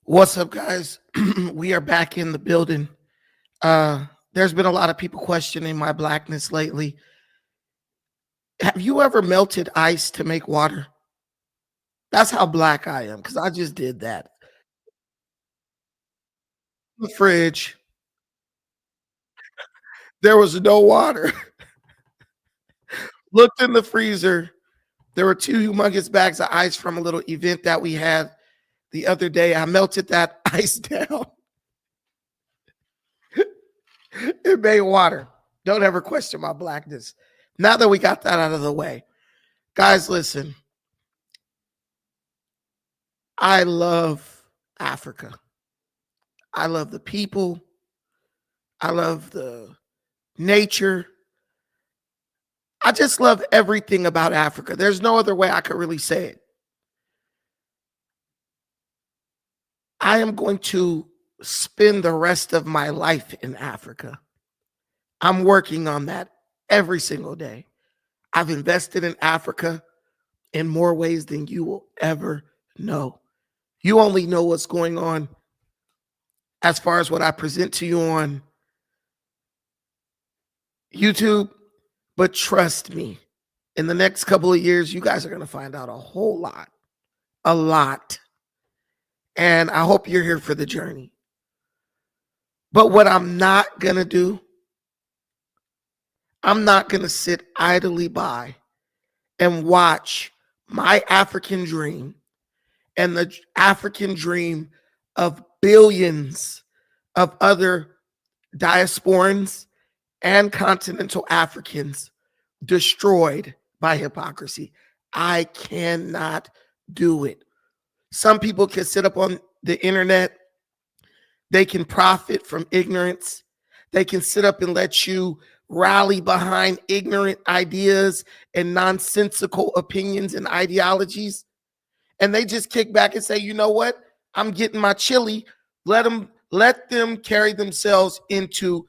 What's up, guys? We are back in the building. There's been a lot of people questioning my blackness lately. Have you ever melted ice to make water? That's how black I am, because I just did that. The fridge, there was no water. Looked in the freezer. There were two humongous bags of ice from a little event that we had the other day. I melted that ice down. It made water. Don't ever question my blackness. Now that we got that out of the way, guys, listen. I love Africa. I love the people. I love the nature. I just love everything about Africa. There's no other way I could really say it. I am going to spend the rest of my life in Africa. I'm working on that every single day. I've invested in Africa in more ways than you will ever know. You only know what's going on as far as what I present to you on YouTube. But trust me, in the next couple of years, you guys are going to find out a whole lot, a lot. And I hope you're here for the journey. But what I'm not going to do, I'm not going to sit idly by and watch my African dream and the African dream of billions of other diasporans and continental Africans destroyed by hypocrisy. I cannot do it. Some people can sit up on the internet. They can profit from ignorance. They can sit up and let you rally behind ignorant ideas and nonsensical opinions and ideologies. And they just kick back and say, you know what? I'm getting my chili. Let them carry themselves into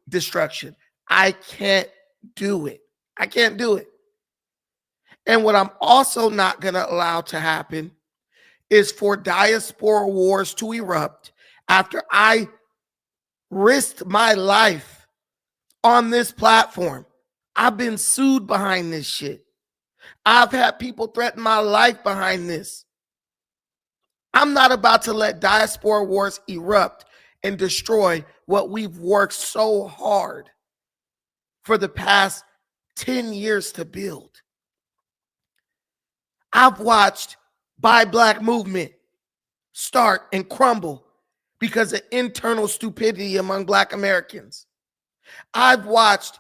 destruction. I can't do it. I can't do it. And what I'm also not going to allow to happen is for diaspora wars to erupt after I risked my life on this platform. I've been sued behind this shit. I've had people threaten my life behind this. I'm not about to let diaspora wars erupt and destroy what we've worked so hard for the past 10 years to build. I've watched Buy Black movement start and crumble because of internal stupidity among Black Americans. I've watched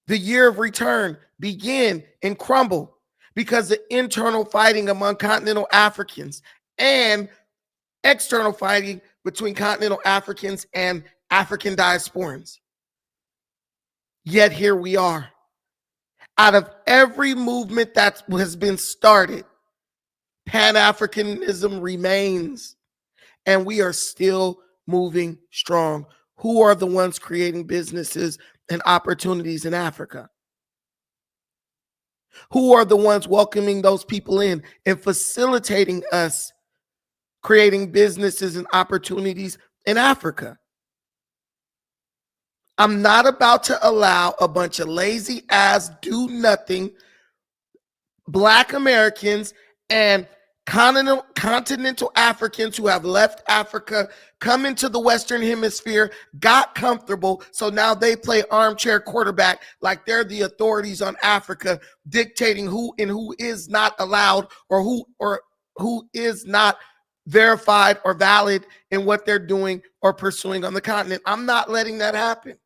the Year of Return begin and crumble because of internal fighting among continental Africans and external fighting between continental Africans and African diasporans. Yet here we are. Out of every movement that has been started, Pan-Africanism remains, and we are still moving strong. Who are the ones creating businesses and opportunities in Africa? Who are the ones welcoming those people in and facilitating us creating businesses and opportunities in Africa? I'm not about to allow a bunch of lazy ass do nothing Black Americans and continental Africans who have left Africa, come into the Western Hemisphere, got comfortable, so now they play armchair quarterback like they're the authorities on Africa, dictating who and who is not allowed or who is not verified or valid in what they're doing or pursuing on the continent. I'm not letting that happen.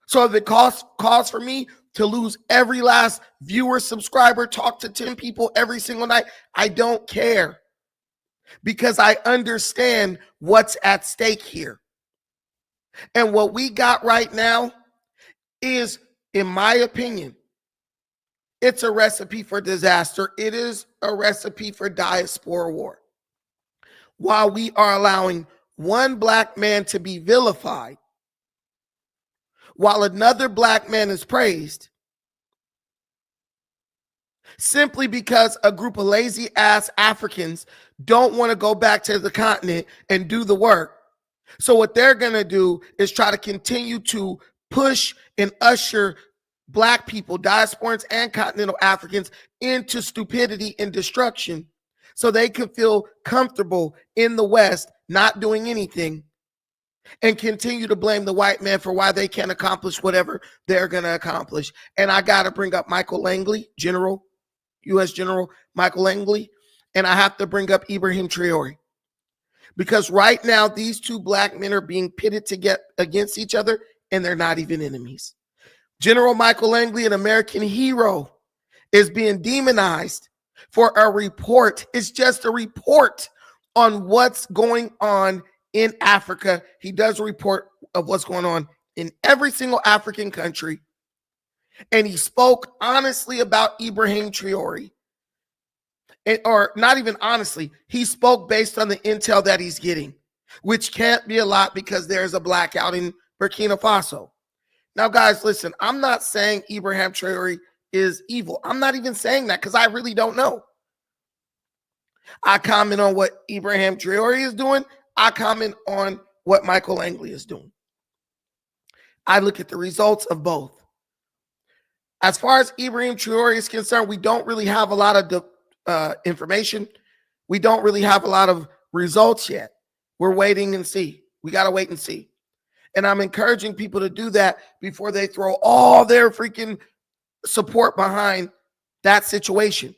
So if it calls for me to lose every last viewer, subscriber, talk to 10 people every single night, I don't care, because I understand what's at stake here. And what we got right now is, in my opinion, it's a recipe for disaster. It is a recipe for diaspora war. While we are allowing one Black man to be vilified, while another Black man is praised, simply because a group of lazy ass Africans don't want to go back to the continent and do the work. So what they're going to do is try to continue to push and usher Black people, diasporans and continental Africans into stupidity and destruction so they can feel comfortable in the West not doing anything and continue to blame the white man for why they can't accomplish whatever they're going to accomplish. And I got to bring up Michael Langley, General, U.S. General Michael Langley, and I have to bring up Ibrahim Traore. Because right now, these two Black men are being pitted to get against each other, and they're not even enemies. General Michael Langley, an American hero, is being demonized for a report. It's just a report on what's going on in Africa. He does a report of what's going on in every single African country. And he spoke honestly about Ibrahim Traore. Or not even honestly, he spoke based on the intel that he's getting, which can't be a lot because there's a blackout in Burkina Faso. Now, guys, listen, I'm not saying Ibrahim Traore is evil. I'm not even saying that because I really don't know. I comment on what Ibrahim Traore is doing. I comment on what Michael Langley is doing. I look at the results of both. As far as Ibrahim Traore is concerned, we don't really have a lot of information. We don't really have a lot of results yet. We're waiting and see. We got to wait and see. And I'm encouraging people to do that before they throw all their freaking support behind that situation.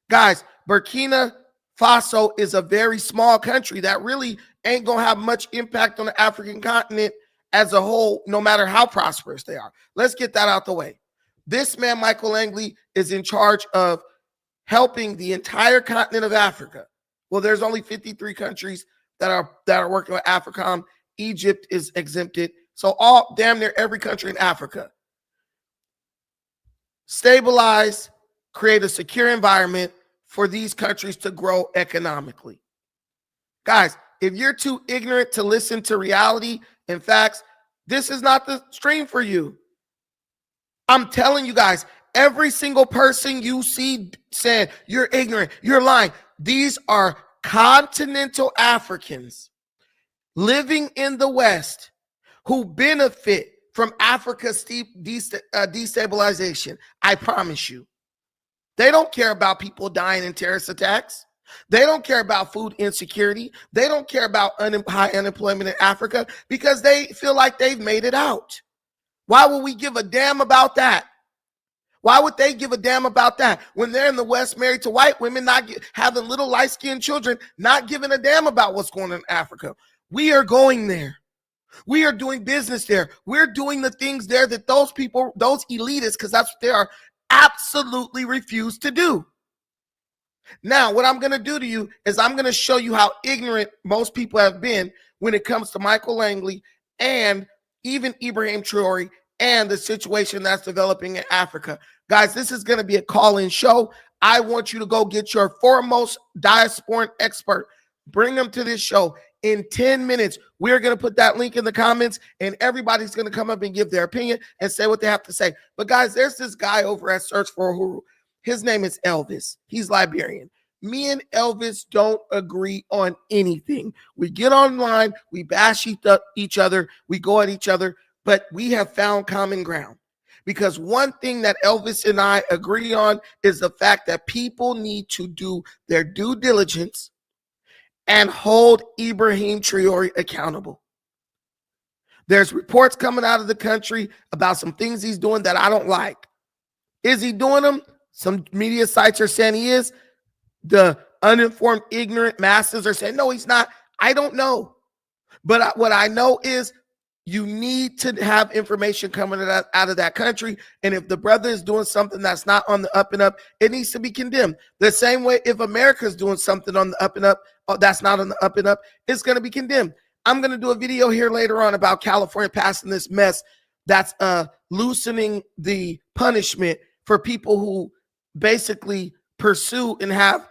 Guys, Burkina Faso is a very small country that really ain't going to have much impact on the African continent as a whole, no matter how prosperous they are. Let's get that out the way. This man, Michael Langley, is in charge of helping the entire continent of Africa. Well, there's only 53 countries that are working with AFRICOM. Egypt is exempted. So all damn near every country in Africa. Stabilize, create a secure environment for these countries to grow economically. Guys, if you're too ignorant to listen to reality and facts, this is not the stream for you. I'm telling you guys, every single person you see saying you're ignorant, you're lying. These are continental Africans living in the West who benefit from Africa's destabilization. I promise you. They don't care about people dying in terrorist attacks. They don't care about food insecurity. They don't care about high unemployment in Africa because they feel like they've made it out. Why would we give a damn about that? Why would they give a damn about that when they're in the West married to white women, having little light-skinned children, not giving a damn about what's going on in Africa? We are going there. We are doing business there. We're doing the things there that those people, those elitists, because that's what they are, absolutely refuse to do. Now, what I'm going to do to you is I'm going to show you how ignorant most people have been when it comes to Michael Langley and even Ibrahim Traore and the situation that's developing in Africa. Guys, this is going to be a call-in show. I want you to go get your foremost diasporan expert. Bring them to this show. In 10 minutes, we're going to put that link in the comments, and everybody's going to come up and give their opinion and say what they have to say. But guys, there's this guy over at Search for Uhuru. His name is Elvis. He's Liberian. Me and Elvis don't agree on anything. We get online, we bash each other, we go at each other, but we have found common ground. Because one thing that Elvis and I agree on is the fact that people need to do their due diligence and hold Ibrahim Traore accountable. There's reports coming out of the country about some things he's doing that I don't like. Is he doing them? Some media sites are saying he is. The uninformed, ignorant masses are saying, no, he's not. I don't know. But what I know is you need to have information coming out of that country. And if the brother is doing something that's not on the up and up, it needs to be condemned. The same way if America is doing something on the up and up, that's not on the up and up, it's going to be condemned. I'm going to do a video here later on about California passing this mess that's loosening the punishment for people who basically pursue and have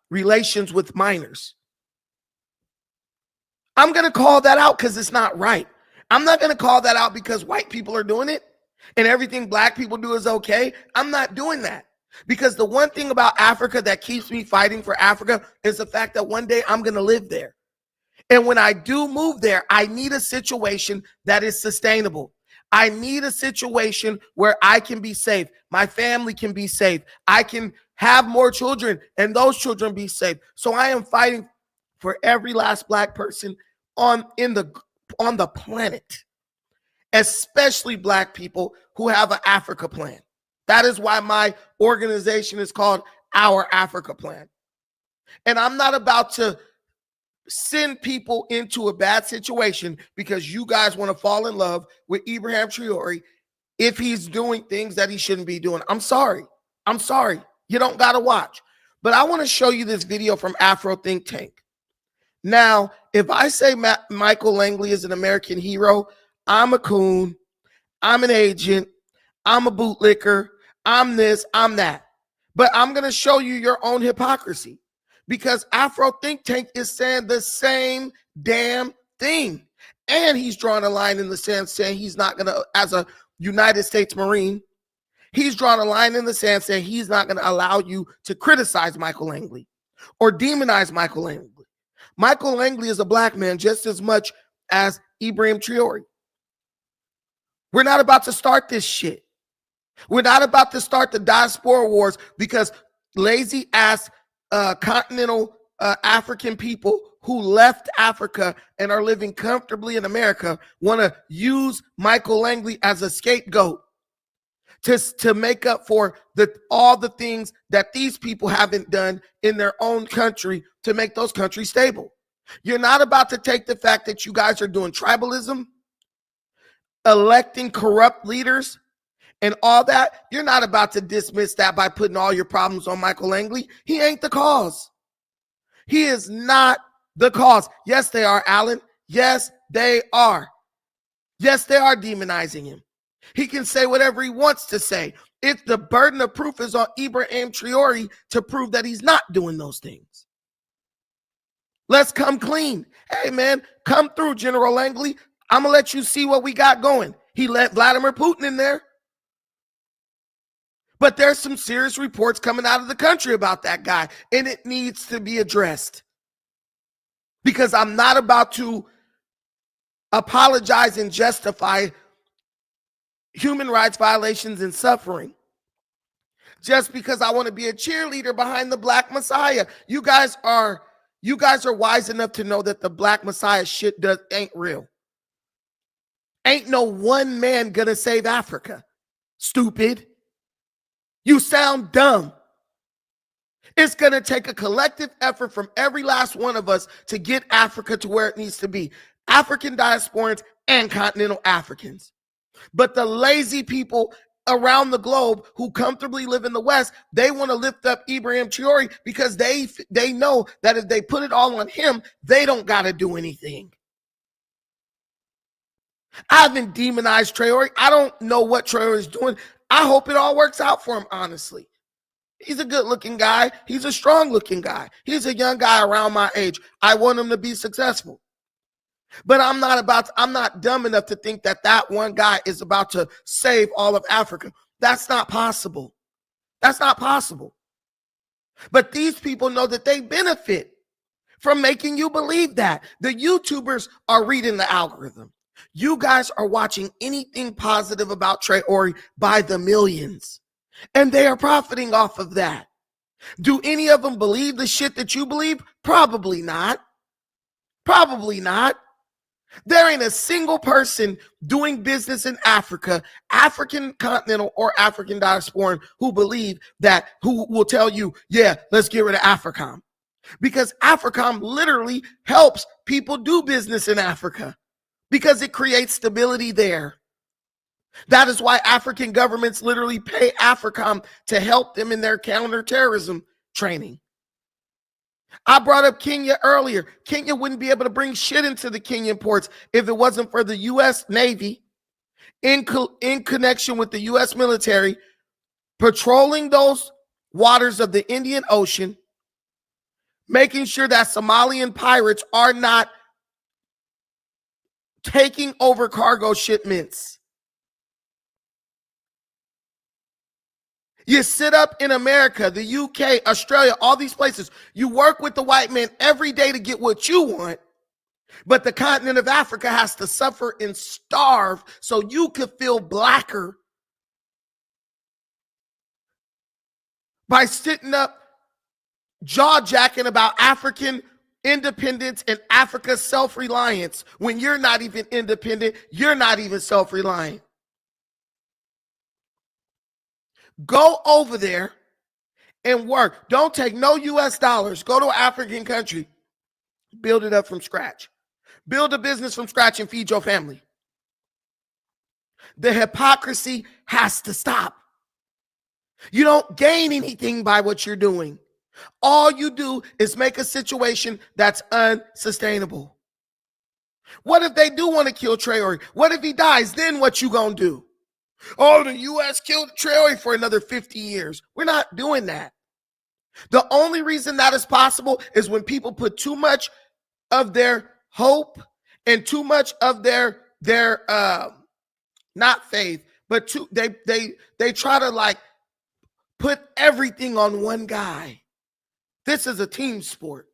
relations with minors. I'm going to call that out because it's not right. I'm not going to call that out because white people are doing it and everything black people do is okay. I'm not doing that. Because the one thing about Africa that keeps me fighting for Africa is the fact that one day I'm going to live there. And when I do move there, I need a situation that is sustainable. I need a situation where I can be safe. My family can be safe. I can have more children and those children be safe. So I am fighting for every last Black person on the planet, especially Black people who have an Africa plan. That is why my organization is called Our Africa Plan. And I'm not about to send people into a bad situation because you guys want to fall in love with Ibrahim Traore if he's doing things that he shouldn't be doing. I'm sorry. You don't got to watch. But I want to show you this video from Afro Think Tank. Now, if I say Michael Langley is an American hero, I'm a coon, I'm an agent, I'm a bootlicker, I'm this, I'm that. But I'm going to show you your own hypocrisy because Afro Think Tank is saying the same damn thing. And he's drawing a line in the sand saying he's not going to, as a United States Marine, he's drawn a line in the sand saying he's not going to allow you to criticize Michael Langley or demonize Michael Langley. Michael Langley is a Black man just as much as Ibrahim Traore. We're not about to start this shit. We're not about to start the diaspora wars because lazy ass continental African people who left Africa and are living comfortably in America want to use Michael Langley as a scapegoat to make up for all the things that these people haven't done in their own country to make those countries stable. You're not about to take the fact that you guys are doing tribalism, electing corrupt leaders, and all that. You're not about to dismiss that by putting all your problems on Michael Langley. He ain't the cause. He is not the cause. Yes, they are, Alan. Yes, they are. Yes, they are demonizing him. He can say whatever he wants to say. If the burden of proof is on Ibrahim Traore to prove that he's not doing those things. Let's come clean. Hey, man, come through, General Langley. I'm going to let you see what we got going. He let Vladimir Putin in there. But there's some serious reports coming out of the country about that guy, and it needs to be addressed. Because I'm not about to apologize and justify human rights violations and suffering just because I want to be a cheerleader behind the Black Messiah. You guys are wise enough to know that the Black Messiah shit ain't real. Ain't no one man gonna save Africa. Stupid. You sound dumb. It's gonna take a collective effort from every last one of us to get Africa to where it needs to be. African diasporans and continental Africans. But the lazy people around the globe who comfortably live in the West, they want to lift up Ibrahim Traore because they know that if they put it all on him, they don't got to do anything. I haven't demonized Traore. I don't know what Traore is doing. I hope it all works out for him, honestly. He's a good-looking guy. He's a strong-looking guy. He's a young guy around my age. I want him to be successful. But I'm not dumb enough to think that one guy is about to save all of Africa. That's not possible. That's not possible. But these people know that they benefit from making you believe that. The YouTubers are reading the algorithm. You guys are watching anything positive about Traore by the millions, and they are profiting off of that. Do any of them believe the shit that you believe? Probably not. Probably not. There ain't a single person doing business in Africa, African continental or African diasporan, who will tell you, yeah, let's get rid of AFRICOM. Because AFRICOM literally helps people do business in Africa because it creates stability there. That is why African governments literally pay AFRICOM to help them in their counterterrorism training. I brought up Kenya earlier. Kenya wouldn't be able to bring shit into the Kenyan ports if it wasn't for the U.S. Navy in connection with the U.S. military patrolling those waters of the Indian Ocean, making sure that Somalian pirates are not taking over cargo shipments. You sit up in America, the UK, Australia, all these places. You work with the white man every day to get what you want, but the continent of Africa has to suffer and starve so you could feel blacker by sitting up jaw-jacking about African independence and Africa's self-reliance when you're not even independent, you're not even self-reliant. Go over there and work. Don't take no US dollars. Go to an African country. Build it up from scratch. Build a business from scratch and feed your family. The hypocrisy has to stop. You don't gain anything by what you're doing. All you do is make a situation that's unsustainable. What if they do want to kill Traore? What if he dies? Then what you gonna do? Oh, the U.S. killed Traore for another 50 years. We're not doing that. The only reason that is possible is when people put too much of their hope and too much of their not faith, but they try to like put everything on one guy. This is a team sport.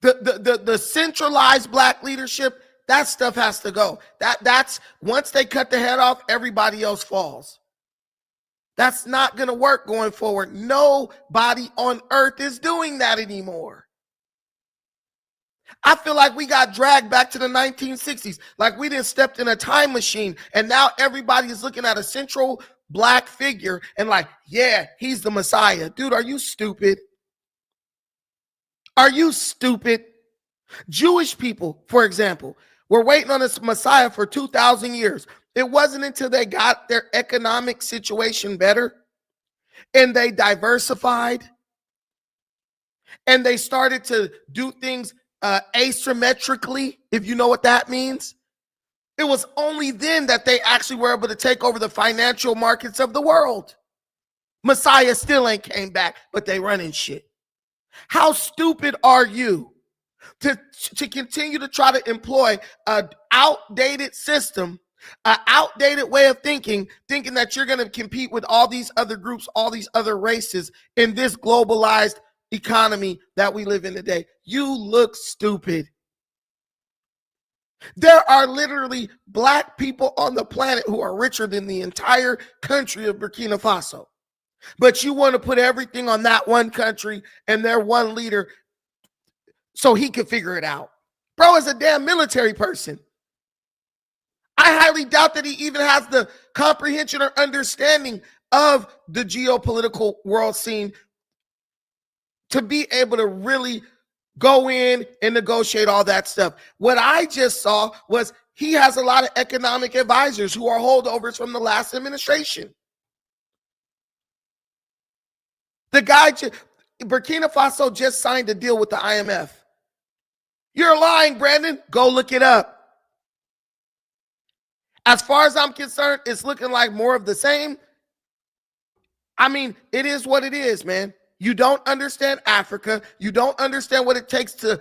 The centralized black leadership, that stuff has to go. That's once they cut the head off, everybody else falls. That's not going to work going forward. Nobody on earth is doing that anymore. I feel like we got dragged back to the 1960s, like we didn't stepped in a time machine, and now everybody is looking at a central black figure and like, yeah, he's the Messiah. Dude, are you stupid? Are you stupid? Jewish people, for example, were waiting on this Messiah for 2,000 years. It wasn't until they got their economic situation better and they diversified and they started to do things asymmetrically, if you know what that means. It was only then that they actually were able to take over the financial markets of the world. Messiah still ain't came back, but they running shit. How stupid are you to continue to try to employ an outdated system, an outdated way of thinking that you're going to compete with all these other groups, all these other races in this globalized economy that we live in today? You look stupid. There are literally black people on the planet who are richer than the entire country of Burkina Faso. But you want to put everything on that one country and their one leader so he can figure it out. Bro is a damn military person. I highly doubt that he even has the comprehension or understanding of the geopolitical world scene to be able to really go in and negotiate all that stuff. What I just saw was he has a lot of economic advisors who are holdovers from the last administration. The guy, Burkina Faso just signed a deal with the IMF. You're lying, Brandon. Go look it up. As far as I'm concerned, it's looking like more of the same. I mean, it is what it is, man. You don't understand Africa. You don't understand what it takes to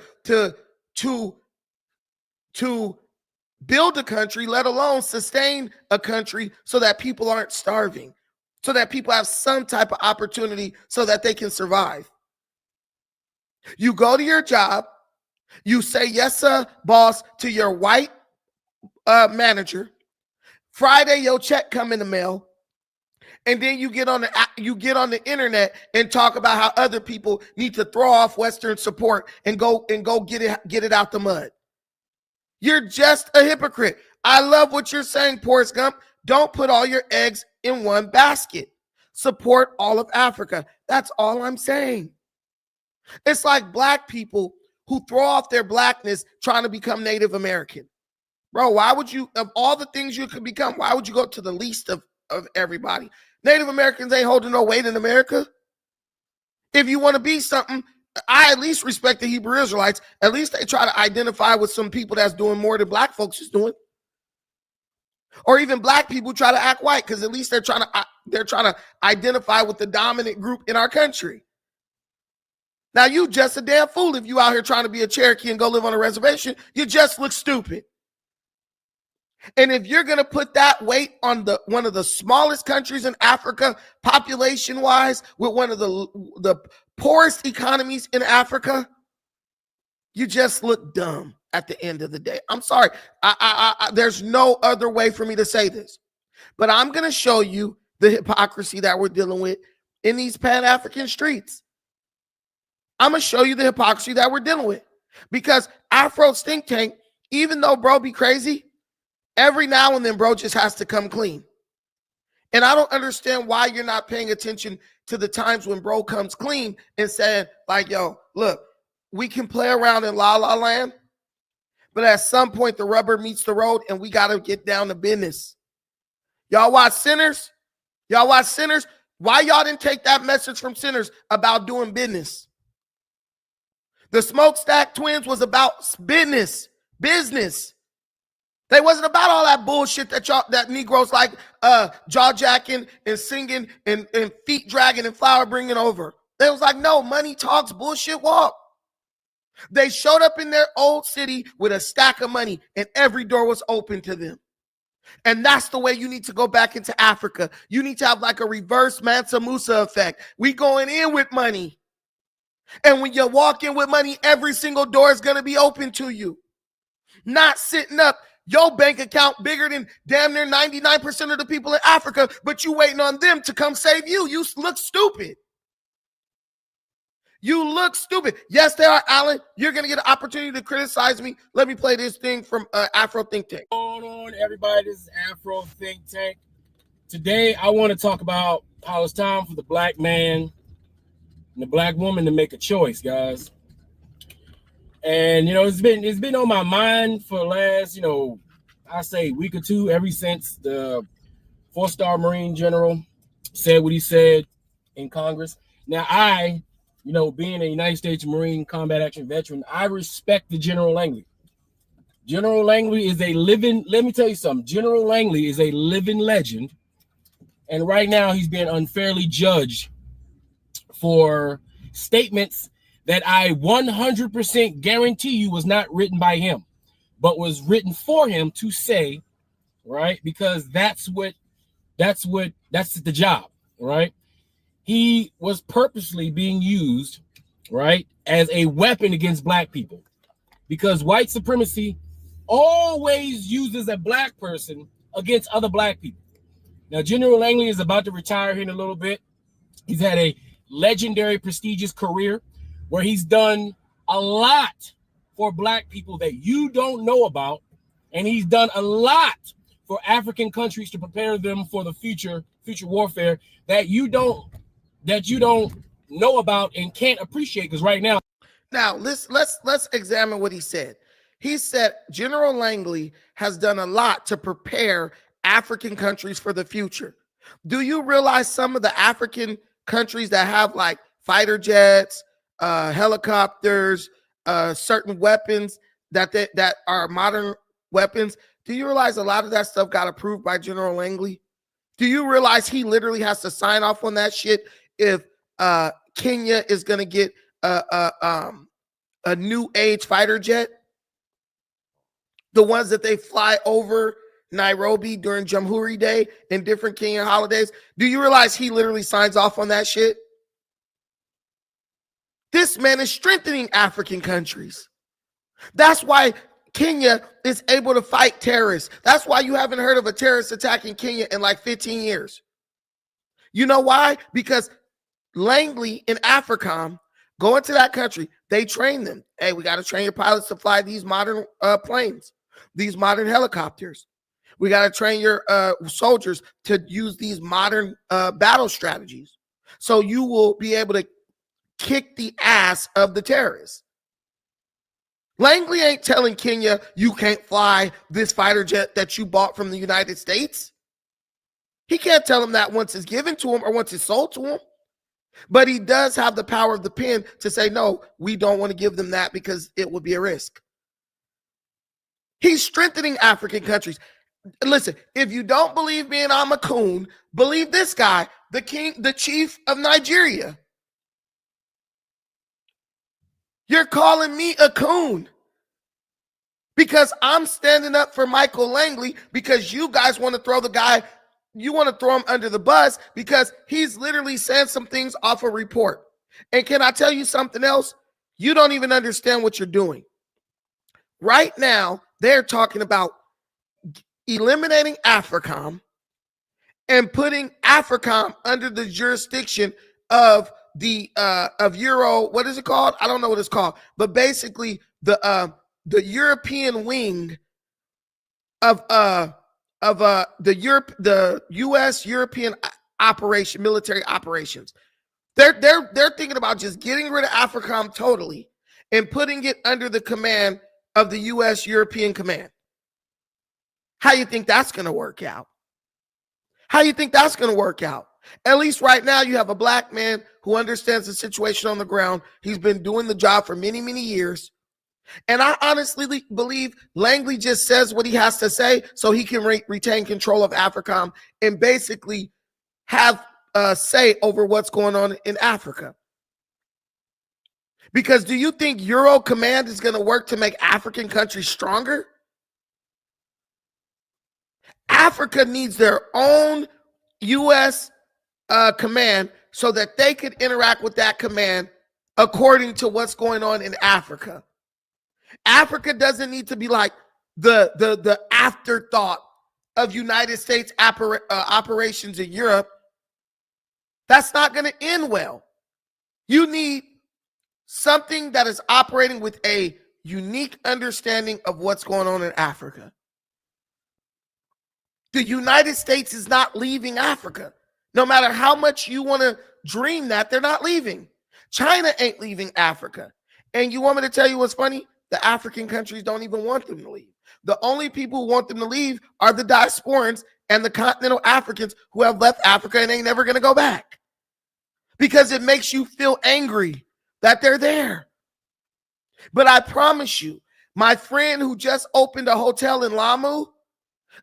build a country, let alone sustain a country so that people aren't starving, so that people have some type of opportunity so that they can survive. You go to your job, you say, yes, sir, boss, to your white manager. Friday, your check come in the mail. And then you get on the internet and talk about how other people need to throw off Western support and go get it out the mud. You're just a hypocrite. I love what you're saying, Forrest Gump. Don't put all your eggs in one basket. Support all of Africa. That's all I'm saying. It's like black people who throw off their blackness trying to become Native American. Bro, why would you, of all the things you could become, why would you go to the least of everybody? Native Americans ain't holding no weight in America. If you want to be something, I at least respect the Hebrew Israelites. At least they try to identify with some people that's doing more than black folks is doing. Or even black people try to act white because at least they're trying to identify with the dominant group in our country. Now you just a damn fool if you out here trying to be a Cherokee and go live on a reservation. You just look stupid. And if you're going to put that weight on one of the smallest countries in Africa, population wise, with one of the poorest economies in Africa, you just look dumb at the end of the day. I'm sorry. There's no other way for me to say this, but I'm going to show you the hypocrisy that we're dealing with in these Pan-African streets. I'm going to show you the hypocrisy that we're dealing with, because Afro's think tank, even though bro be crazy, every now and then bro just has to come clean. And I don't understand why you're not paying attention to the times when bro comes clean and saying like, yo, look, we can play around in La La Land, but at some point the rubber meets the road and we got to get down to business. Y'all watch Sinners? Y'all watch Sinners? Why y'all didn't take that message from Sinners about doing business? The Smokestack Twins was about business. They wasn't about all that bullshit that Negroes like jaw jacking and singing and feet dragging and flower bringing over. They was like, no, money talks, bullshit walk. They showed up in their old city with a stack of money and every door was open to them. And that's the way you need to go back into Africa. You need to have like a reverse Mansa Musa effect. We going in with money. And when you walk in with money, every single door is going to be open to you. Not sitting up, your bank account bigger than damn near 99% of the people in Africa, but you waiting on them to come save you. You look stupid. You look stupid. Yes, they are, Alan. You're going to get an opportunity to criticize me. Let me play this thing from Afro Think Tank. What's going on, everybody? This is Afro Think Tank. Today, I want to talk about how it's time for the black man and the black woman to make a choice, guys. And, you know, it's been on my mind for the last, I say week or two, ever since the 4-star Marine general said what he said in Congress. Now, being a United States Marine combat action veteran, I respect the General Langley. General Langley is let me tell you something. General Langley is a living legend. And right now he's being unfairly judged for statements that I 100% guarantee you was not written by him, but was written for him to say, right? Because that's the job, right? He was purposely being used, right, as a weapon against black people, because white supremacy always uses a black person against other black people. Now, General Langley is about to retire here in a little bit. He's had a legendary, prestigious career where he's done a lot for black people that you don't know about, and he's done a lot for African countries to prepare them for the future warfare that you don't know about and can't appreciate, because right now. Now let's examine what he said. He said General Langley has done a lot to prepare African countries for the future. Do you realize some of the African countries that have like fighter jets, helicopters, certain weapons that are modern weapons? Do you realize a lot of that stuff got approved by General Langley? Do you realize he literally has to sign off on that shit if Kenya is going to get a new age fighter jet? The ones that they fly over Nairobi during Jamhuri Day and different Kenyan holidays. Do you realize he literally signs off on that shit? This man is strengthening African countries. That's why Kenya is able to fight terrorists. That's why you haven't heard of a terrorist attack in Kenya in like 15 years. You know why? Because Langley and AFRICOM go into that country. They train them. Hey, we got to train your pilots to fly these modern planes, these modern helicopters. We got to train your soldiers to use these modern battle strategies. So you will be able to kick the ass of the terrorists. Langley ain't telling Kenya you can't fly this fighter jet that you bought from the United States. He can't tell him that once it's given to him or once it's sold to him. But he does have the power of the pen to say, no, we don't want to give them that because it would be a risk. He's strengthening African countries. Listen, if you don't believe me and I'm a coon, believe this guy, the chief of Nigeria. You're calling me a coon Because I'm standing up for Michael Langley because you guys want to throw the guy, you want to throw him under the bus because he's literally saying some things off a report. And can I tell you something else? You don't even understand what you're doing. Right now, they're talking about eliminating AFRICOM and putting AFRICOM under the jurisdiction of the of Euro, what is it called? I don't know what it's called, but basically the European wing of the US European operation, military operations. They're thinking about just getting rid of AFRICOM totally and putting it under the command of the US European Command. How you think that's going to work out? How you think that's going to work out? At least right now you have a black man who understands the situation on the ground. He's been doing the job for many, many years. And I honestly believe Langley just says what he has to say so he can retain control of AFRICOM and basically have say over what's going on in Africa. Because do you think Euro Command is going to work to make African countries stronger? Africa needs their own U.S. command so that they could interact with that command according to what's going on in Africa. Africa doesn't need to be like the afterthought of United States operations in Europe. That's not going to end well. You need something that is operating with a unique understanding of what's going on in Africa. The United States is not leaving Africa. No matter how much you want to dream that, they're not leaving. China ain't leaving Africa. And you want me to tell you what's funny? The African countries don't even want them to leave. The only people who want them to leave are the diasporans and the continental Africans who have left Africa and ain't never going to go back. Because it makes you feel angry that they're there. But I promise you, my friend who just opened a hotel in Lamu,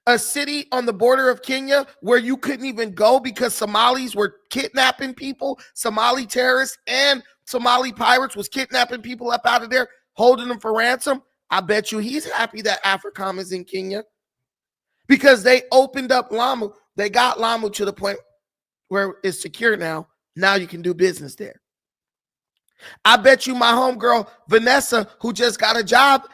a city on the border of Kenya where you couldn't even go because Somalis were kidnapping people, Somali terrorists and Somali pirates was kidnapping people up out of there, holding them for ransom. I bet you he's happy that AFRICOM is in Kenya because they opened up Lamu. They got Lamu to the point where it's secure now. Now you can do business there. I bet you my homegirl, Vanessa, who I just got a job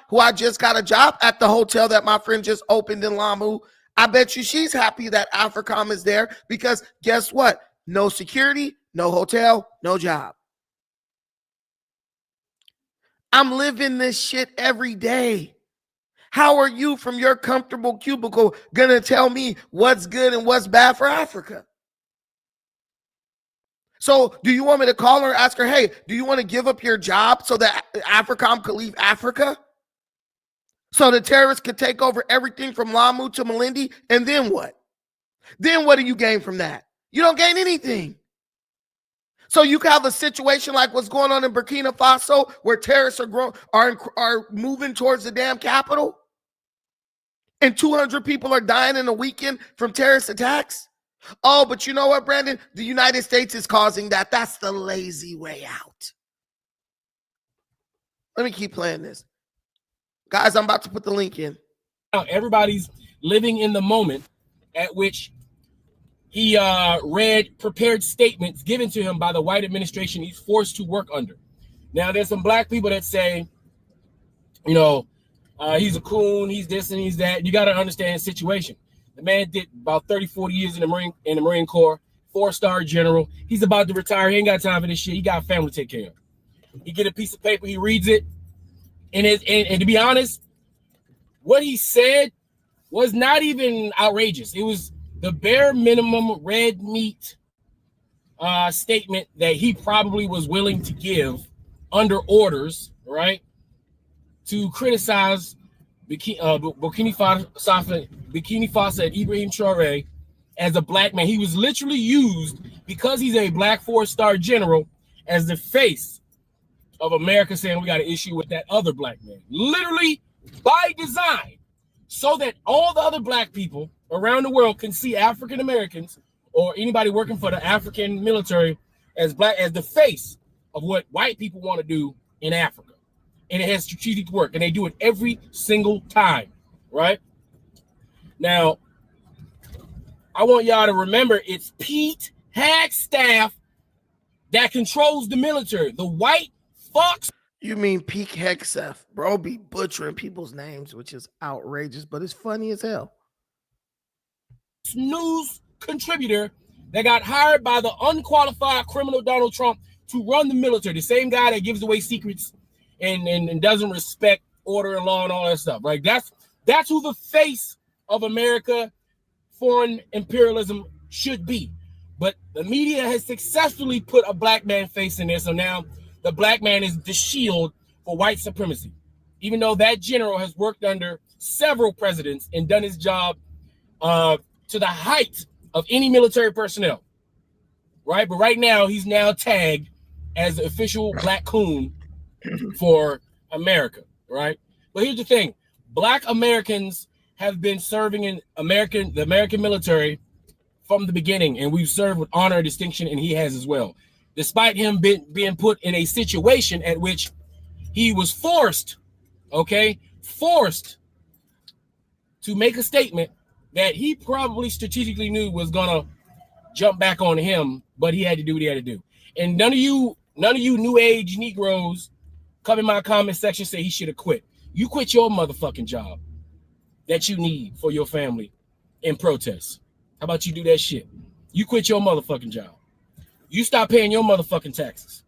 at the hotel that my friend just opened in Lamu. I bet you she's happy that AFRICOM is there because guess what? No security, no hotel, no job. I'm living this shit every day. How are you from your comfortable cubicle going to tell me what's good and what's bad for Africa? So do you want me to call her and ask her, hey, do you want to give up your job so that AFRICOM could leave Africa? So the terrorists could take over everything from Lamu to Malindi, and then what? Then what do you gain from that? You don't gain anything. So you can have a situation like what's going on in Burkina Faso where terrorists are moving towards the damn capital and 200 people are dying in a weekend from terrorist attacks. Oh, but you know what, Brandon? The United States is causing that. That's the lazy way out. Let me keep playing this. Guys, I'm about to put the link in. Everybody's living in the moment at which he read prepared statements given to him by the white administration he's forced to work under. Now, there's some black people that say, you know, he's a coon, he's this and he's that. You got to understand the situation. The man did about 30, 40 years in the Marine Corps, 4-star general. He's about to retire. He ain't got time for this shit. He got a family to take care of. He get a piece of paper, he reads it, and to be honest, what he said was not even outrageous. It was the bare minimum red meat statement that he probably was willing to give under orders, right, to criticize Burkina Faso and Ibrahim Traore as a black man. He was literally used because he's a black 4-star general as the face of America, saying we got an issue with that other black man, literally by design, so that all the other black people around the world can see African Americans or anybody working for the African military as black, as the face of what white people want to do in Africa. and it has strategic work, and they do it every single time, right? Now, I want y'all to remember it's Pete Hagstaff that controls the military. The white fucks. You mean Pete Hexef, bro? Be butchering people's names, which is outrageous, but it's funny as hell. News contributor that got hired by the unqualified criminal Donald Trump to run the military. The same guy that gives away secrets and doesn't respect order and law and all that stuff, right? That's who the face of America foreign imperialism should be. But the media has successfully put a black man face in there, so now the black man is the shield for white supremacy. Even though that general has worked under several presidents and done his job to the height of any military personnel, right? But right now, he's now tagged as the official black coon for America, right? But here's the thing. Black Americans have been serving in the American military from the beginning, and we've served with honor and distinction, and he has as well. Despite him being put in a situation at which he was forced to make a statement that he probably strategically knew was gonna jump back on him, but he had to do what he had to do. And none of you new age Negroes come in my comment section say he should have quit. You quit your motherfucking job that you need for your family in protest. How about you do that shit? You quit your motherfucking job. You stop paying your motherfucking taxes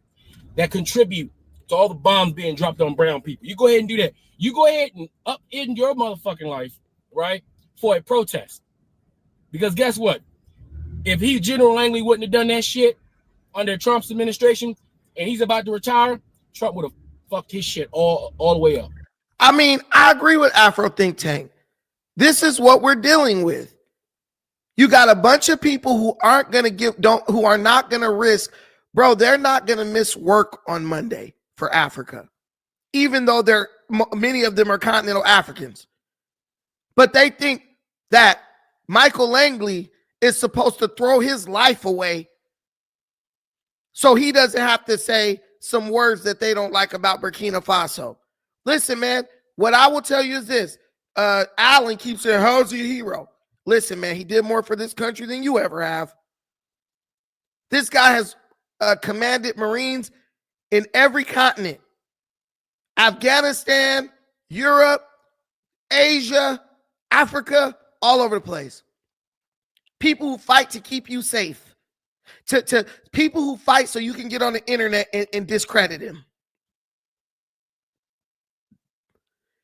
that contribute to all the bombs being dropped on brown people. You go ahead and do that. You go ahead and upend your motherfucking life, right, for a protest. Because guess what? If General Langley wouldn't have done that shit under Trump's administration and he's about to retire, Trump would have fucked his shit all the way up. I mean, I agree with Afro Think Tank. This is what we're dealing with. You got a bunch of people who aren't going to who are not going to risk, bro. They're not going to miss work on Monday for Africa, even though many of them are continental Africans. But they think that Michael Langley is supposed to throw his life away so he doesn't have to say some words that they don't like about Burkina Faso. Listen, man, what I will tell you is this. Alan keeps saying, how's he a hero? Listen, man, he did more for this country than you ever have. This guy has commanded Marines in every continent. Afghanistan, Europe, Asia, Africa, all over the place. People who fight to keep you safe. To people who fight so you can get on the internet and discredit him.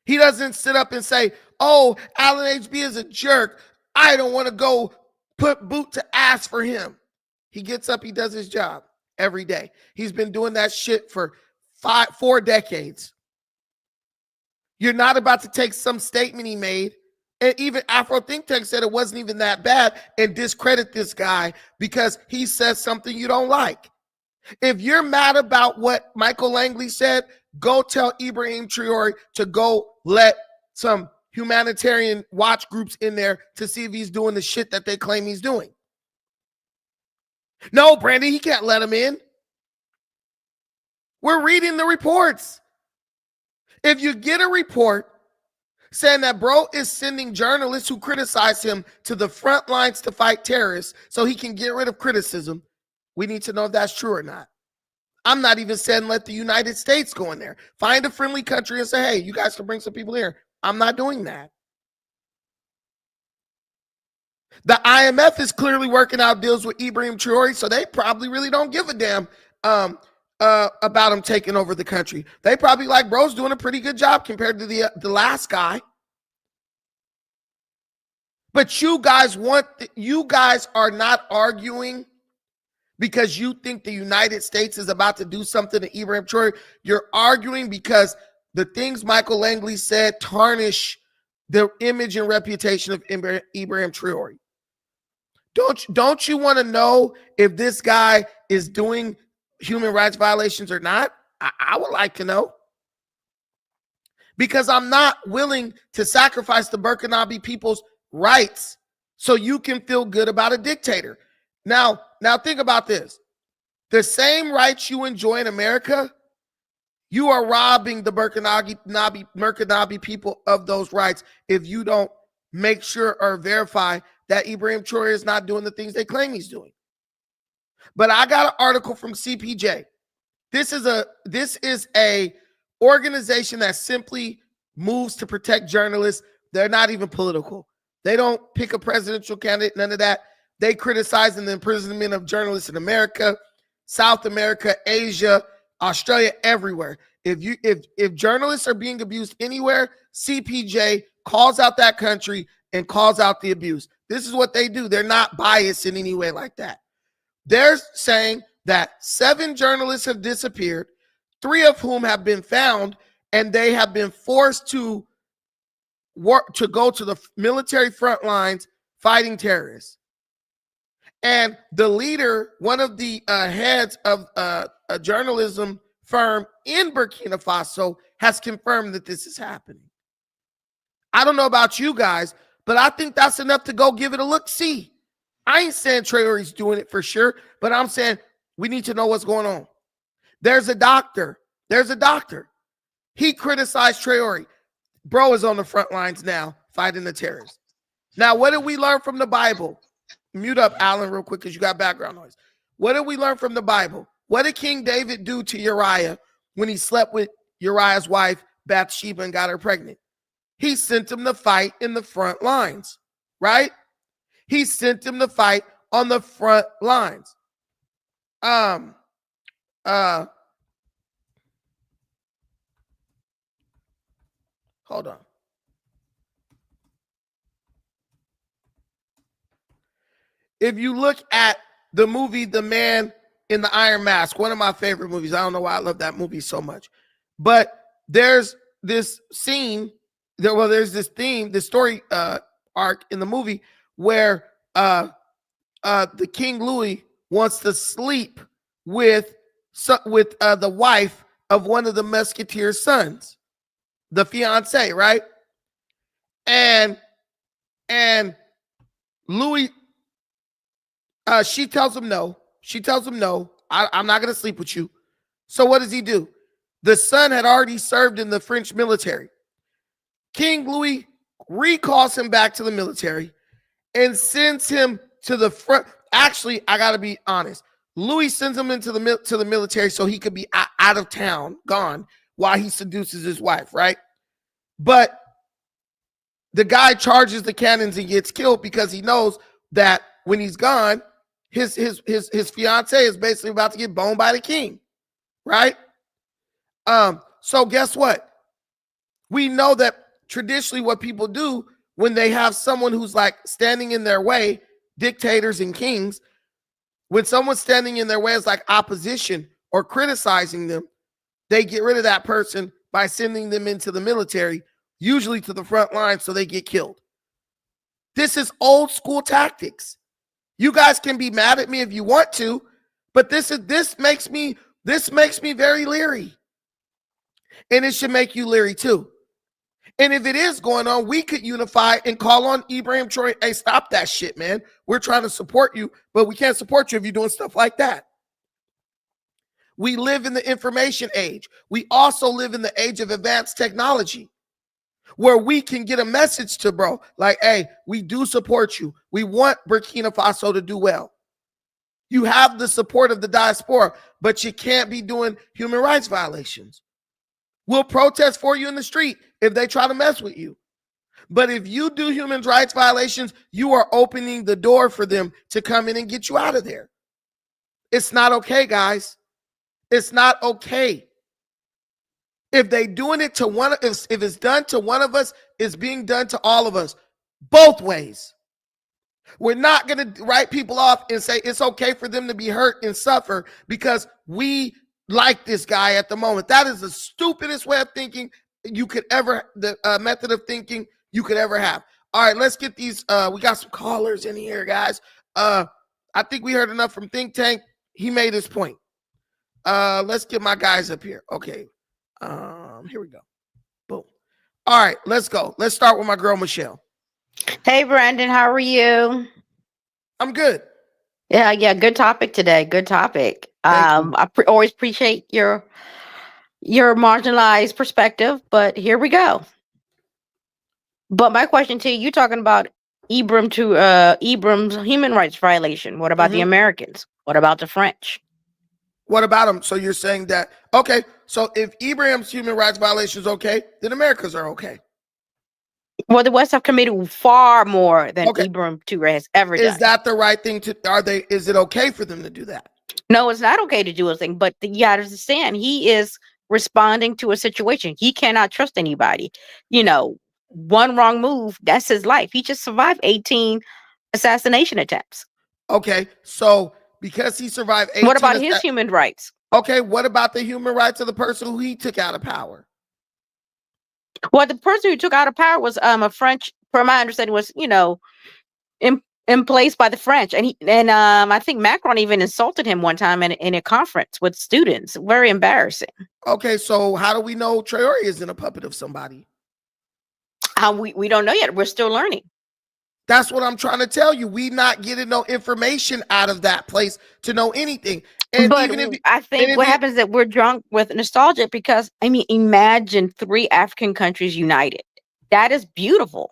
He doesn't sit up and say, oh, Alan HB is a jerk. I don't want to go put boot to ass for him. He gets up, he does his job every day. He's been doing that shit for 4 decades. You're not about to take some statement he made, and even Afro Think Tank said it wasn't even that bad, and discredit this guy because he says something you don't like. If you're mad about what Michael Langley said, go tell Ibrahim Traore to go let some humanitarian watch groups in there to see if he's doing the shit that they claim he's doing. No, Brandon, he can't let him in. We're reading the reports. If you get a report saying that bro is sending journalists who criticize him to the front lines to fight terrorists so he can get rid of criticism, we need to know if that's true or not. I'm not even saying let the United States go in there. Find a friendly country and say, hey, you guys can bring some people here. I'm not doing that. The IMF is clearly working out deals with Ibrahim Traore, so they probably really don't give a damn about him taking over the country. They probably like, bro's doing a pretty good job compared to the last guy. But you guys are not arguing because you think the United States is about to do something to Ibrahim Traore. You're arguing because the things Michael Langley said tarnish the image and reputation of Ibrahim Traore. Don't you want to know if this guy is doing human rights violations or not? I would like to know. Because I'm not willing to sacrifice the Burkinabe people's rights so you can feel good about a dictator. Now think about this. The same rights you enjoy in America, You are robbing the Burkinabe people of those rights if you don't make sure or verify that Ibrahim Traore is not doing the things they claim he's doing. But I got an article from CPJ. This is a organization that simply moves to protect journalists. They're not even political. They don't pick a presidential candidate, none of that. They criticize the imprisonment of journalists in America, South America, Asia, Australia, everywhere. If journalists are being abused anywhere, CPJ calls out that country and calls out the abuse. This is what they do. They're not biased in any way like that. They're saying that 7 journalists have disappeared, 3 of whom have been found, and they have been forced to work to go to the military front lines fighting terrorists. And the leader, one of the heads of a journalism firm in Burkina Faso, has confirmed that this is happening. I don't know about you guys, but I think that's enough to go give it a look-see. I ain't saying Traore's doing it for sure, but I'm saying we need to know what's going on. There's a doctor. He criticized Traore. Bro is on the front lines now fighting the terrorists. Now, what did we learn from the Bible? Mute up, Alan, real quick, because you got background noise. What did we learn from the Bible? What did King David do to Uriah when he slept with Uriah's wife, Bathsheba, and got her pregnant? He sent him to fight in the front lines, right? He sent him to fight on the front lines. Hold on. If you look at the movie The Man in the Iron Mask, one of my favorite movies. I don't know why I love that movie so much. But there's this scene, there's this theme, this story arc in the movie where the King Louis wants to sleep with the wife of one of the Musketeers' sons, the fiance, right? And Louis, she tells him no. I'm not going to sleep with you. So what does he do? The son had already served in the French military. King Louis recalls him back to the military and sends him to the front. Actually, I got to be honest. Louis sends him into the military so he could be out of town, gone, while he seduces his wife, right? But the guy charges the cannons and gets killed because he knows that when he's gone, his fiance is basically about to get boned by the king, right? So guess what? We know that traditionally what people do when they have someone who's like standing in their way, dictators and kings, when someone's standing in their way as like opposition or criticizing them, they get rid of that person by sending them into the military, usually to the front line, so they get killed. This is old school tactics. You guys can be mad at me if you want to, but this makes me very leery. And it should make you leery too. And if it is going on, we could unify and call on Ibrahim Traore. Hey, stop that shit, man. We're trying to support you, but we can't support you if you're doing stuff like that. We live in the information age. We also live in the age of advanced technology, where we can get a message to bro, like, hey, we do support you. We want Burkina Faso to do well. You have the support of the diaspora, but you can't be doing human rights violations. We'll protest for you in the street if they try to mess with you. But if you do human rights violations, you are opening the door for them to come in and get you out of there. It's not okay, guys. It's not okay. If they doing it to one, if it's done to one of us, it's being done to all of us, both ways. We're not going to write people off and say it's okay for them to be hurt and suffer because we like this guy at the moment. That is the stupidest way of thinking you could ever, the method of thinking you could ever have. All right, let's get these. We got some callers in here, guys. I think we heard enough from Think Tank. He made his point. Let's get my guys up here. Okay. Here we go. Boom. All right, let's go. Let's start with my girl, Michelle. Hey, Brandon, how are you? I'm good. Yeah, good topic today. Good topic. I always appreciate your your marginalized perspective, but here we go. But my question to you, you're talking about Ibrahim's human rights violation. What about the Americans? What about the French? What about them? So you're saying that, okay, so if Ibrahim's human rights violation is okay, then Americans are okay. Well, the West have committed far more than Okay. Ibrahim Traore has ever done. Is that the right thing to, is it okay for them to do that? No, it's not okay to do a thing, but you gotta understand, he is responding to a situation. He cannot trust anybody. You know, one wrong move, that's his life. He just survived 18 assassination attempts. Okay, so because he survived 18... What about his human rights? Okay, what about the human rights of the person who he took out of power? Well, the person who took out of power was a French, from my understanding, was, you know, in place by the French. And I think Macron even insulted him one time in a conference with students. Very embarrassing. Okay, so how do we know Traore isn't a puppet of somebody? We don't know yet. We're still learning. That's what I'm trying to tell you. We not getting no information out of that place to know anything. And but even if, I think what happens is that we're drunk with nostalgia because, I mean, imagine 3 African countries united. That is beautiful.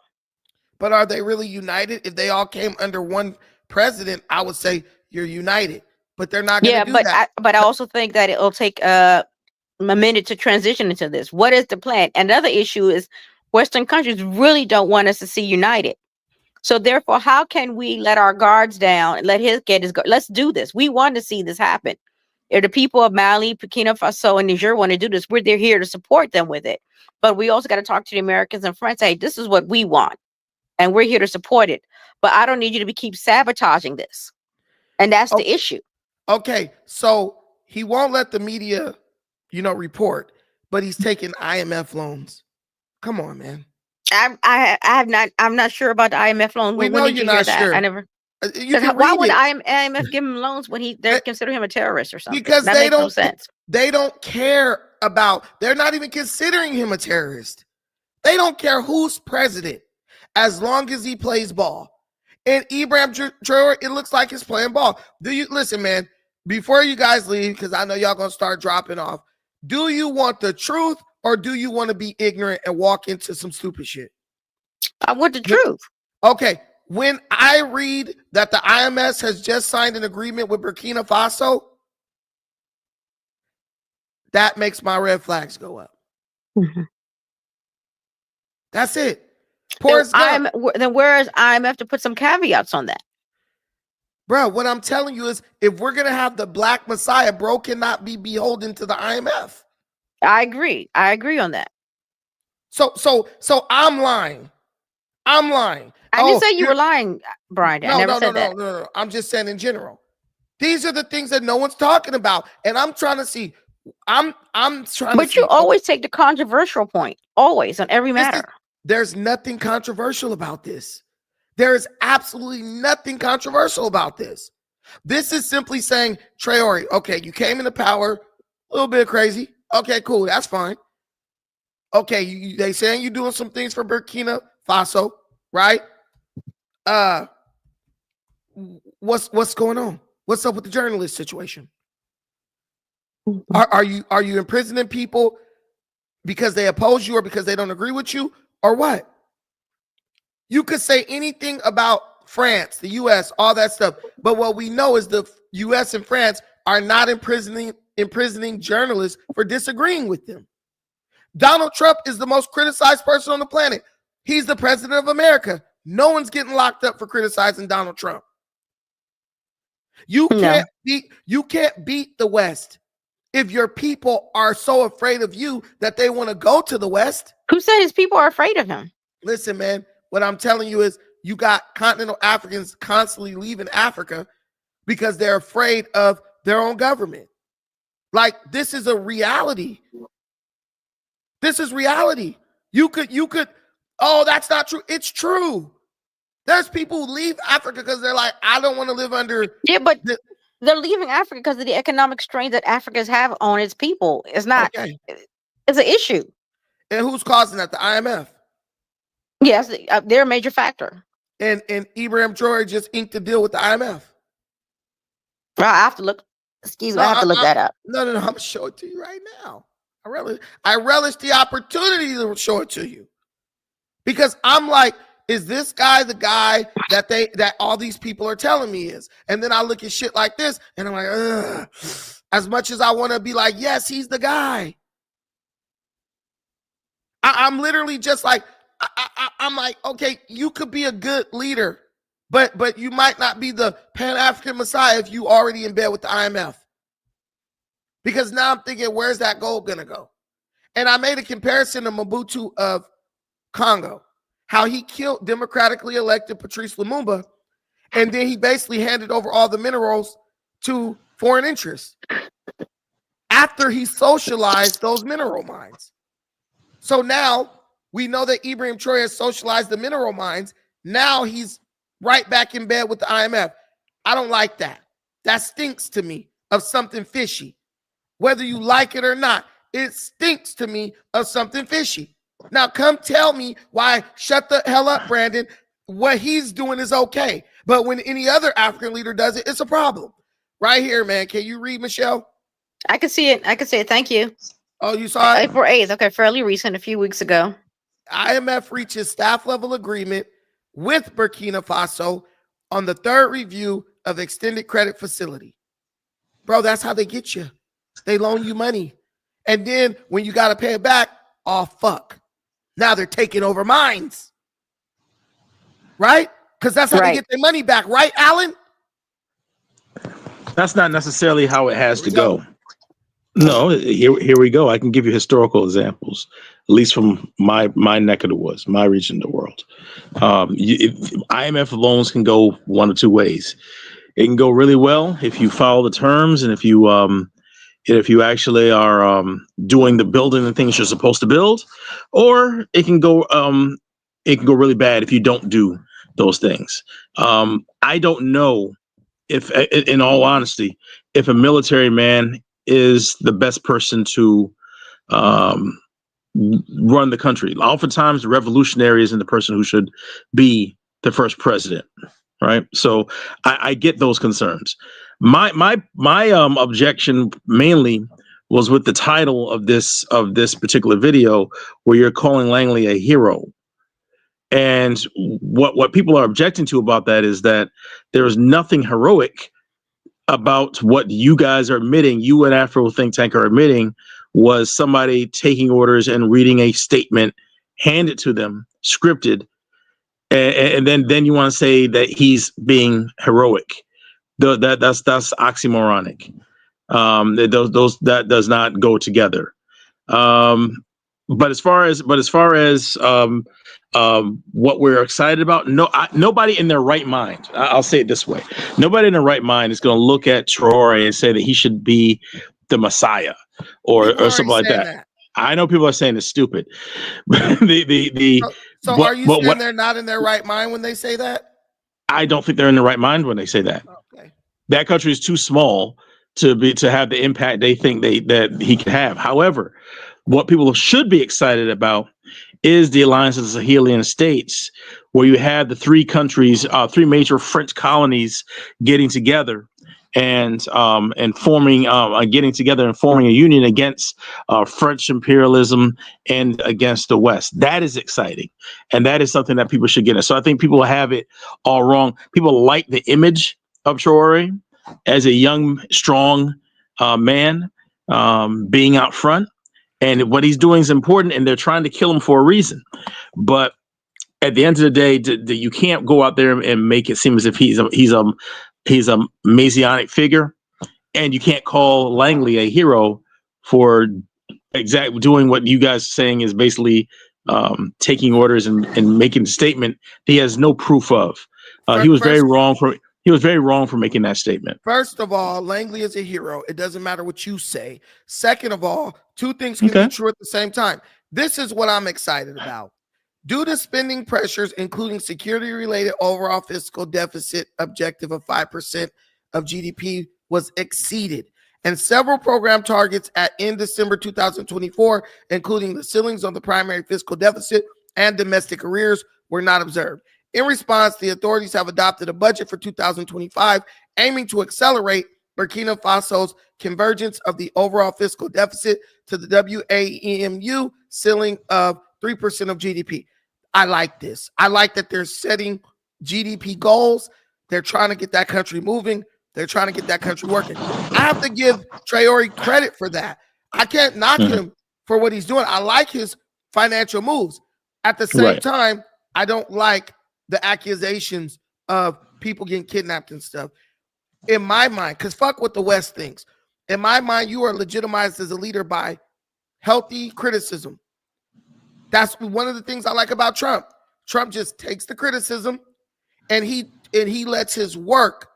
But are they really united? If they all came under one president, I would say you're united. But they're not going to do that. But I also think that it'll take a minute to transition into this. What is the plan? Another issue is Western countries really don't want us to see united. So therefore, how can we let our guards down and let his get his guard? Let's do this. We want to see this happen. If the people of Mali, Burkina Faso, and Niger want to do this, they're here to support them with it. But we also got to talk to the Americans and France. Hey, this is what we want, and we're here to support it. But I don't need you to keep sabotaging this, and that's the issue. Okay, so he won't let the media, report, but he's taking IMF loans. Come on, man. I'm not sure about the IMF loan. We know you're not sure. I never. Why would IMF give him loans when they consider him a terrorist or something? Because that makes no sense. They don't care about. They're not even considering him a terrorist. They don't care who's president, as long as he plays ball. And Ibrahim Traore, it looks like he's playing ball. Listen, man? Before you guys leave, because I know y'all gonna start dropping off. Do you want the truth? Or do you want to be ignorant and walk into some stupid shit? I want the truth. Okay. When I read that the IMF has just signed an agreement with Burkina Faso, that makes my red flags go up. Mm-hmm. That's it. Then where is IMF to put some caveats on that? Bro, what I'm telling you is if we're going to have the Black Messiah, bro cannot be beholden to the IMF. I agree on that. So I'm lying. I didn't say you were lying, Brian. I never said that. No. I'm just saying in general. These are the things that no one's talking about, and I'm trying to see. But you always take the controversial point, always on every matter. There's nothing controversial about this. There is absolutely nothing controversial about this. This is simply saying, Traore, okay, you came into power, a little bit crazy. Okay, cool. That's fine. Okay, they saying you're doing some things for Burkina Faso, right? What's going on? What's up with the journalist situation? Are you imprisoning people because they oppose you or because they don't agree with you or what? You could say anything about France, the U.S., all that stuff, but what we know is the U.S. and France are not imprisoning journalists for disagreeing with them. Donald Trump is the most criticized person on the planet. He's the president of America. No one's getting locked up for criticizing Donald Trump. You can't beat the West if your people are so afraid of you that they want to go to the West. Who said his people are afraid of him? Listen, man, what I'm telling you is you got continental Africans constantly leaving Africa because they're afraid of their own government. Like, this is a reality. This is reality. You could, oh, that's not true. It's true. There's people who leave Africa because they're like, I don't want to live under. Yeah, but they're leaving Africa because of the economic strain that Africans have on its people. It's not, it's an issue. And who's causing that? The IMF. Yes, they're a major factor. And Ibrahim Traore just inked a deal with the IMF. I have to look. Excuse me, I have to look that up. No. I'm going to show it to you right now. I relish the opportunity to show it to you. Because I'm like, is this guy the guy that all these people are telling me is? And then I look at shit like this and I'm like, ugh. As much as I want to be like, yes, he's the guy. I'm literally just like, I'm like, okay, you could be a good leader, but you might not be the Pan-African Messiah if you already in bed with the IMF. Because now I'm thinking, where's that gold gonna go? And I made a comparison to Mobutu of Congo, how he killed democratically elected Patrice Lumumba, and then he basically handed over all the minerals to foreign interests after he socialized those mineral mines. So now we know that Ibrahim Traore has socialized the mineral mines. Now he's right back in bed with the IMF. I don't like that. That stinks to me of something fishy. Whether you like it or not, it stinks to me of something fishy. Now come tell me why, shut the hell up, Brandon. What he's doing is okay. But when any other African leader does it, it's a problem. Right here, man. Can you read, Michelle? I can see it. Thank you. Oh, you saw it? April 8th. Okay, fairly recent, a few weeks ago. IMF reaches staff level agreement with Burkina Faso on the third review of extended credit facility. Bro, that's how they get you. They loan you money. And then when you got to pay it back, oh, fuck. Now they're taking over mines. Right? Because that's how they get their money back. Right, Alan? That's not necessarily how it has to go. No, here we go. I can give you historical examples, at least from my neck of the woods, my region of the world. IMF loans can go one of two ways. It can go really well if you follow the terms and if you actually are doing the building and things you're supposed to build, or it can go really bad if you don't do those things. I don't know if, in all honesty, if a military man is the best person to run the country. Oftentimes, the revolutionary isn't the person who should be the first president, right? So I get those concerns. My objection mainly was with the title of this particular video, where you're calling Langley a hero. And what people are objecting to about that is that there is nothing heroic about what you guys are admitting, you and Afro Think Tank are admitting, was somebody taking orders and reading a statement handed to them, scripted, and then you want to say that he's being heroic. That's oxymoronic. That does not go together. But as far as what we're excited about, nobody in their right mind, I'll say it this way, nobody in their right mind is going to look at Traore and say that he should be the Messiah or something like that. I know people are saying it's stupid. So are you saying they're not in their right mind when they say that? I don't think they're in the right mind when they say that. Okay. That country is too small to have the impact they think that he can have. However, what people should be excited about is the alliance of the Sahelian states, where you have the three countries, three major French colonies getting together and forming a union against French imperialism and against the West. That is exciting, and that is something that people should get in. So I think people have it all wrong. People like the image of Traore as a young, strong man being out front. And what he's doing is important, and they're trying to kill him for a reason. But at the end of the day, you can't go out there and make it seem as if he's a messianic figure, and you can't call Langley a hero for exactly doing what you guys are saying is basically taking orders and making a statement he has no proof of. He was very wrong for making that statement. First of all, Langley is a hero. It doesn't matter what you say. Second of all, two things can be true at the same time. This is what I'm excited about. Due to spending pressures, including security-related overall fiscal deficit objective of 5% of GDP was exceeded, and several program targets at end December 2024, including the ceilings on the primary fiscal deficit and domestic arrears, were not observed. In response, the authorities have adopted a budget for 2025 aiming to accelerate Burkina Faso's convergence of the overall fiscal deficit to the WAEMU ceiling of 3% of GDP. I like this. I like that they're setting GDP goals. They're trying to get that country moving. They're trying to get that country working. I have to give Traore credit for that. I can't knock him for what he's doing. I like his financial moves. At the same time, I don't like the accusations of people getting kidnapped and stuff. In my mind, because fuck what the West thinks. In my mind, you are legitimized as a leader by healthy criticism. That's one of the things I like about Trump. Trump just takes the criticism and he lets his work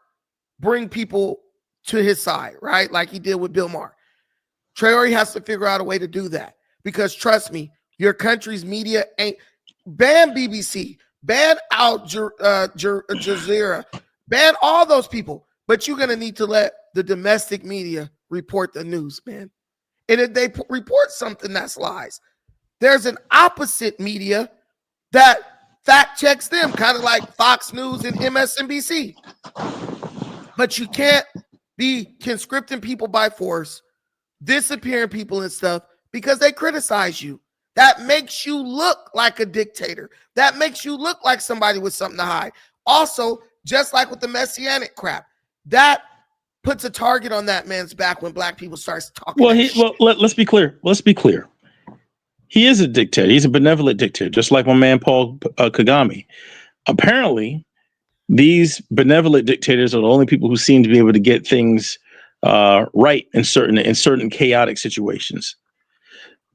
bring people to his side, right? Like he did with Bill Maher. Traore has to figure out a way to do that because trust me, your country's media ain't ban BBC, ban Al Jazeera, ban all those people, but you're gonna need to let the domestic media report the news, man. And if they report something that's lies, there's an opposite media that fact checks them, kind of like Fox News and MSNBC. But you can't be conscripting people by force, disappearing people and stuff because they criticize you. That makes you look like a dictator. That makes you look like somebody with something to hide. Also, just like with the Messianic crap, that puts a target on that man's back when black people start talking. Let's be clear. Let's be clear. He is a dictator. He's a benevolent dictator, just like my man Paul Kagame. Apparently, these benevolent dictators are the only people who seem to be able to get things right in certain chaotic situations.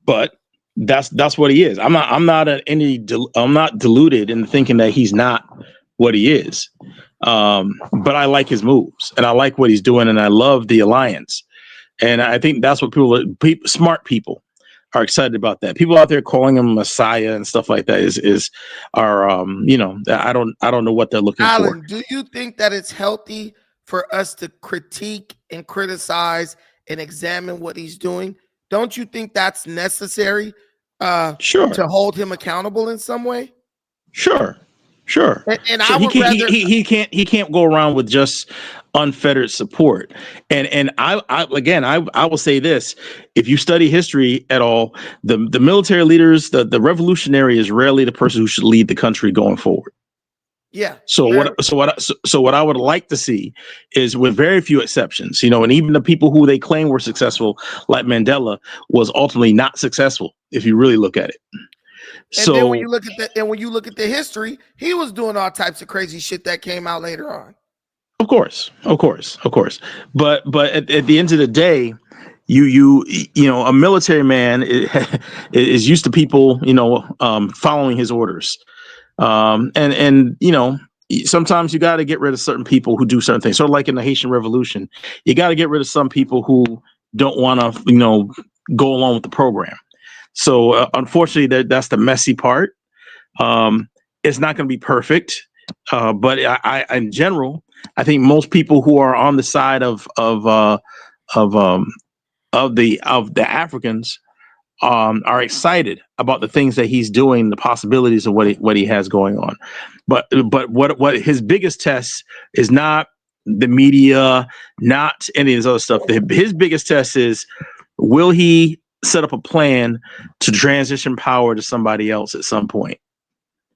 But that's what he is. I'm not deluded in thinking that he's not what he is. But I like his moves and I like what he's doing and I love the alliance. And I think that's what smart people are excited about. That people out there calling him Messiah and stuff like that are I don't know what they're looking for. Alan, do you think that it's healthy for us to critique and criticize and examine what he's doing? Don't you think that's necessary to hold him accountable in some way? Sure. And so I would he can't go around with just unfettered support. And I will say this: if you study history at all, the military leaders, the revolutionary is rarely the person who should lead the country going forward. Yeah. So what I would like to see is, with very few exceptions, and even the people who they claim were successful, like Mandela, was ultimately not successful if you really look at it. And then when you look at the history, he was doing all types of crazy shit that came out later on. Of course. But at the end of the day, a military man is used to people, following his orders. And sometimes you got to get rid of certain people who do certain things. Sort of like in the Haitian Revolution, you got to get rid of some people who don't want to, go along with the program. So unfortunately, that's the messy part. It's not going to be perfect, but I, in general, I think most people who are on the side of the Africans are excited about the things that he's doing, the possibilities of what he has going on. But what his biggest test is not the media, not any of this other stuff. His biggest test is, will he set up a plan to transition power to somebody else at some point?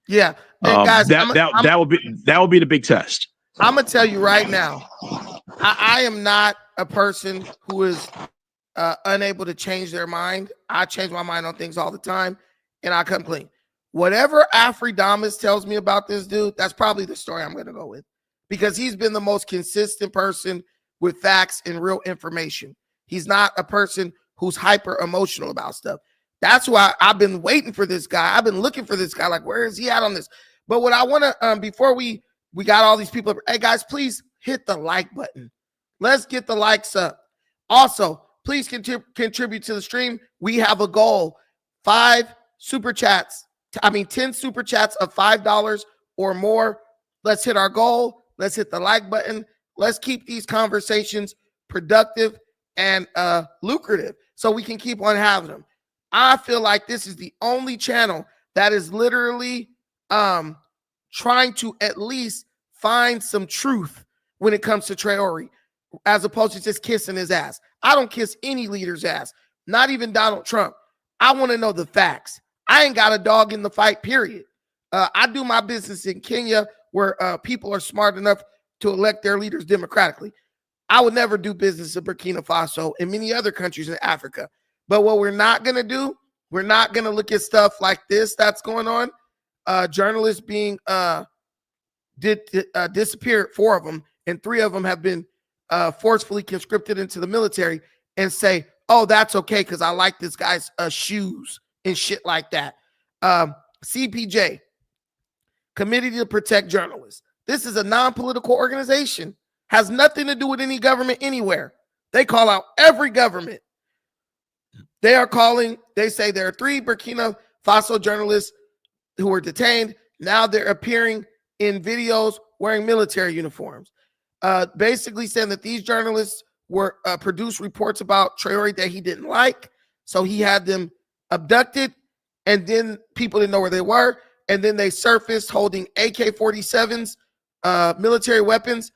Yeah, and guys, that will be the big test. I'm gonna tell you right now, I am not a person who is unable to change their mind. I change my mind on things all the time, and I come clean. Whatever Afridamus tells me about this dude, that's probably the story I'm gonna go with, because he's been the most consistent person with facts and real information. He's not a person who's hyper emotional about stuff. That's why I've been waiting for this guy. I've been looking for this guy. Like, where is he at on this? But what I want to, before we got all these people, hey guys, please hit the like button. Let's get the likes up. Also, please contribute to the stream. We have a goal: 10 super chats of $5 or more. Let's hit our goal. Let's hit the like button. Let's keep these conversations productive and lucrative, so we can keep on having them. I feel like this is the only channel that is literally trying to at least find some truth when it comes to Traore. as opposed to just kissing his ass. I don't kiss any leader's ass, not even Donald Trump. I want to know the facts. I ain't got a dog in the fight, period. I do my business in Kenya where people are smart enough to elect their leaders democratically. I would never do business in Burkina Faso and many other countries in Africa. But what we're not going to do, we're not going to look at stuff like this that's going on. Journalists being disappeared, 4 of them, and 3 of them have been forcefully conscripted into the military, and say, oh, that's okay because I like this guy's shoes and shit like that. CPJ, Committee to Protect Journalists. This is a non-political organization. Has nothing to do with any government anywhere. They call out every government. They say there are 3 Burkina Faso journalists who were detained. Now they're appearing in videos wearing military uniforms. Basically saying that these journalists were produced reports about Traore that he didn't like. So he had them abducted, and then people didn't know where they were. And then they surfaced holding AK-47s, military weapons,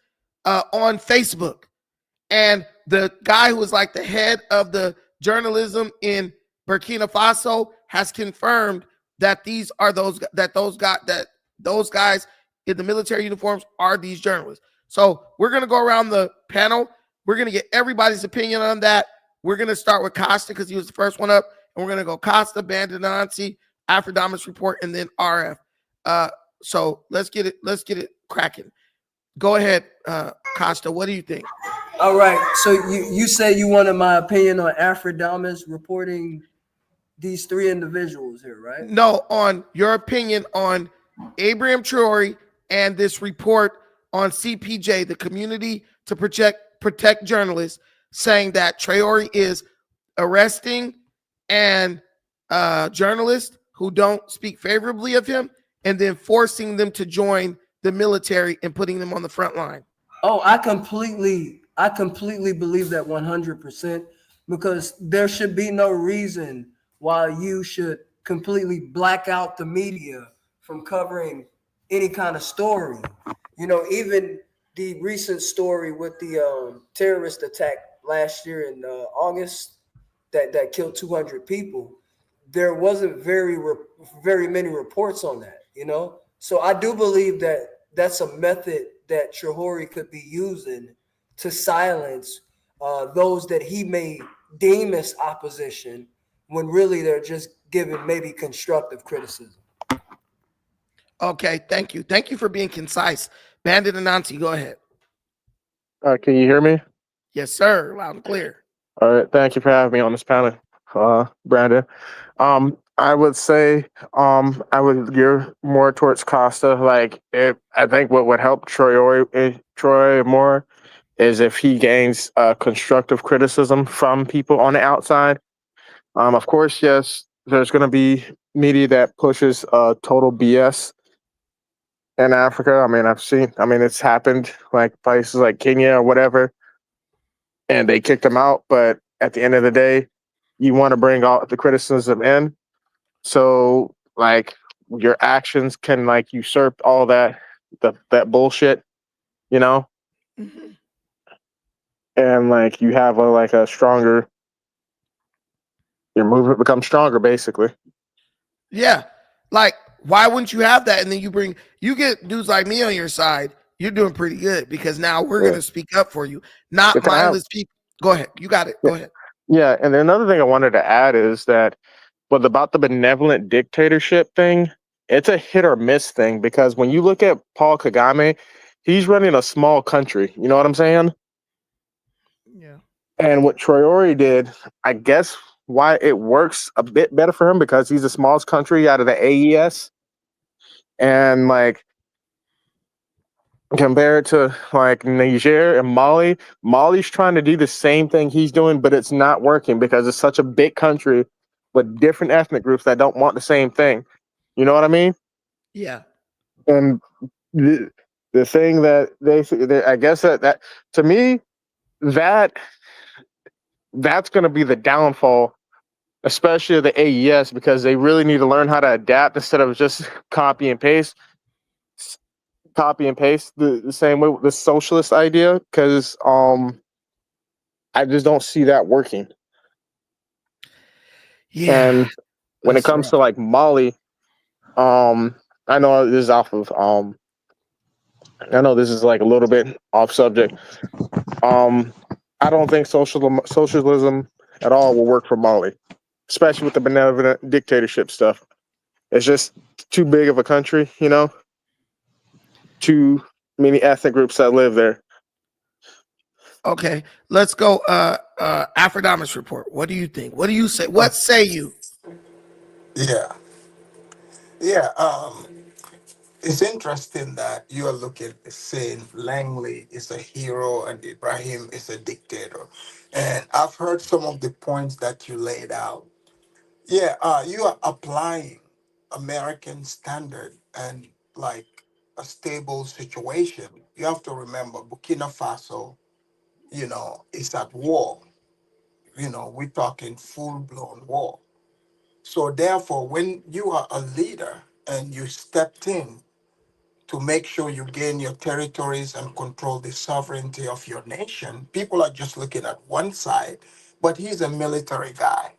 on Facebook. And the guy who was like the head of the journalism in Burkina Faso has confirmed that those guys in the military uniforms are these journalists. So we're going to go around the panel. We're going to get everybody's opinion on that. We're going to start with Costa because he was the first one up. And we're going to go Costa, Bandit Nancy, Afrodamus Report, and then RF. So let's get it cracking. Go ahead, Costa. What do you think? All right. So you said you wanted my opinion on Afrodamus reporting these 3 individuals here, right? No, on your opinion on Ibrahim Traore and this report on CPJ, the Community to Protect Journalists, saying that Traore is arresting and journalists who don't speak favorably of him, and then forcing them to join the military and putting them on the front line. Oh, I completely believe that 100%, because there should be no reason why you should completely black out the media from covering any kind of story. You know, even the recent story with the terrorist attack last year in August that killed 200 people, there wasn't very many reports on that, you know? So I do believe that that's a method that Traore could be using to silence those that he may deem as opposition, when really they're just giving maybe constructive criticism. Okay, thank you. Thank you for being concise. Bandit Anansi, go ahead. Can you hear me? Yes, sir. Loud and clear. All right. Thank you for having me on this panel, Brandon. I would say I would gear more towards Costa. Like, I think what would help Traore more is if he gains constructive criticism from people on the outside. Of course, yes, there's going to be media that pushes total BS in Africa. It's happened like places like Kenya or whatever, and they kicked him out. But at the end of the day, you want to bring all the criticism in. So like your actions can like usurp all that bullshit, you know? Mm-hmm. And like you have your movement becomes stronger, basically. Yeah. Like, why wouldn't you have that? And then you get dudes like me on your side, you're doing pretty good, because now we're going to speak up for you, not mindless people. Go ahead. You got it. Go ahead. Yeah. And then another thing I wanted to add is that about the benevolent dictatorship thing, it's a hit or miss thing, because when you look at Paul Kagame, he's running a small country. You know what I'm saying? Yeah. And what Traore did, I guess why it works a bit better for him, because he's the smallest country out of the AES. And like compared to like Niger and Mali's trying to do the same thing he's doing, but it's not working because it's such a big country with different ethnic groups that don't want the same thing. You know what I mean? Yeah. And the thing that they I guess that to me, that's going to be the downfall, especially of the AES, because they really need to learn how to adapt instead of just copy and paste the same way with the socialist idea. Because I just don't see that working. Yeah, And when it that's comes rough. to like Mali, I know this is off of I know this is like a little bit off subject. Um, I don't think socialism at all will work for Mali, especially with the benevolent dictatorship stuff. It's just too big of a country, you know, too many ethnic groups that live there. Okay, let's go. Aphrodite's report. What do you think? What do you say? What say you? Yeah, yeah. It's interesting that you are looking saying Langley is a hero and Ibrahim is a dictator, and I've heard some of the points that you laid out. Yeah, you are applying American standard and like a stable situation. You have to remember Burkina Faso, is at war. We're talking full blown war. So therefore, when you are a leader and you stepped in to make sure you gain your territories and control the sovereignty of your nation, people are just looking at one side, but he's a military guy.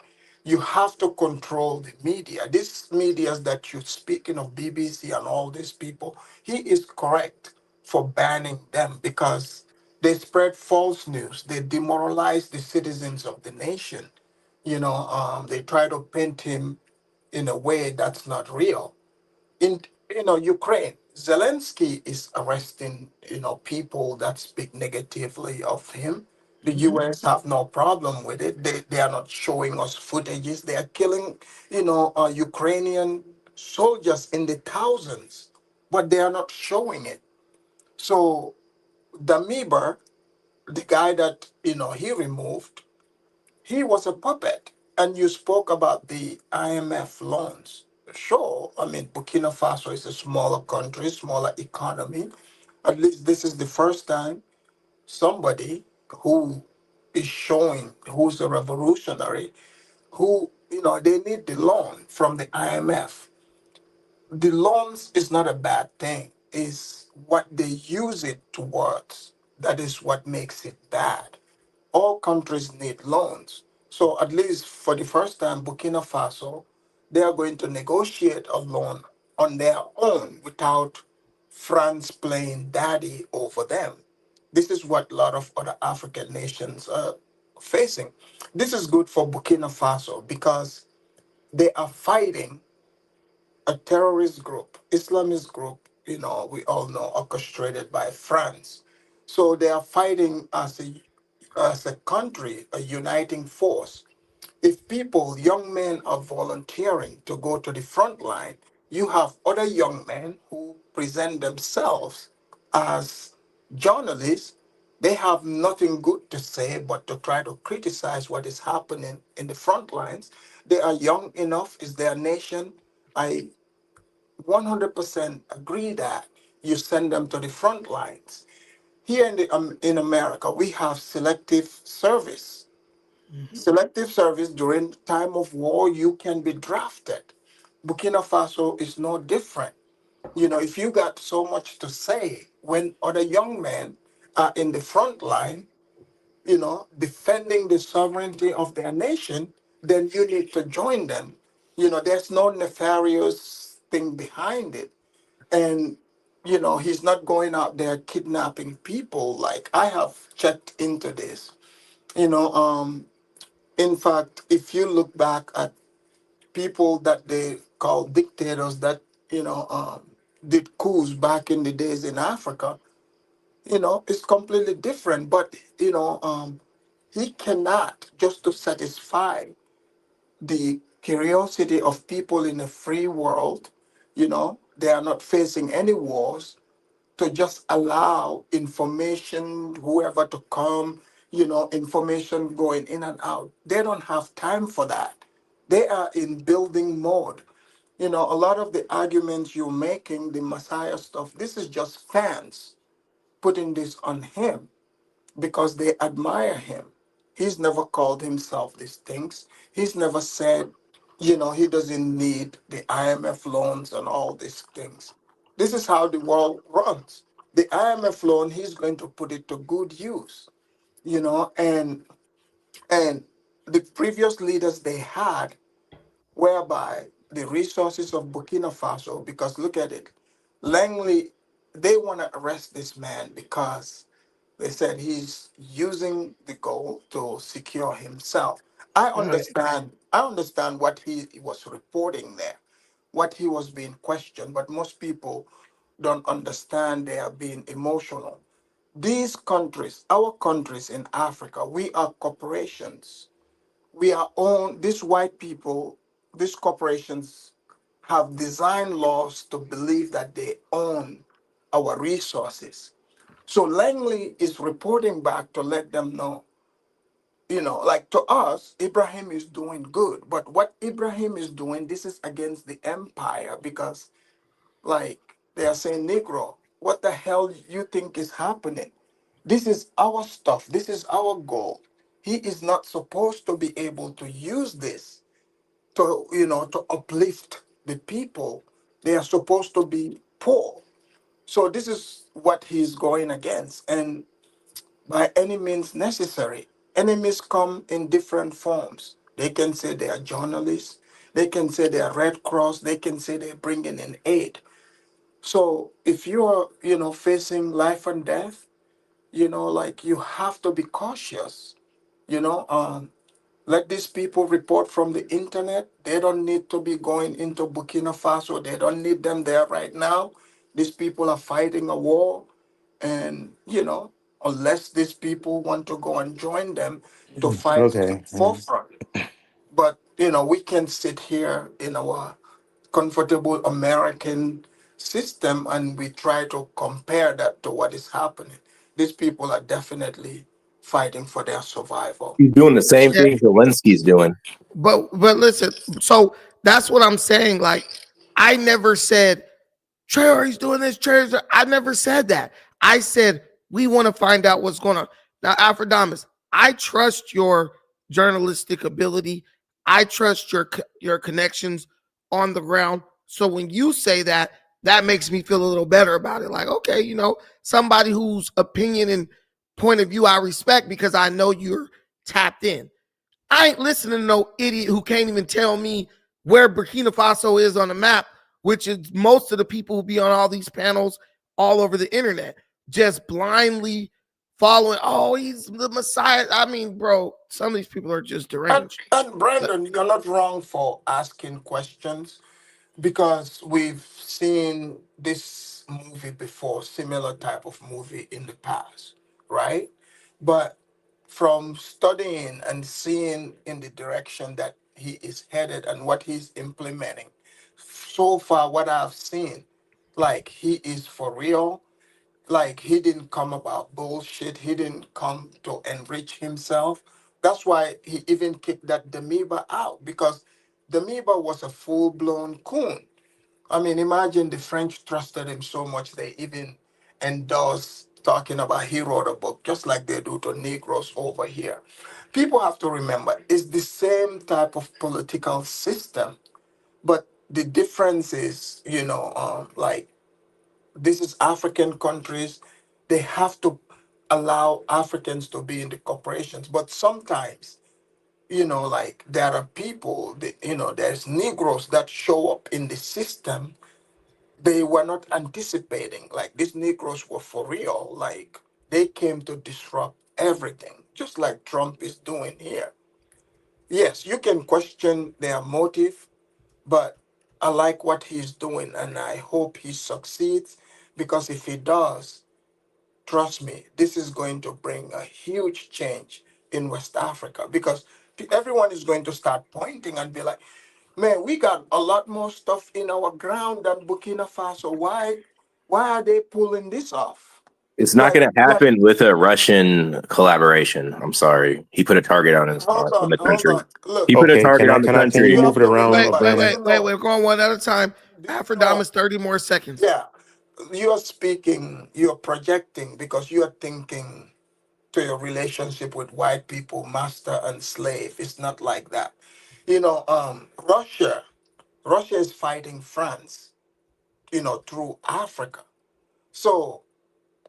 You have to control the media. These medias that you're speaking of, BBC and all these people, he is correct for banning them because they spread false news. They demoralize the citizens of the nation. They try to paint him in a way that's not real. In Ukraine, Zelensky is arresting people that speak negatively of him. The Mhm. US have no problem with it. They are not showing us footages. They are killing Ukrainian soldiers in the thousands, but they are not showing it. So Damiber, the guy that he removed, he was a puppet. And you spoke about the IMF loans. Sure, I mean, Burkina Faso is a smaller country, smaller economy. At least this is the first time somebody who is showing who's a revolutionary, who, they need the loan from the IMF. The loans is not a bad thing, is what they use it towards. That is what makes it bad. All countries need loans. So at least for the first time, Burkina Faso, they are going to negotiate a loan on their own without France playing daddy over them. This is what a lot of other African nations are facing. This is good for Burkina Faso because they are fighting a terrorist group, Islamist group, we all know, orchestrated by France. So they are fighting as a country, a uniting force. If people, young men, are volunteering to go to the front line, you have other young men who present themselves as journalists. They have nothing good to say but to try to criticize what is happening in the front lines. They are young enough, it's their nation. I 100% agree that you send them to the front lines. Here in America, we have selective service. Mhm. Selective service during time of war, you can be drafted. Burkina Faso is no different. If you got so much to say when other young men are in the front line, defending the sovereignty of their nation, then you need to join them. There's no nefarious thing behind it. And, he's not going out there kidnapping people. Like, I have checked into this. You know, um, in fact, if you look back at people that they call dictators that, did coups back in the days in Africa, it's completely different. But, he cannot, just to satisfy the curiosity of people in a free world, they are not facing any wars, to just allow information, whoever to come, information going in and out. They don't have time for that. They are in building mode. A lot of the arguments you're making, the Messiah stuff, this is just fans putting this on him because they admire him. He's never called himself these things. He's never said, he doesn't need the IMF loans and all these things. This is how the world runs. The IMF loan, he's going to put it to good use, and And the previous leaders they had, whereby the resources of Burkina Faso, because look at it, Langley, they want to arrest this man because they said he's using the gold to secure himself. Right. I understand what he was reporting there, what he was being questioned, but most people don't understand they are being emotional. These countries, our countries in Africa, we are corporations. We are owned, these white people, these corporations have designed laws to believe that they own our resources. So Langley is reporting back to let them know, like to us, Ibrahim is doing good. But what Ibrahim is doing, this is against the empire because, like, they are saying, Negro, what the hell you think is happening? This is our stuff. This is our goal. He is not supposed to be able to use this to, to uplift the people. They are supposed to be poor. So this is what he's going against. And by any means necessary. Enemies come in different forms. They can say they are journalists. They can say they are Red Cross. They can say they're bringing in aid. So if you are, facing life and death, like you have to be cautious. You know, um, Let these people report from the internet. They don't need to be going into Burkina Faso. They don't need them there right now. These people are fighting a war. And, unless these people want to go and join them to fight to the Okay. forefront. But, we can sit here in our comfortable American system and we try to compare that to what is happening. These people are definitely fighting for their survival. He's doing the same Yeah, thing Zelensky's doing. but listen, so that's what I'm saying. Like, I never said Traore's doing this. I never said that. I said we want to find out what's going on. Now, Alfredamus, I trust your journalistic ability. I trust your connections on the ground. So when you say that, that makes me feel a little better about it. Like, okay, somebody whose opinion and point of view I respect because I know you're tapped in. I ain't listening to no idiot who can't even tell me where Burkina Faso is on the map, which is most of the people who be on all these panels all over the internet, just blindly following. Oh, he's the Messiah. I mean, bro, some of these people are just And, deranged. and Brandon, you're not wrong for asking questions because we've seen this movie before, similar type of movie in the past, right? But from studying and seeing in the direction that he is headed and what he's implementing, so far what I've seen, like he is for real. Like he didn't come about bullshit. He didn't come to enrich himself. That's why he even kicked that Damiba out because Damiba was a full blown coon. I mean, imagine the French trusted him so much they even endorsed talking about he wrote a book, just like they do to Negroes over here. People have to remember it's the same type of political system, but the difference is, like this is African countries. They have to allow Africans to be in the corporations. But sometimes, like there are people, there's Negroes that show up in the system they were not anticipating. Like these Negroes were for real. Like they came to disrupt everything, just like Trump is doing here. Yes, you can question their motive, but I like what he's doing and I hope he succeeds because if he does, trust me, this is going to bring a huge change in West Africa because everyone is going to start pointing and be like, man, we got a lot more stuff in our ground than Burkina Faso. Why are they pulling this off? It's not Like, going to happen with a Russian collaboration. I'm sorry. He put a target on hold the hold country. on. Look, He put a Okay. target on the Can we you country. move have it to around, Wait, remember, wait, do Brandon? wait, you wait, know? we're going one at a time. Do you know? Alfredamus, 30 more seconds. Yeah, you're speaking, you're projecting because you're thinking to your relationship with white people, master and slave. It's not like that. Russia is fighting France, through Africa. So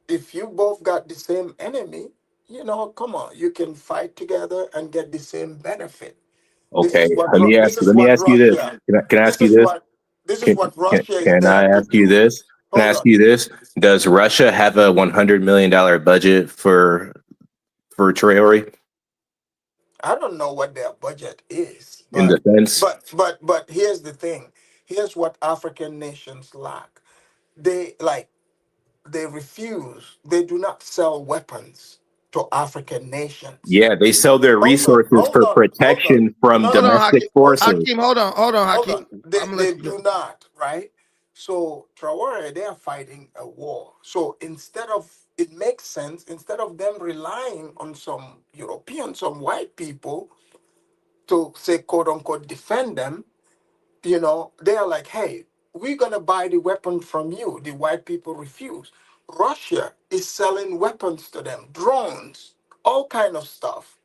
if you both got the same enemy, you know, come on, you can fight together and get the same benefit. This Okay, is what this is let me what ask you this. Russia. Can I ask This you is this? what Russia is Can I there to ask you do. this? Can I Hold ask on. you this? Does Russia have a $100 million budget for Traore I don't know what their budget is, in defense? but here's the thing. Here's what African nations lack. They like they refuse. They do not sell weapons to African nations. Yeah, they sell their Hold on, resources hold for on, hold on. protection from No, Hold no, on, no, domestic Hakeem. hold on, forces. Hakeem, hold on, hold on. Hakeem. I'm gonna They let you go. do not, right? So Traore, they are fighting a war. So instead of it makes sense, instead of them relying on some Europeans, some white people to say quote unquote defend them, you know, they are like, hey, we're gonna buy the weapon from you. The white people refuse. Russia is selling weapons to them, drones, all kind of stuff.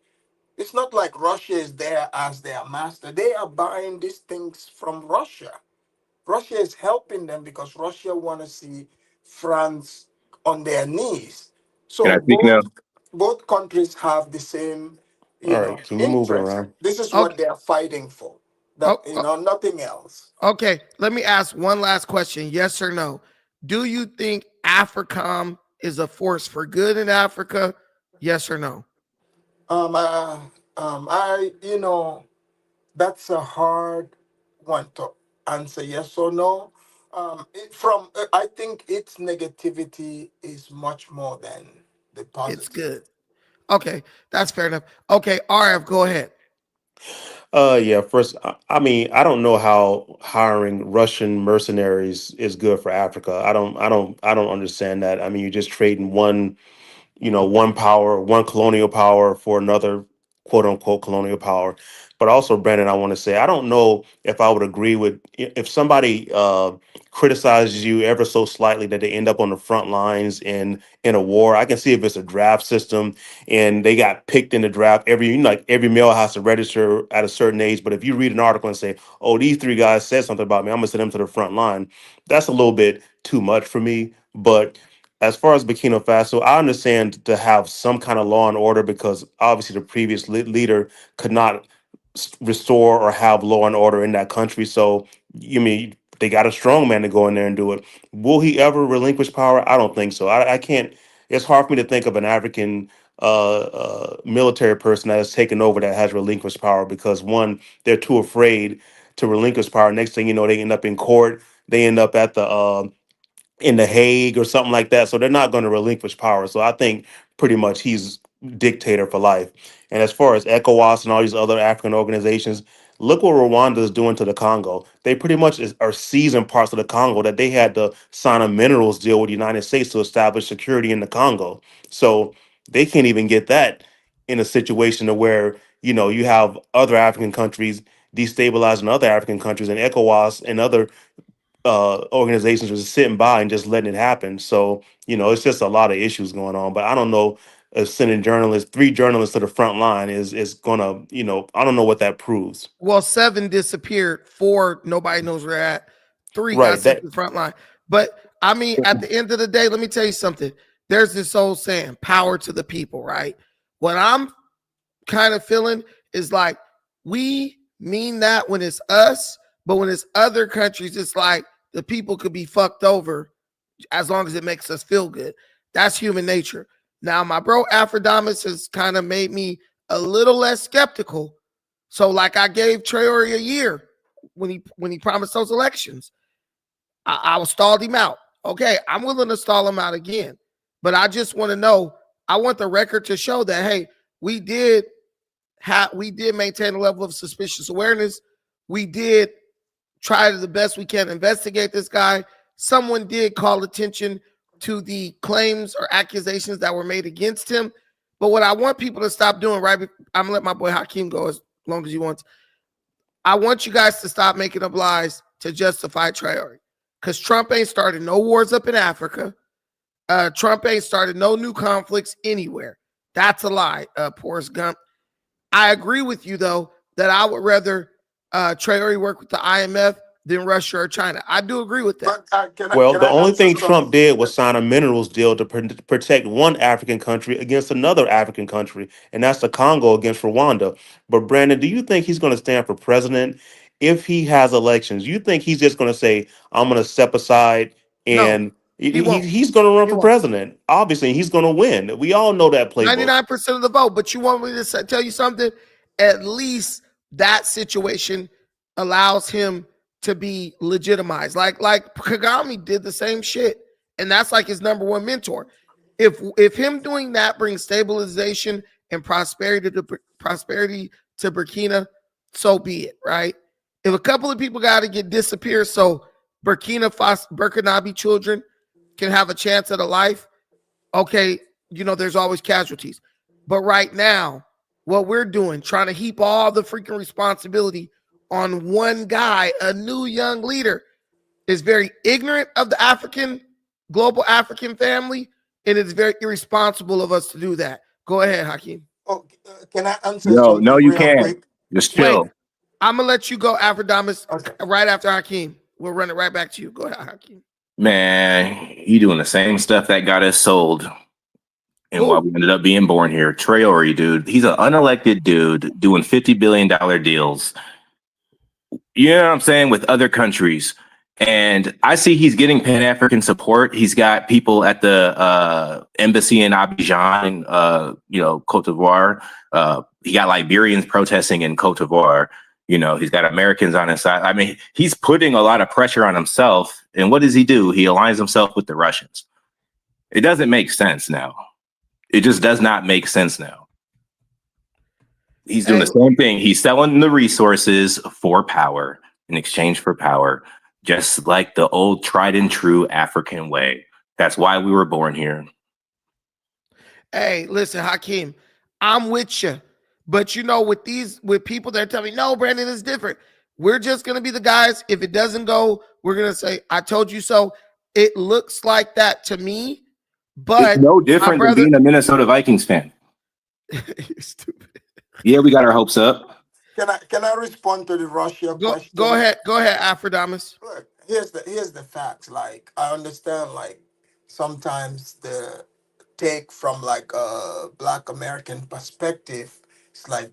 It's not like Russia is there as their master. They are buying these things from Russia. Russia is helping them because Russia want to see France on their knees. Can I So speak now? both countries have the same, All right, can we move it interest. around? This is what Okay. they are fighting for. That Oh, nothing else. okay. Let me ask one last question. Yes or no? Do you think AFRICOM is a force for good in Africa? Yes or no? I that's a hard one to answer yes or no. I think its negativity is much more than the It's positive. good. Okay, that's fair enough. Okay, RF, go ahead. Yeah, first, I mean, I don't know how hiring Russian mercenaries is good for Africa. I don't understand that. I mean, you're just trading one power, one colonial power for another quote unquote colonial power. But also, Brandon, I want to say I don't know if I would agree with if somebody criticizes you ever so slightly that they end up on the front lines in a war. I can see if it's a draft system and they got picked in the draft. Like every male has to register at a certain age. But if you read an article and say, "Oh, these three guys said something about me," I'm gonna send them to the front line. That's a little bit too much for me. But as far as Burkina Faso, I understand to have some kind of law and order because obviously the previous leader could not restore or have law and order in that country. So you mean they got a strong man to go in there and do it. Will he ever relinquish power? I don't think so. I can't. It's hard for me to think of an African military person that has taken over that has relinquished power because one, they're too afraid to relinquish power. Next thing you know, they end up in court. They end up at the in the Hague or something like that. So they're not going to relinquish power. So I think pretty much he's dictator for life. And as far as ECOWAS and all these other African organizations, look what Rwanda is doing to the Congo. They pretty much are seizing parts of the Congo that they had to sign a minerals deal with the United States to establish security in the Congo. So they can't even get that in a situation to where, you have other African countries destabilizing other African countries and ECOWAS and other organizations are just sitting by and just letting it happen. So, it's just a lot of issues going on. But I don't know if sending three journalists to the front line is gonna, I don't know what that proves. Well, 7 disappeared. 4, nobody knows where they're at. 3 got Right. sent to the front line. But I mean, at the end of the day, let me tell you something. There's this old saying, power to the people, right? What I'm kind of feeling is like we mean that when it's us, but when it's other countries, it's like the people could be fucked over as long as it makes us feel good. That's human nature. Now, my bro Aphrodite has kind of made me a little less skeptical. So, like, I gave Traore a year when he promised those elections. I stalled him out. Okay, I'm willing to stall him out again, but I just want to know. I want the record to show that hey, we did maintain a level of suspicious awareness. We did try to the best we can investigate this guy. Someone did call attention to the claims or accusations that were made against him. But what I want people to stop doing, right? I'm gonna let my boy Hakeem go as long as he wants. I want you guys to stop making up lies to justify Traore. Because Trump ain't started no wars up in Africa. Trump ain't started no new conflicts anywhere. That's a lie, Forrest Gump. I agree with you, though, that I would rather Traore work with the IMF than Russia or China. I do agree with that. But Well, can the I only answer thing some? Trump did was sign a minerals deal to protect one African country against another African country, and that's the Congo against Rwanda. But Brandon, do you think he's going to stand for president if he has elections? You think he's just going to say, "I'm going to step aside," No, and he won't. he's going to run He for won't. president? Obviously, he's going to win. We all know that playbook. 99% of the vote. But you want me to tell you something? At least that situation allows him to be legitimized. Like Kagame did the same shit, and that's like his number one mentor. If him doing that brings stabilization and prosperity to Burkina, so be it, right? If a couple of people got to get disappeared so Burkinabe children can have a chance at a life, okay, there's always casualties. But right now, what we're doing, trying to heap all the freaking responsibility on one guy, a new young leader, is very ignorant of the global African family, and it's very irresponsible of us to do that. Go ahead, Hakeem. Oh, can I answer No, something you real can't. quick? Just Wait, chill. I'm gonna let you go, Aphrodite, Okay. right after Hakeem. We'll run it right back to you. Go ahead, Hakeem. Man, you doing the same stuff that got us sold. And why we ended up being born here. Traore, dude. He's an unelected dude doing $50 billion deals. You know what I'm saying? With other countries. And I see he's getting Pan-African support. He's got people at the embassy in Abidjan, Cote d'Ivoire. He got Liberians protesting in Cote d'Ivoire. He's got Americans on his side. I mean, he's putting a lot of pressure on himself. And what does he do? He aligns himself with the Russians. It doesn't make sense now. It just does not make sense now. He's doing the same thing. He's selling the resources for power in exchange for power, just like the old tried and true African way. That's why we were born here. Hey, listen, Hakeem, I'm with you. But with people that tell me, no, Brandon is different. We're just going to be the guys. If it doesn't go, we're going to say, I told you so. It looks like that to me. But it's no different than being a Minnesota Vikings fan. You're stupid. Yeah, we got our hopes up. Can I respond to the Russia question? Go ahead, Aphrodite. Look, here's the facts. Like, I understand, like, sometimes the take from like a Black American perspective, it's like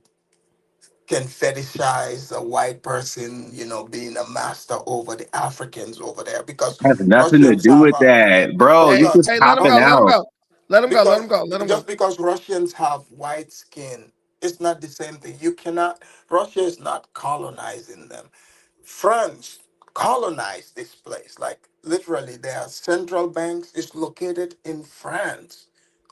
can fetishize a white person, being a master over the Africans over there because Has nothing to Russians do have with that, bro. hold You on, just Let him popping out. go. Let him because go. Let him just go. because Russians have white skin, it's not the same thing. Russia is not colonizing them. France colonized this place. Like literally, their central banks is located in France.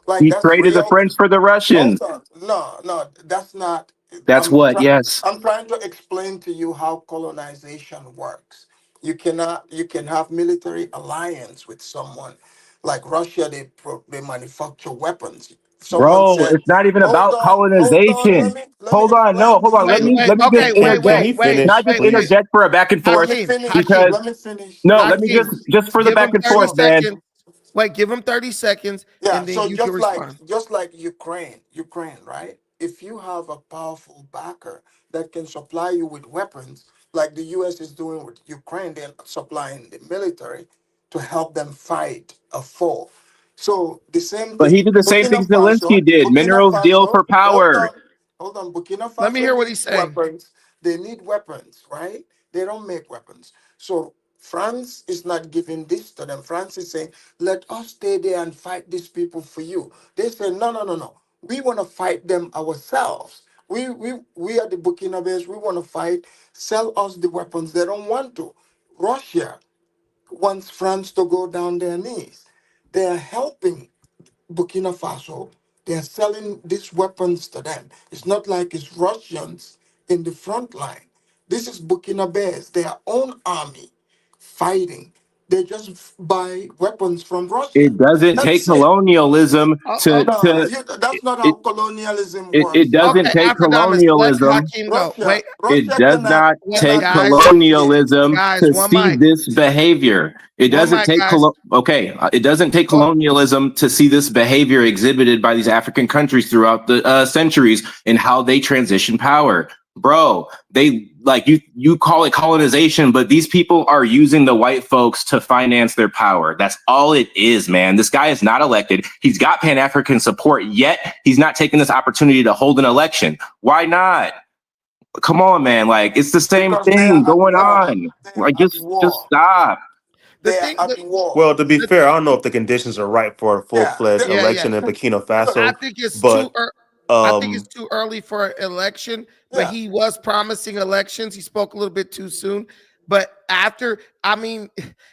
Like He that's traded the real. French for the Russians. Hold on. No, that's not. That's what, yes. I'm trying to explain to you how colonization works. You can have military alliance with someone. Like Russia, they manufacture weapons. Someone Bro, said, it's not even hold about on, colonization. let me Hold on. explain. Let me just Can he interject. Can I finish, just please? interject for a back and forth? Let me finish. Because Let me finish. no, Let let me me Hakeem, just for the give back him and 30 forth, man. seconds. Wait, give him 30 seconds, Yeah, and then so you can respond. just like Ukraine, right? If you have a powerful backer that can supply you with weapons, like the US is doing with Ukraine, they're supplying the military to help them fight a foe. So the same But he thing, did the same thing Zelensky did. Minerals deal for power. hold on, Burkina Let me Faso hear what needs he's saying. weapons. They need weapons, right? They don't make weapons. So France is not giving this to them. France is saying, let us stay there and fight these people for you. They say, no. We want to fight them ourselves. We are the Burkinabes. We want to fight. Sell us the weapons. They don't want to. Russia wants France to go down their knees. They are helping Burkina Faso. They are selling these weapons to them. It's not like it's Russians in the front line. This is Burkinabes, their own army fighting. They just buy weapons from Russia. It doesn't take That's it. colonialism No, that's not how it, colonialism it works. doesn't Okay, take Aphrodite, let colonialism. Hakeem go. Wait, It Russia does not take cannot negotiate. colonialism to one see mic. this behavior. It One doesn't mic, take guys. it doesn't take colonialism to see this behavior exhibited by these African countries throughout the centuries and how they transition power. Bro, they like you call it colonization, but these people are using the white folks to finance their power. That's all it is, man. This guy is not elected. He's got Pan-African support, yet he's not taking this opportunity to hold an election. Why not? Come on, man. Like, it's the same Because they are thing at going war. on. They Like, are at just war. stop. The They thing are that, at war. Well, to be the, fair, I don't know if the conditions are right for a Yeah. full-fledged yeah, election in Burkina Look, I Faso, think it's but I think it's um, too early for an election, but yeah. he was promising elections. He spoke a little bit too soon. But after, I mean,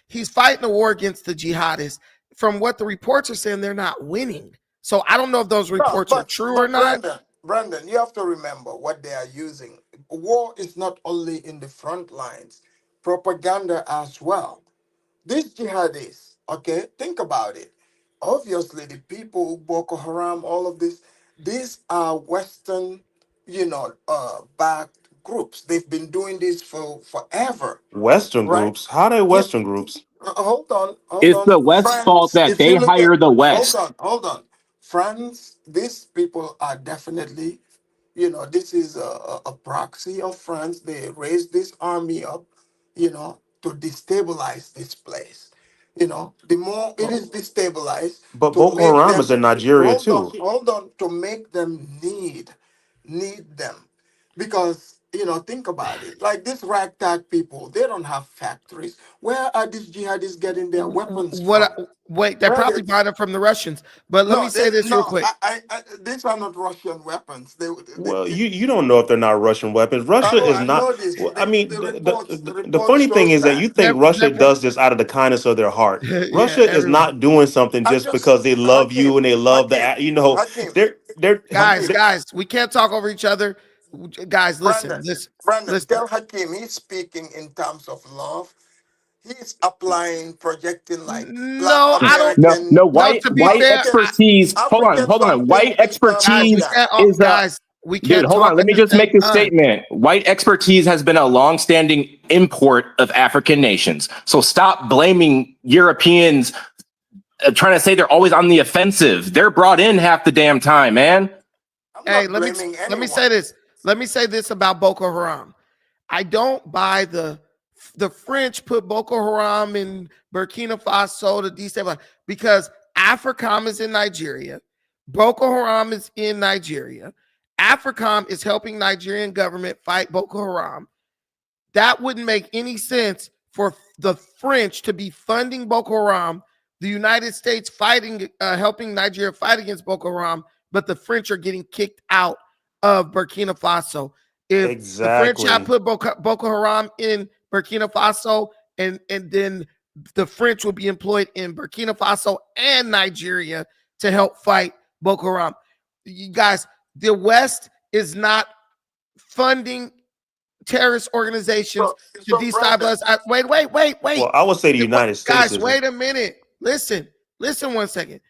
he's fighting a war against the jihadists. From what the reports are saying, they're not winning. So I don't know if those No, reports are true or but not. Brandon, you have to remember what they are using. War is not only in the front lines, propaganda as well. These jihadists, okay, think about it. Obviously, the people, Boko Haram, all of this, these are Western, backed groups. They've been doing this for forever, Western right? groups, how they Yeah. Western groups? Hold It's on. the West's fault France, that if you they look at, hire the hold West. on, hold on. France, these people are definitely, this is a proxy of France. They raised this army up, to destabilize this place. The more it is destabilized, But to Boko make Haram them, is in Nigeria too. hold on, to make them need them. Because, think about it. Like these ragtag people, they don't have factories. Where are these jihadists getting their weapons from? Wait, they're Where probably they, buying it from the Russians. But let me no, say this real no, quick. these are not Russian weapons. Well, you don't know if they're not Russian weapons. Russia Oh, is I not. know this. Well, I mean, The reports, the the report funny thing shows is that you that. think Russia They're does this out of the kindness of their heart. yeah, Russia is everyone. not doing something I just just, because they love you Hakim, and they love Hakim, Hakim, they're Guys, Hakim, guys, we can't talk over each other. Guys, Brandon, listen. tell Hakim he's speaking in terms of love. He's applying, projecting like Black No, I don't. No, American, no, No, to be white fair, African, expertise. African Hold on. something White in terms guys, of we expertise that. can't. is Guys, we dude, can't hold on. talk Let at me the just same make this time. statement. White expertise has been a long-standing import of African nations. So stop blaming Europeans, trying to say they're always on the offensive. They're brought in half the damn time, man. I'm Hey, not blaming let me anyone. say this. Let me say this about Boko Haram. I don't buy the French put Boko Haram in Burkina Faso to destabilize because AFRICOM is in Nigeria. Boko Haram is in Nigeria. AFRICOM is helping Nigerian government fight Boko Haram. That wouldn't make any sense for the French to be funding Boko Haram, the United States fighting, helping Nigeria fight against Boko Haram, but the French are getting kicked out of Burkina Faso. If the French had exactly. put Boko Haram in Burkina Faso, and then the French would be employed in Burkina Faso and Nigeria to help fight Boko Haram. You guys, the West is not funding terrorist organizations to So Brandon, destabilize. Wait. Well, I would say the United States Guys, is. wait a minute. Listen 1 second.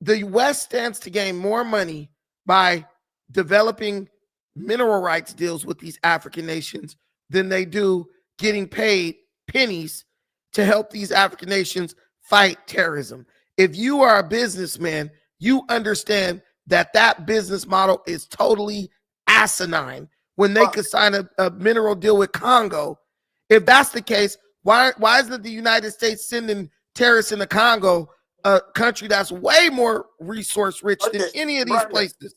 The West stands to gain more money by developing mineral rights deals with these African nations than they do getting paid pennies to help these African nations fight terrorism. If you are a businessman, you understand that that business model is totally asinine when they but could sign a mineral deal with Congo. If that's the case, why isn't the United States sending terrorists into Congo, a country that's way more resource rich than okay, any of these Brandon, places?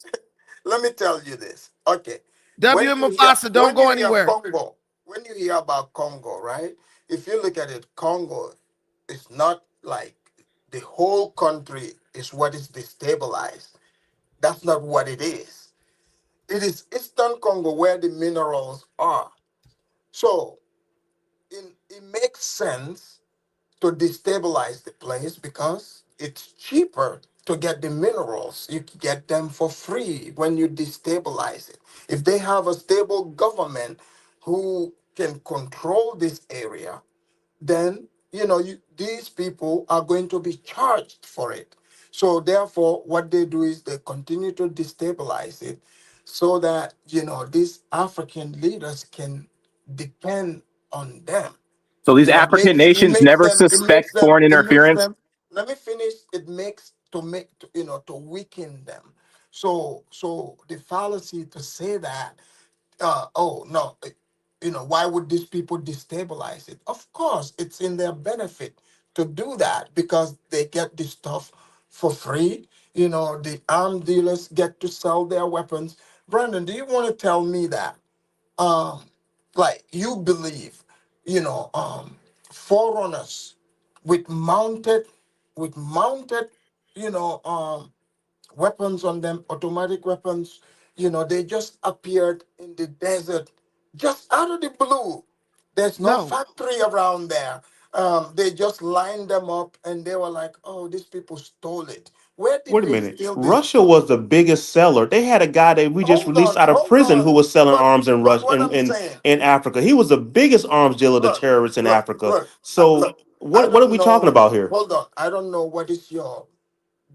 let me tell you this. Okay, WM Mufasa, don't when go you hear anywhere. Congo, when you hear about Congo, right? If you look at it, Congo is not like the whole country is what is destabilized. That's not what it is. It is Eastern Congo where the minerals are. So it makes sense to destabilize the place because it's cheaper to get the minerals. You can get them for free when you destabilize it. If they have a stable government who can control this area, then these people are going to be charged for it. So therefore, what they do is they continue to destabilize it, so that these African leaders can depend on them. So these It African makes it nations makes never them it makes suspect them foreign it makes interference. them. Let me finish. It makes to weaken them. So the fallacy to say that, oh no, why would these people destabilize it? Of course, it's in their benefit to do that because they get this stuff for free. The arm dealers get to sell their weapons. Brandon, do you want to tell me that, like, you believe, forerunners with mounted, with mounted, you know, um, weapons on them, automatic weapons, they just appeared in the desert, just out of the blue. There's no No, factory around there. They just lined them up and they were like, oh, these people stole it. Where did Wait a they minute. steal this Russia from? was the biggest seller. They had a guy that we just released out of Hold prison who on. was selling But arms in but Russia what I'm saying, in Africa. He was the biggest arms dealer to look, terrorists in look, Africa. look, So look, I what are don't we talking know. about here? Hold on. I don't know what is your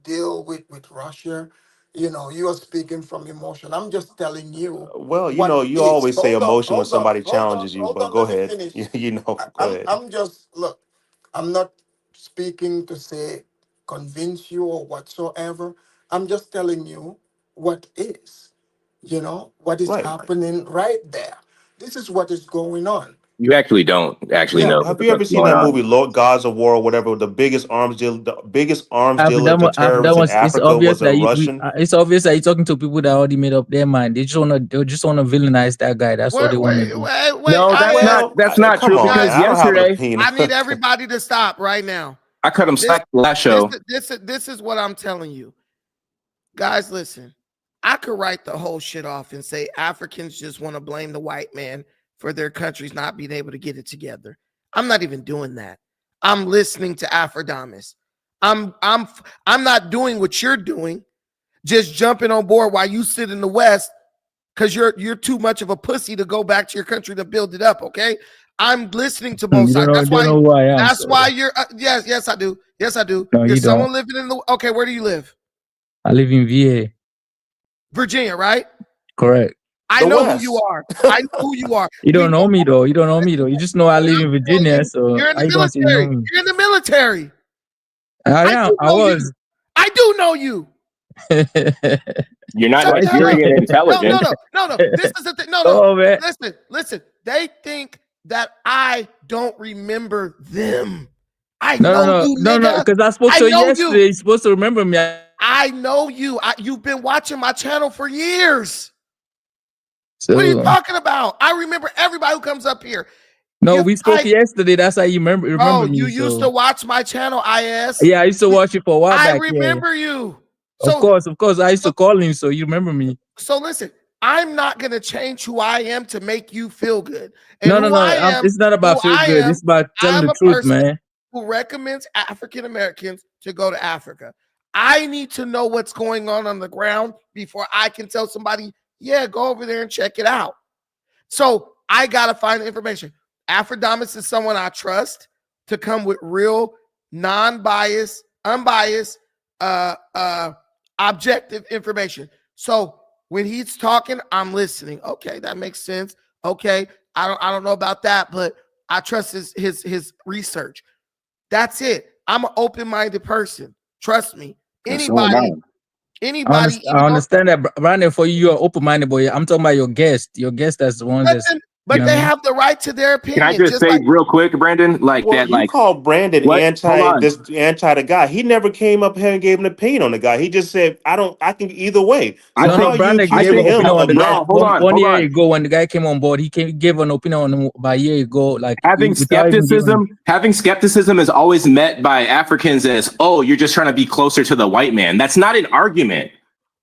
deal with Russia. You are speaking from emotion. I'm just telling you Well, what you is. always say emotion when Hold on, somebody hold on, challenges you, hold but on. go Let me ahead. finish. Go ahead. I'm just look. I'm not speaking to say convince you or whatsoever. I'm just telling you what is. What is Right. happening right there. This is what is going on. You actually don't actually Yeah. know Have you what's ever seen going that on. movie Lord Gods of War or whatever? The biggest arms dealer to That terrorists in was. It's Africa obvious was a that Russian. it's obvious that you're talking to people that already made up their mind. They just wanna villainize that guy. That's what wait, they want to wait, do. wait, wait. No, that's not Well, that's not come true on, man. because Guys, I don't have an yesterday opinion. I need everybody to stop right now. I cut him This, slack last show. this is what I'm telling you. Guys, listen. I could write the whole shit off and say Africans just want to blame the white man for their countries not being able to get it together. I'm not even doing that. I'm listening to Afrodamus. I'm not doing what you're doing, just jumping on board while you sit in the West because you're too much of a pussy to go back to your country to build it up. Okay, I'm listening to both You sides. don't know who I am. That's So why you're. Yes, I do. Yes, I do. no, You're you don't. someone living in the. Okay, where do you live? I live in VA. Virginia, right? Correct. I The know who you West. are. I know who you are. You We don't know me though. You don't know me though. You just know I live in know Virginia. you. So You're in how the you gonna say you know military. me? You're in the military. I I am. do I know was. you. I do know you. You're not Shut the hell Nigerian up. intelligent. No. This is the thing. No. Oh man. Listen. They think that I don't remember them. I No, know no, no, you, no, no. nigga. Because I spoke I to you know you. yesterday. You're supposed to remember me. I know you. You've been watching my channel for years. So What are you talking about? I remember everybody who comes up here. no, we spoke yesterday. That's how you remember me. You used to watch my channel, IS. Yeah, I used to watch it for a while I back. Yeah. remember you. Of course. I used to call him, so you remember me. So listen, I'm not gonna change who I am to make you feel good. And No, no, who no. I am, It's not about feel good. It's about telling I'm the a truth, person man. who recommends African Americans to go to Africa. I need to know what's going on the ground before I can tell somebody, yeah, go over there and check it out. So I gotta find the information. Afrodamus is someone I trust to come with real, non-biased, unbiased, objective information. So when he's talking, I'm listening. Okay, that makes sense. Okay, I don't know about that, but I trust his research. That's it. I'm an open-minded person. Trust me. Anybody. I understand that, Brandon. For you, you're open-minded, boy. I'm talking about your guest. Your guest, that's the one that's. But they have the right to their opinion. Can I just say real quick, Brandon, You call Brandon what? anti the guy. He never came up here and gave an opinion on the guy. He just said, I can either way. So No, Brandon gave an opinion on the guy. One year ago, when the guy came on board, he gave an opinion on him about a year ago. Like having skepticism is always met by Africans as, oh, you're just trying to be closer to the white man. That's not an argument.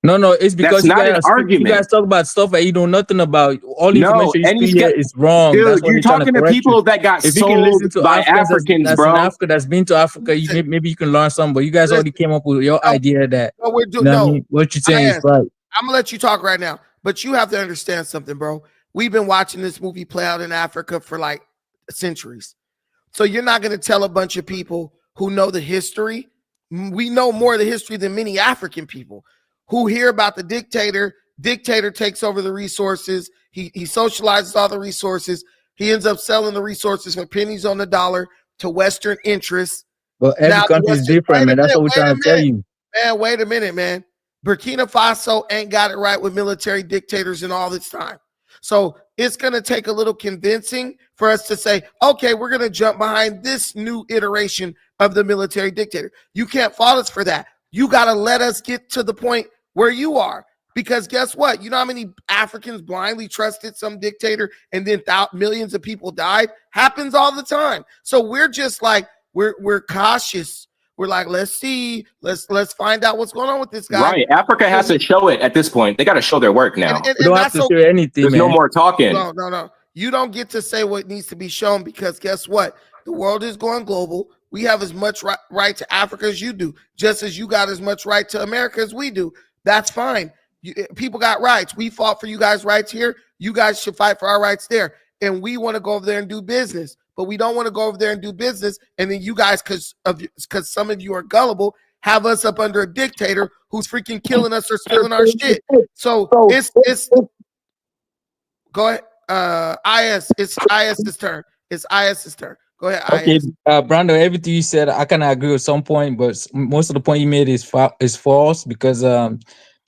No, it's because you guys talk about stuff that you know nothing about. All the information you speak here is wrong. Dude, that's what you're talking to people that got if you can listen to by Africans that's bro. in Africa, that's been to Africa, maybe you can learn something. But you guys already came up with your idea that what you're saying is right. I'm gonna let you talk right now, but you have to understand something, bro. We've been watching this movie play out in Africa for like centuries. So you're not gonna tell a bunch of people who know the history. We know more of the history than many African people who hear about the dictator. Dictator takes over the resources. He socializes all the resources. He ends up selling the resources for pennies on the dollar to Western interests. But every country is different, man. That's what we're trying to tell you. Man, wait a minute, man. Burkina Faso ain't got it right with military dictators in all this time. So it's going to take a little convincing for us to say, okay, we're going to jump behind this new iteration of the military dictator. You can't fault us for that. You got to let us get to the point where you are. Because guess what? You know how many Africans blindly trusted some dictator and then millions of people died? Happens all the time. So we're just like, we're cautious. We're like, let's see, let's find out what's going on with this guy. Right. Africa has to show it at this point. They got to show their work now. And don't have to show anything. There's no more talking. No. You don't get to say what needs to be shown, because guess what? The world is going global. We have as much right to Africa as you do, just as you got as much right to America as we do. That's fine. People got rights. We fought for you guys' rights here. You guys should fight for our rights there. And we want to go over there and do business, but we don't want to go over there and do business. And then you guys, because some of you are gullible, have us up under a dictator who's freaking killing us or stealing our shit. So it's go ahead. It's IS's turn. It's IS's turn. Go ahead. Okay, IS. Brando, everything you said, I kind of agree with some point, but most of the point you made is false, because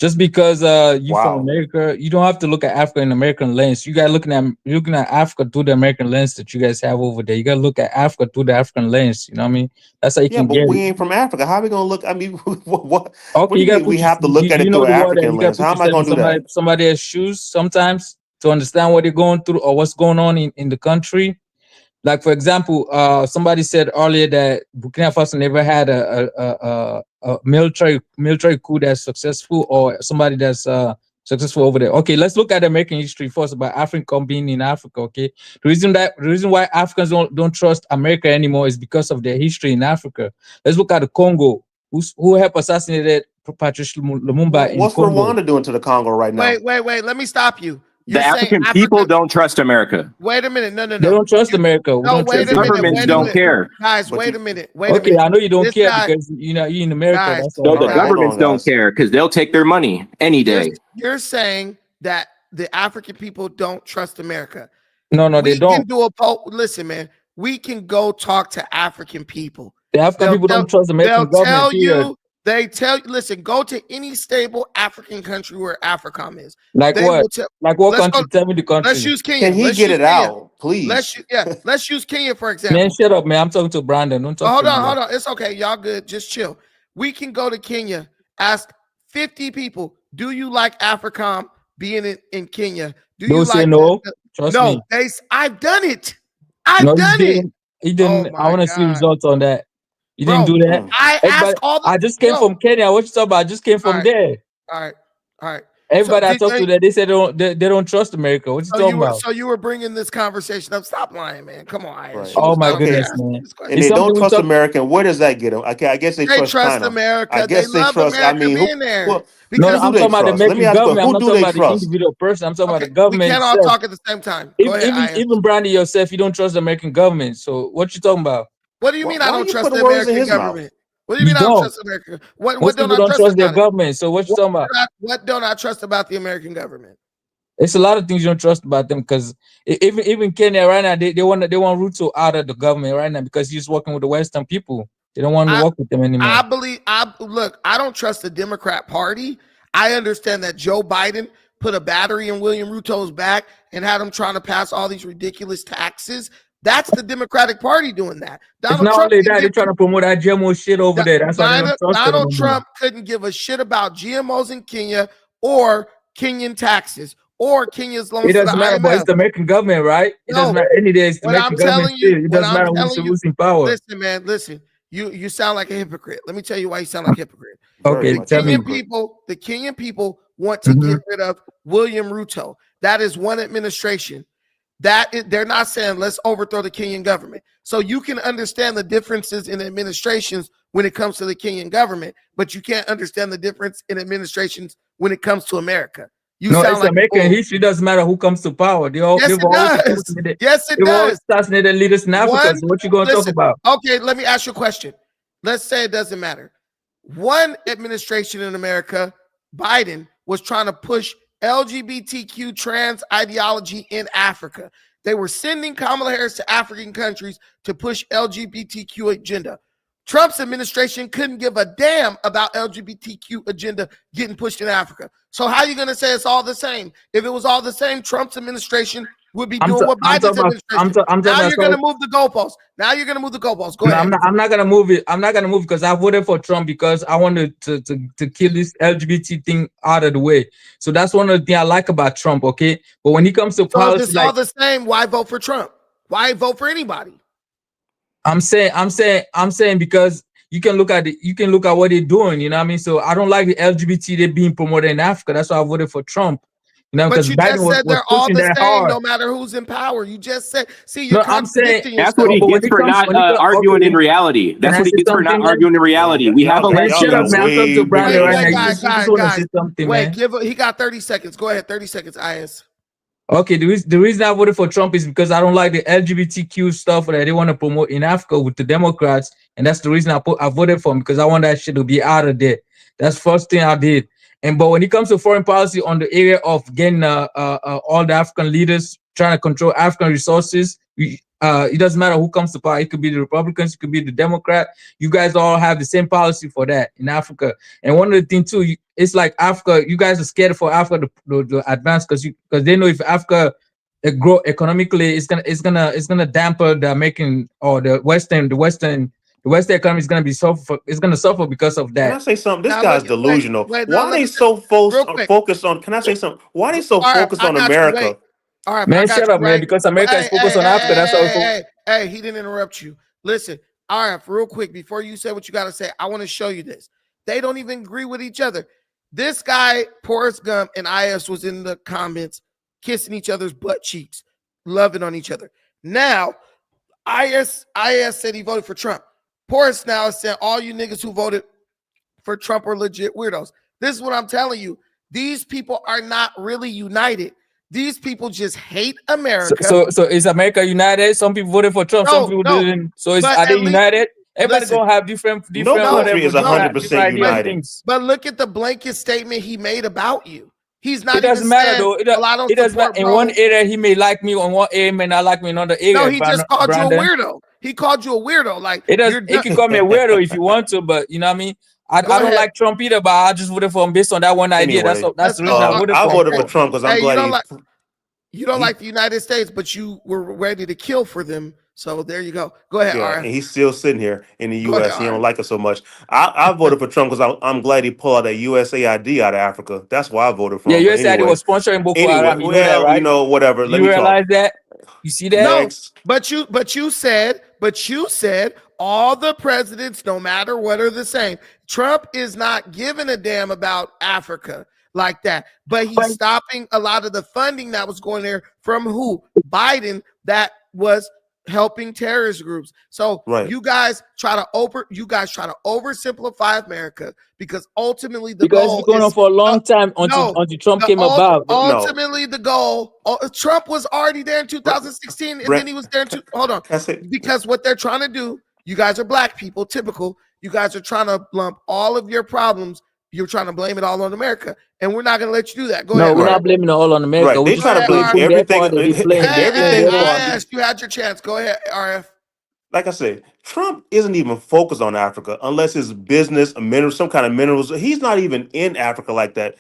just because you from America, you don't have to look at Africa in American lens. You got looking at Africa through the American lens that you guys have over there. You got to look at Africa through the African lens. You know what I mean? That's how you can get. But we ain't from Africa. How are we gonna look? I mean, what? Okay, we have to look at it through an African lens. How am I gonna do that? Somebody else's shoes sometimes to understand what they're going through or what's going on in the country. Like, for example, somebody said earlier that Burkina Faso never had a military coup that's successful, or somebody that's successful over there. Okay, let's look at American history first about African being in Africa. Okay, the reason why Africans don't trust America anymore is because of their history in Africa. Let's look at the Congo, who helped assassinate Patrice Lumumba. What's Rwanda doing to the Congo right now? Wait. Let me stop you. The African people don't trust America. Wait a minute. No. They don't trust America. No, wait a minute. Governments don't care. Guys, wait a minute. Okay, I know you don't care because you're in America. Guys, that's no, all. the governments don't care because they'll take their money any day. You're saying that the African people don't trust America. No, they don't. We can do a poll. Listen, man, we can go talk to African people. The African people don't trust American government. They tell you, listen, go to any stable African country where AFRICOM is. Like what? Like what country? Tell me the country. Let's use Kenya. Can he get it out, please? Let's use Kenya, for example. Man, shut up, man. I'm talking to Brandon. Don't talk hold on. It's okay. Y'all good. Just chill. We can go to Kenya, ask 50 people, do you like AFRICOM being in Kenya? Don't say no. Trust me. I've done it. I've done it. He didn't. I want to see results on that. You didn't do that. I just came from Kenya. What you talking about? I just came from there. All right. Everybody I talked to that they said they don't trust America. What you talking about? So you were bringing this conversation up. Stop lying, man. Come on. Right. Oh my goodness, man. And they don't trust America. Where does that get them? Okay, I guess they trust China. America. I guess they trust. America being there. No, I'm talking about the American government. I'm not talking about the individual person. I'm talking about the government. We can't all talk at the same time. Even Brandy yourself, you don't trust the American government. So what you talking about? What do you mean I don't trust the American government? What do you mean I don't trust America? What don't I trust their government? So what you talking about? What don't I trust about the American government? It's a lot of things you don't trust about them, because even Kenya right now, they want Ruto out of the government right now because he's working with the Western people. They don't want to work with them anymore. I don't trust the Democrat Party. I understand that Joe Biden put a battery in William Ruto's back and had him trying to pass all these ridiculous taxes. That's the Democratic Party doing that. It's not only that, they're trying to promote that GMO shit over there. That's why Donald Trump couldn't give a shit about GMOs in Kenya or Kenyan taxes or Kenya's loans. It doesn't matter, but it's the American government, right? It doesn't matter any day. It's the American government. It doesn't matter who's losing power. Listen, man, listen. You sound like a hypocrite. Let me tell you why you sound like a hypocrite. Okay, the Kenyan people want to get rid of William Ruto. That is one administration. They're not saying let's overthrow the Kenyan government. So you can understand the differences in administrations when it comes to the Kenyan government, but you can't understand the difference in administrations when it comes to America. American history. Doesn't matter who comes to power. Yes, it does. Assassinated leaders in Africa. So what you going to talk about? Okay, let me ask you a question. Let's say it doesn't matter. One administration in America, Biden, was trying to push LGBTQ trans ideology in Africa. They were sending Kamala Harris to African countries to push LGBTQ agenda. Trump's administration couldn't give a damn about LGBTQ agenda getting pushed in Africa. So how are you going to say it's all the same? If it was all the same, Trump's administration would be doing what Biden's administration. Now you're going to move the goalposts. Now you're going to move the goalposts. Go ahead. I'm not going to move it. I'm not going to move because I voted for Trump because I wanted to kill this LGBT thing out of the way. So that's one of the things I like about Trump, okay? But when it comes to policy, if it's all the same, why vote for Trump? Why vote for anybody? I'm saying because you can look at what they're doing, you know what I mean? So I don't like the LGBT they're being promoted in Africa. That's why I voted for Trump. You know, but you Biden just said they're all the same, hard. no matter who's in power. You just said, see, you're contradicting yourself. That's what he gets for not arguing in reality. That's what he gets for not arguing in reality. We have elections. Wait, he got 30 seconds. Go ahead, 30 seconds, IS. Okay, the reason I voted for Trump is because I don't like the LGBTQ stuff that they want to promote in Africa with the Democrats, and that's the reason I voted for him, because I want that shit to be out of there. That's the first thing I did. But when it comes to foreign policy on the area of getting all the African leaders trying to control African resources, it doesn't matter who comes to power. It could be the Republicans, it could be the Democrat. You guys all have the same policy for that in Africa. And one of the things too, it's like Africa. You guys are scared for Africa to advance because they know if Africa grow economically, it's gonna dampen the American or the Western economy is gonna suffer because of that. Can I say something? This guy's delusional. Why are they so focused on? Can I say something? Why are they so focused on America? All right, man, shut up, man. Because America is focused on Africa. That's all. Hey, he didn't interrupt you. Listen, all right, real quick, before you say what you got to say, I want to show you this. They don't even agree with each other. This guy, Forrest Gump, and IS was in the comments kissing each other's butt cheeks, loving on each other. Now, IS said he voted for Trump. Forrest now said all you niggas who voted for Trump are legit weirdos. This is what I'm telling you. These people are not really united. These people just hate America. So is America united? Some people voted for Trump. Some people didn't. So are they united? Everybody's gonna have different. No country is 100% united. But look at the blanket statement he made about you. He's not. It doesn't matter though. It doesn't matter. In one area he may like me, in one area he may not like me. In another area, no, he just called you a weirdo. He called you a weirdo. Like it does. He can call me a weirdo if you want to, but you know what I mean. I don't like Trump either, but I just voted for him based on that one idea. Anyway, that's the reason I voted for him. I voted for Trump because I'm glad you don't like the United States, but you were ready to kill for them. So there you go. Go ahead, yeah, and he's still sitting here in the U.S. He don't like us so much. I voted for Trump because I'm glad he pulled out that USAID out of Africa. That's why I voted for him. Yeah, USAID was sponsoring Boko Haram. You know that, right? You know, whatever. You realize that? You see that? No, but you said all the presidents, no matter what, are the same. Trump is not giving a damn about Africa like that, but he's stopping a lot of the funding that was going there from who? Biden, that was helping terrorist groups. So you guys try to oversimplify America because ultimately the goal it's going on for a long time until Trump came about. Ultimately, the goal. Trump was already there in 2016, and then he was there in hold on. Because what they're trying to do, you guys are black people, typical. You guys are trying to lump all of your problems. You're trying to blame it all on America, and we're not going to let you do that. Go ahead. No, we're not blaming it all on America. Right. They try to blame everything. Yes, you had your chance. Go ahead, RF. Like I said, Trump isn't even focused on Africa unless it's business, minerals, some kind of minerals. He's not even in Africa like that.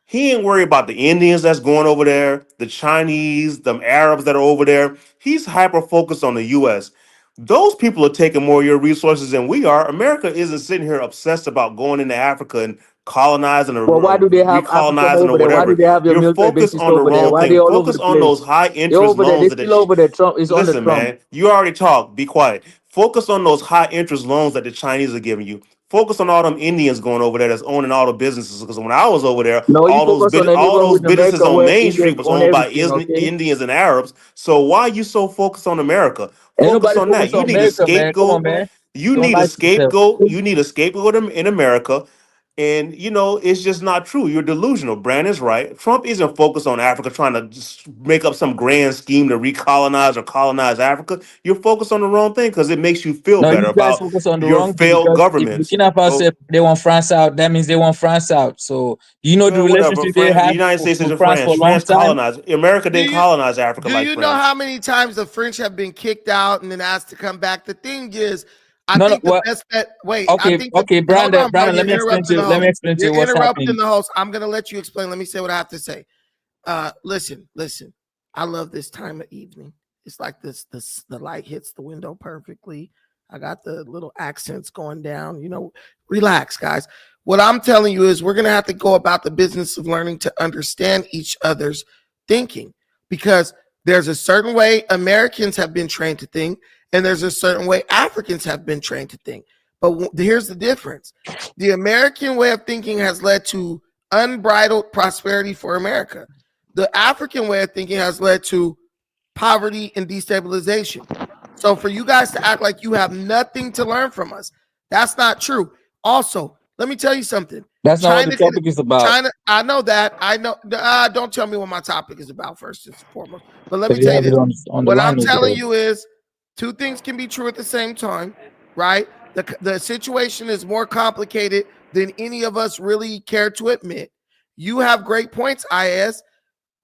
He ain't worried about the Indians that's going over there, the Chinese, the Arabs that are over there. He's hyper focused on the U.S. Those people are taking more of your resources than we are. America isn't sitting here obsessed about going into Africa and colonizing or why do they have recolonizing or whatever. Why do they have You're focused on the wrong thing. Focus on those high interest loans. Listen, man, you already talked. Be quiet. Focus on those high interest loans that the Chinese are giving you. Focus on all them Indians going over there that's owning all the businesses. Because when I was over there, all those businesses on Main Street was owned by Indians and Arabs. So why are you so focused on America? Focus on that. You need a scapegoat. You need a scapegoat. You need a scapegoat in America. And, you know, it's just not true. You're delusional. Brandon's right. Trump isn't focused on Africa trying to just make up some grand scheme to recolonize or colonize Africa. You're focused on the wrong thing because it makes you feel better about your failed government. Burkina Faso, they want France out. That means they want France out. So, you know the relationship they have. The United States is France for a long France time. colonized. America didn't colonize Africa like France. Do you know how many times the French have been kicked out and then asked to come back? The thing is, I No, think the what? best bet. Wait, I Okay, think. okay, Hold Brandon, on, bro. You're let me explain to interrupting you. the Let host. me explain to you You're what's interrupting happening. the host. I'm gonna let you explain. Let me say what I have to say. Listen. I love this time of evening. It's like this. The light hits the window perfectly. I got the little accents going down. You know, relax, guys. What I'm telling you is we're gonna have to go about the business of learning to understand each other's thinking, because there's a certain way Americans have been trained to think, and there's a certain way Africans have been trained to think. But here's the difference. The American way of thinking has led to unbridled prosperity for America. The African way of thinking has led to poverty and destabilization. So for you guys to act like you have nothing to learn from us, that's not true. Also, let me tell you something. That's not what the China, topic is about. China. I know that. I know. Don't tell me what my topic is about first and foremost. But let me If you tell you have it this. on the What I'm line over telling there. you is two things can be true at the same time, right? The situation is more complicated than any of us really care to admit. You have great points, IS.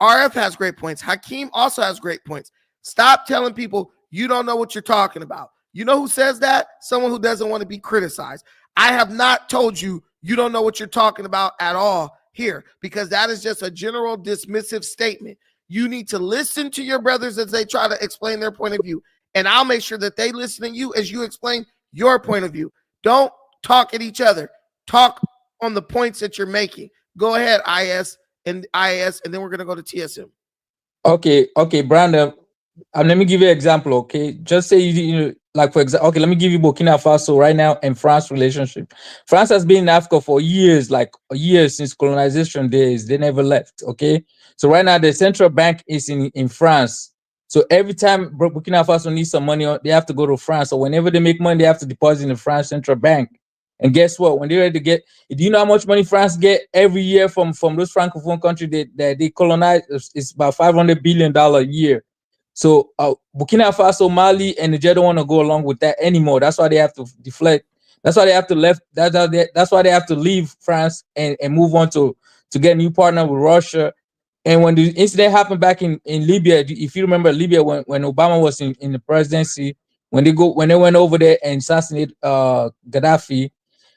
RF has great points. Hakeem also has great points. Stop telling people you don't know what you're talking about. You know who says that? Someone who doesn't want to be criticized. I have not told you you don't know what you're talking about at all here, because that is just a general dismissive statement. You need to listen to your brothers as they try to explain their point of view, and I'll make sure that they listen to you as you explain your point of view. Don't talk at each other. Talk on the points that you're making. Go ahead, IS, and then we're gonna go to TSM. Okay, Brandon. Let me give you an example. Okay, just say like for example. Okay, let me give you Burkina Faso right now and France relationship. France has been in Africa for years, like years since colonization days. They never left. Okay, so right now the central bank is in France. So every time Burkina Faso needs some money, they have to go to France. So whenever they make money, they have to deposit in the France central bank. And guess what? When they're ready to get, do you know how much money France get every year from those francophone countries that they colonize? It's about $500 billion a year. So Burkina Faso, Mali, and Niger don't want to go along with that anymore. That's why they have to deflect. That's why they have to left. That's why they have to leave France and move on to get a new partner with Russia. And when the incident happened back in Libya, if you remember Libya, when Obama was in the presidency, when they went over there and assassinated Gaddafi,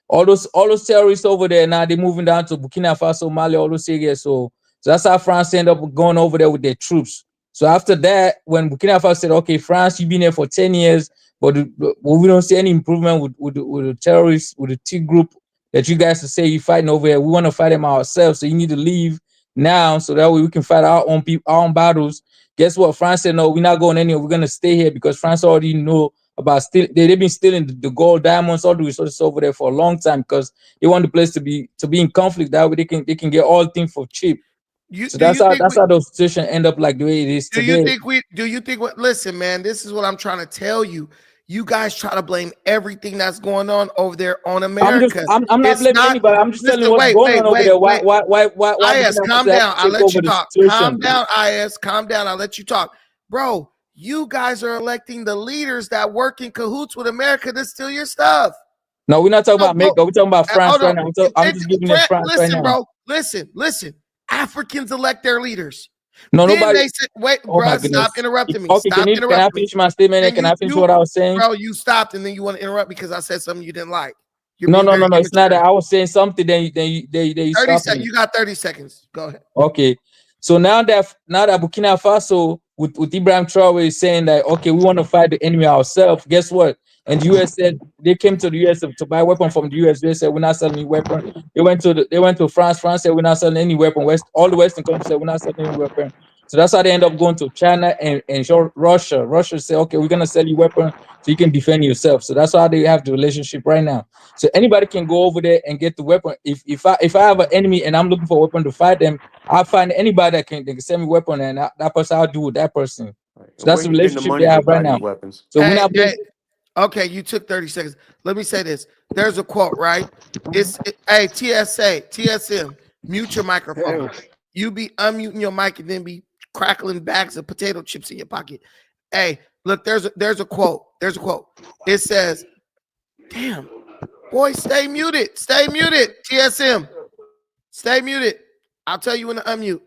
all those terrorists over there now they're moving down to Burkina Faso, Mali, all those areas. So that's how France ended up going over there with their troops. So after that, when Burkina Faso said, "Okay, France, you've been here for 10 years, but we don't see any improvement with the terrorists, with the T group that you guys say you're fighting over here. We want to fight them ourselves. So you need to leave now, so that way we can fight our own people, our own battles." Guess what? France said, "No, we're not going anywhere. We're gonna stay here because France already know about they've been stealing the gold, diamonds, all the resources over there for a long time because they want the place to be in conflict. That way they can get all things for cheap." So that's how the situation end up like the way it is today. Do you think what listen, man, this is what I'm trying to tell you. You guys try to blame everything that's going on over there on America. I'm not blaming anybody. I'm just telling you what's going on over there. Why IS, calm down. I'll let you talk. Calm down, IS. Calm down. I'll let you talk. Bro, you guys are electing the leaders that work in cahoots with America to steal your stuff. No, we're not talking about America. We're talking about France right now. I'm just giving you France right now. Bro, listen. Africans elect their leaders. No, then nobody. They said, wait, oh bro, stop interrupting me. Okay, can I finish my statement? And can I finish what I was saying? Bro, you stopped and then you want to interrupt because I said something you didn't like. No. It's not that. I was saying something. Then you 30 seconds. You got 30 seconds. Go ahead. Okay. So now that Burkina Faso with Ibrahim Traore is saying that, okay, we want to fight the enemy ourselves. Guess what? And the US said they came to the US to buy weapon from the US. They said we're not selling any weapon. They went to France. France said we're not selling any weapon. All the Western countries said we're not selling any weapon. So that's how they end up going to China and Russia. Russia say, okay, we're gonna sell you weapon so you can defend yourself. So that's how they have the relationship right now. So anybody can go over there and get the weapon. If I have an enemy and I'm looking for a weapon to fight them, I'll find anybody that can send me a weapon, and that person I'll do with that person. So that's the relationship they have right now. Weapons? So we're not. Okay, you took 30 seconds. Let me say this. There's a quote, right? Hey, TSM, mute your microphone. You be unmuting your mic and then be crackling bags of potato chips in your pocket. Hey, look, there's a quote. It says, damn, boy, stay muted. TSM, stay muted. I'll tell you when to unmute.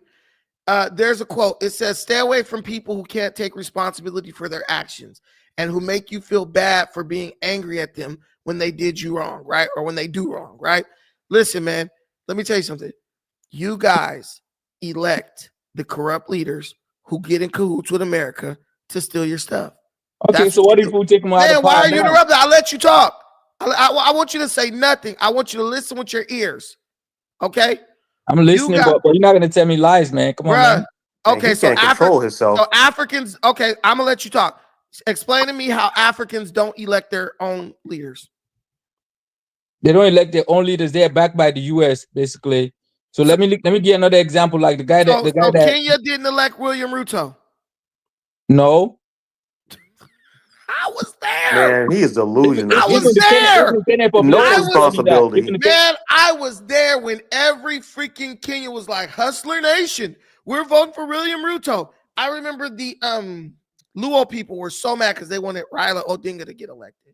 there's a quote. It says, "Stay away from people who can't take responsibility for their actions and who make you feel bad for being angry at them when they did you wrong, right? Or when they do wrong, right?" Listen, man, let me tell you something. You guys elect the corrupt leaders who get in cahoots with America to steal your stuff. Okay, That's so what you if do. we take them out Man, of why power are you now? interrupting? I'll let you talk. I want you to say nothing. I want you to listen with your ears. Okay? I'm listening, got- but you're not gonna tell me lies, man. Come on, Bruh. man. Okay, he so can't control so himself. Africans, okay, I'm gonna let you talk. Explain to me how Africans don't elect their own leaders. They don't elect their own leaders. They are backed by the U.S. basically. So let me give another example. Like the guy that So Kenya didn't elect William Ruto. no. I was there. Man, he is delusional. I was He's there. no I was responsibility. Man, I was there when every freaking Kenya was like, "Hustler Nation, we're voting for William Ruto." I remember the Luo people were so mad because they wanted Raila Odinga to get elected.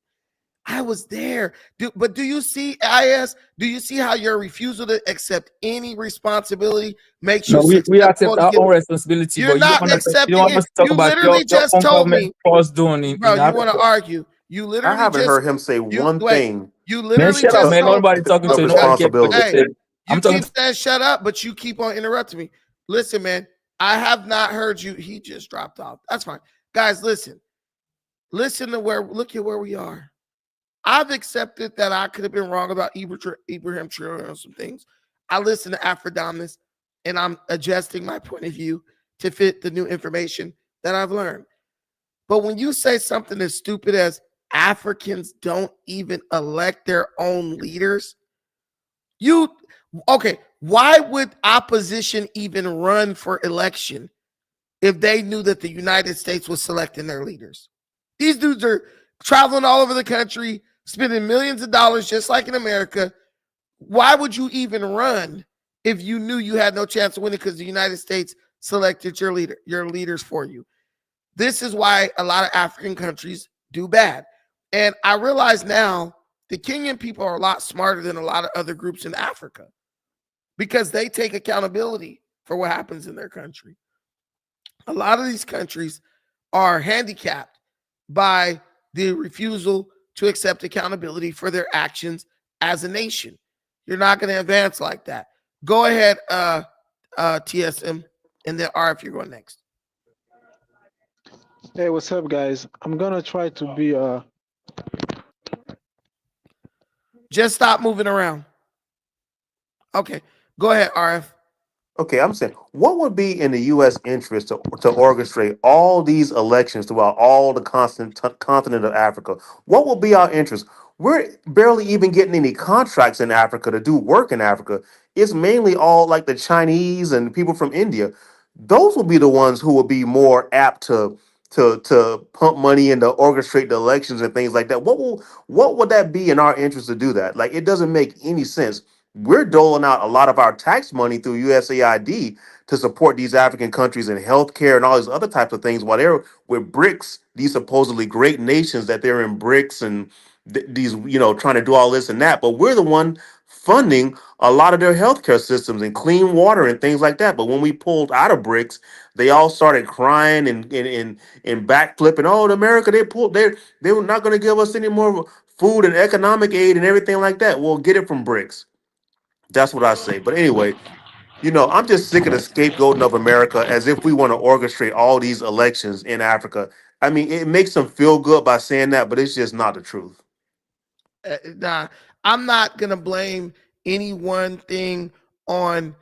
I was there. But do you see, IS? Do you see how your refusal to accept any responsibility makes you we accept our own responsibility, You're but not accepting you don't want it. us to talk You about literally your just own told government me, force doing in bro. You Africa. want to argue? You I literally haven't just heard him say one thing You Man, literally shut up, just man. told Nobody talking to of you. Nobody cares what you responsibility. say. you I'm talking keep saying shut up, but you keep on interrupting me. Listen, man, I have not heard you. He just dropped off. That's fine. Guys, listen. Listen to look at where we are. I've accepted that I could have been wrong about Ibrahim Traore on some things. I listen to Afrodominus, and I'm adjusting my point of view to fit the new information that I've learned. But when you say something as stupid as Africans don't even elect their own leaders, why would opposition even run for election if they knew that the United States was selecting their leaders? These dudes are traveling all over the country, spending millions of dollars just like in America. Why would you even run if you knew you had no chance of winning because the United States selected your leaders for you? This is why a lot of African countries do bad. And I realize now the Kenyan people are a lot smarter than a lot of other groups in Africa because they take accountability for what happens in their country. A lot of these countries are handicapped by the refusal to accept accountability for their actions as a nation. You're not going to advance like that. Go ahead, TSM, and then RF, you're going next. Hey, what's up, guys? I'm gonna try to be Just stop moving around. Okay, go ahead, RF. Okay, I'm saying, what would be in the U.S. interest to orchestrate all these elections throughout all the continent of Africa? What will be our interest? We're barely even getting any contracts in Africa to do work in Africa. It's mainly all like the Chinese and people from India. Those will be the ones who will be more apt to pump money and to orchestrate the elections and things like that. What would that be in our interest to do that? Like, it doesn't make any sense. We're doling out a lot of our tax money through USAID to support these African countries in healthcare and all these other types of things, while they're with BRICS, these supposedly great nations that they're in BRICS and these, trying to do all this and that. But we're the one funding a lot of their healthcare systems and clean water and things like that. But when we pulled out of BRICS, they all started crying and backflipping. Oh, in America, they were not going to give us any more food and economic aid and everything like that. We'll get it from BRICS. That's what I say. But anyway, I'm just sick of the scapegoating of America as if we want to orchestrate all these elections in Africa. I mean, it makes them feel good by saying that, but it's just not the truth. Nah, I'm not gonna blame any one thing on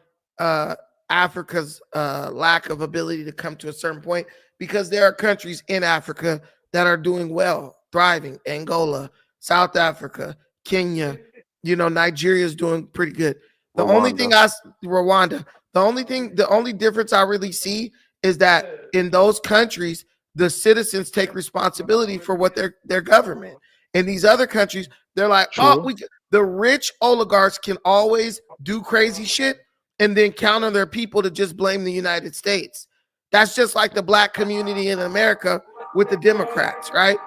Africa's lack of ability to come to a certain point, because there are countries in Africa that are doing well, thriving. Angola, South Africa, Kenya, Nigeria is doing pretty good. The only thing Rwanda, the only difference I really see is that in those countries, the citizens take responsibility for what their government. In these other countries, they're like, True. the rich oligarchs can always do crazy shit and then count on their people to just blame the United States. That's just like the black community in America with the Democrats, right?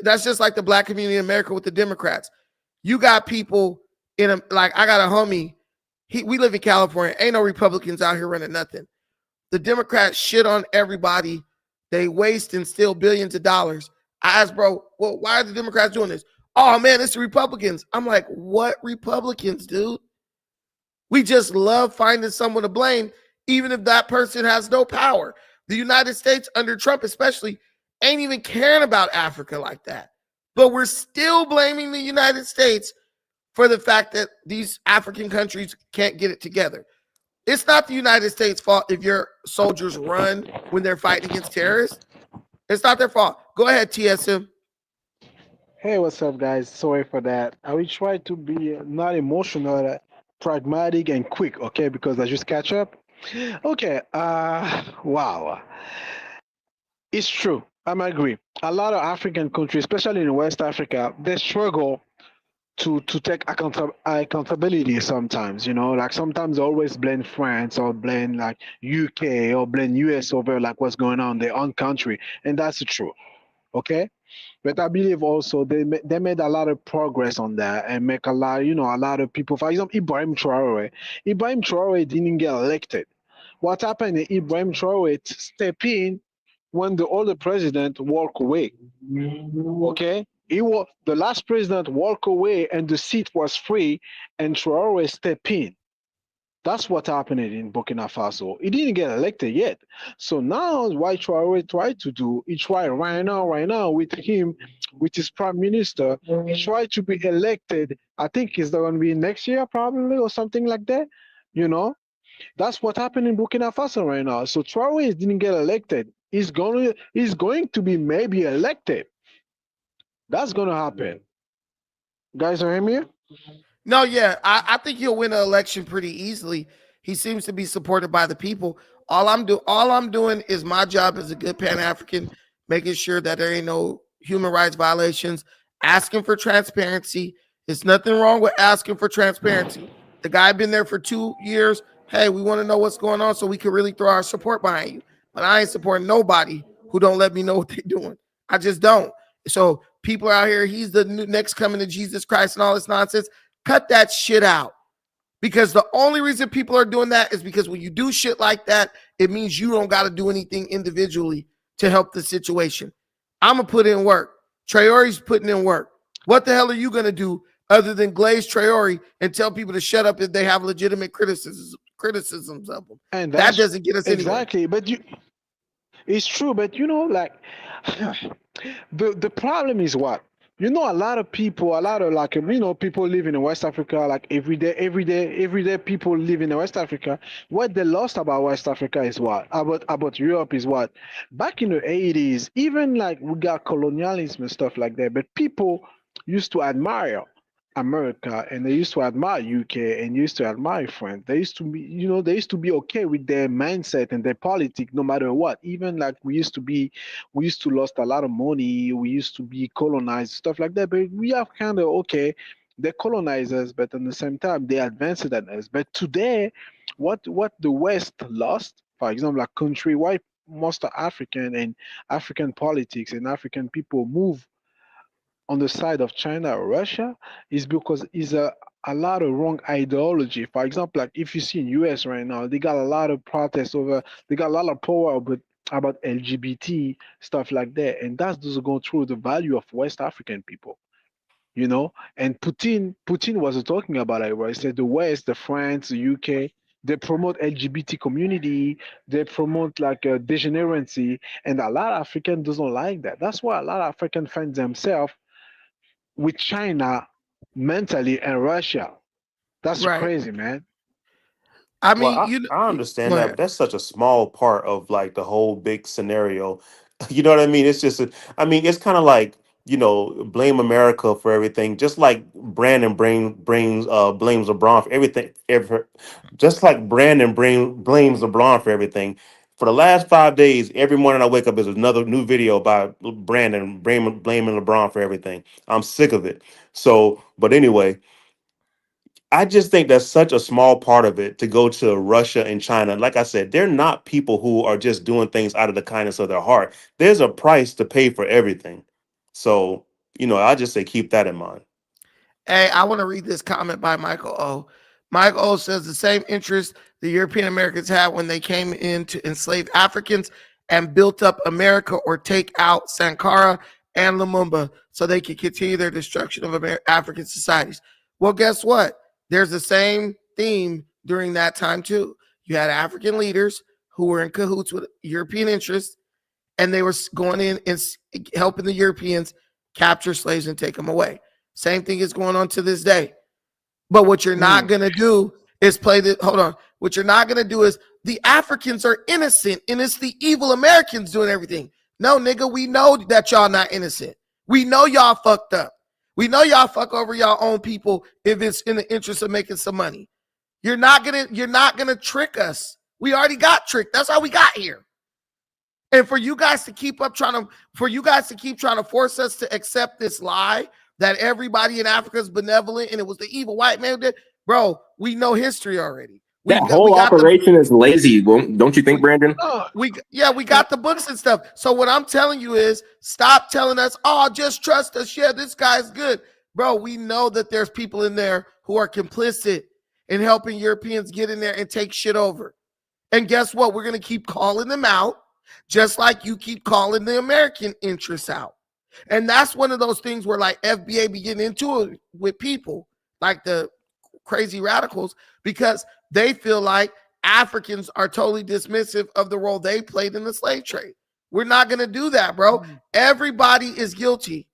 That's just like the black community in America with the Democrats. You got people like I got a homie. We live in California. Ain't no Republicans out here running nothing. the Democrats shit on everybody. They waste and steal billions of dollars. I asked, bro, well, why are the Democrats doing this? Oh man, it's the Republicans. I'm like, what Republicans, dude? We just love finding someone to blame, even if that person has no power. The United States, under Trump especially, ain't even caring about Africa like that. But we're still blaming the United States for the fact that these African countries can't get it together. It's not the United States' fault if your soldiers run when they're fighting against terrorists. It's not their fault. Go ahead, TSM. Hey, what's up, guys? Sorry for that. I will try to be not emotional, pragmatic, and quick, okay? Because I just catch up. Okay. Wow. It's true. I'm agree. A lot of African countries, especially in West Africa, they struggle to take accountability sometimes. You know, like sometimes they always blame France or blame like UK or blame US over like what's going on in their own country, and that's true. Okay. But I believe also they made a lot of progress on that and make a lot, a lot of people. For example, Ibrahim Traore. Ibrahim Traore didn't get elected. What happened is Ibrahim Traore stepped in when the other president walked away. Okay, he was the last president walked away and the seat was free, and Traore stepped in. That's what happened in Burkina Faso. He didn't get elected yet. So now what Traore tried to do, he tried right now with him, with his prime minister, he tried to be elected. I think it's going to be next year probably or something like that. You know, that's what happened in Burkina Faso right now. So Traore didn't get elected. He's going to be maybe elected. That's going to happen. Guys, are you here? No, yeah, I think he'll win an election pretty easily. He seems to be supported by the people. All I'm doing is my job as a good Pan African, making sure that there ain't no human rights violations, asking for transparency. There's nothing wrong with asking for transparency. The guy been there for 2 years. Hey, we want to know what's going on so we can really throw our support behind you. But I ain't supporting nobody who don't let me know what they're doing. I just don't. So people out here, he's the next coming to Jesus Christ and all this nonsense. Cut that shit out. Because the only reason people are doing that is because when you do shit like that, it means you don't got to do anything individually to help the situation. I'm going to put in work. Traore's putting in work. What the hell are you going to do other than glaze Traore and tell people to shut up if they have legitimate criticisms of them? And That doesn't get us anywhere. Exactly. But it's true. But like the problem is what? A lot of people, a lot of like, people living in West Africa, like every day people living in West Africa. What they lost about West Africa is what? About Europe is what? Back in the 80s, even like we got colonialism and stuff like that, but people used to admire America and they used to admire UK and used to admire France. They used to be, they used to be okay with their mindset and their politics no matter what. Even like we used to lost a lot of money, we used to be colonized, stuff like that. But we have kind of okay, they colonize us, but at the same time they advanced than us. But today, what the West lost, for example, like country, why most of African and African politics and African people move on the side of China or Russia is because is a lot of wrong ideology. For example, like if you see in US right now, they got a lot of protests over, they got a lot of power about LGBT stuff like that, and that doesn't go through the value of West African people. And Putin was talking about it, where he said the West, the France, the UK, they promote LGBT community, they promote like degeneracy, and a lot of African doesn't like that. That's why a lot of African find themselves with China mentally and Russia. That's Right. crazy, man. I Well, mean, I go understand that, but ahead. that's such a small part of like the whole big scenario. You know what I mean? It's just, I mean, it's kind of like, blame America for everything, just like Brandon blames LeBron for everything. Just like Brandon blames LeBron for everything. For the last 5 days, every morning I wake up, there's another new video about Brandon blaming LeBron for everything. I'm sick of it. So, but anyway. I just think that's such a small part of it to go to Russia and China. Like I said, they're not people who are just doing things out of the kindness of their heart. There's a price to pay for everything. So, I just say keep that in mind. Hey, I want to read this comment by Michael O. Mike O says the same interest the European Americans had when they came in to enslave Africans and built up America or take out Sankara and Lumumba so they could continue their destruction of African societies. Well, guess what? There's the same theme during that time too. You had African leaders who were in cahoots with European interests, and they were going in and helping the Europeans capture slaves and take them away. Same thing is going on to this day. But what you're not going to do is play the, hold on. What you're not going to do is the Africans are innocent and it's the evil Americans doing everything. No, nigga, we know that y'all not innocent. We know y'all fucked up. We know y'all fuck over y'all own people if it's in the interest of making some money. You're not gonna trick us. We already got tricked. That's how we got here. And for you guys to keep trying to force us to accept this lie that everybody in Africa is benevolent and it was the evil white man that, bro, we know history already. That whole operation is lazy, don't you think, Brandon? We got the books and stuff. So what I'm telling you is stop telling us, oh, just trust us. Yeah, this guy's good. Bro, we know that there's people in there who are complicit in helping Europeans get in there and take shit over. And guess what? We're going to keep calling them out, just like you keep calling the American interests out. And that's one of those things where like FBA be getting into it with people like the crazy radicals because they feel like Africans are totally dismissive of the role they played in the slave trade. We're not going to do that, bro. Everybody is guilty.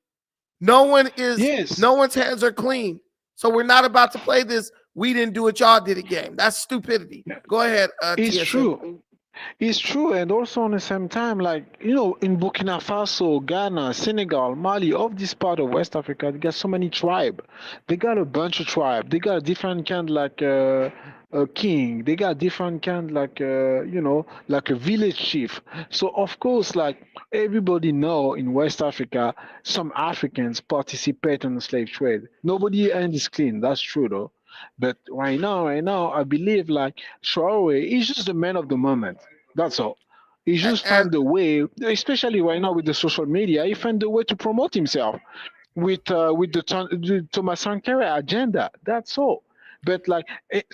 No one is, no one's hands are clean. So we're not about to play this we didn't do it, y'all did it game. That's stupidity. Go ahead. It's TSA. true. It's true, and also on the same time, like, you know, in Burkina Faso, Ghana, Senegal, Mali, of this part of West Africa, they got so many tribes. They got a bunch of tribes. They got a different kind, like a king. They got different kind, like you know, like a village chief. So of course, like everybody know in West Africa, some Africans participate in the slave trade. Nobody end is clean. That's true though. But right now, I believe like Traore is just the man of the moment. That's all. He just found a way, especially right now with the social media. He found a way to promote himself with the Thomas Sankara agenda. That's all. But like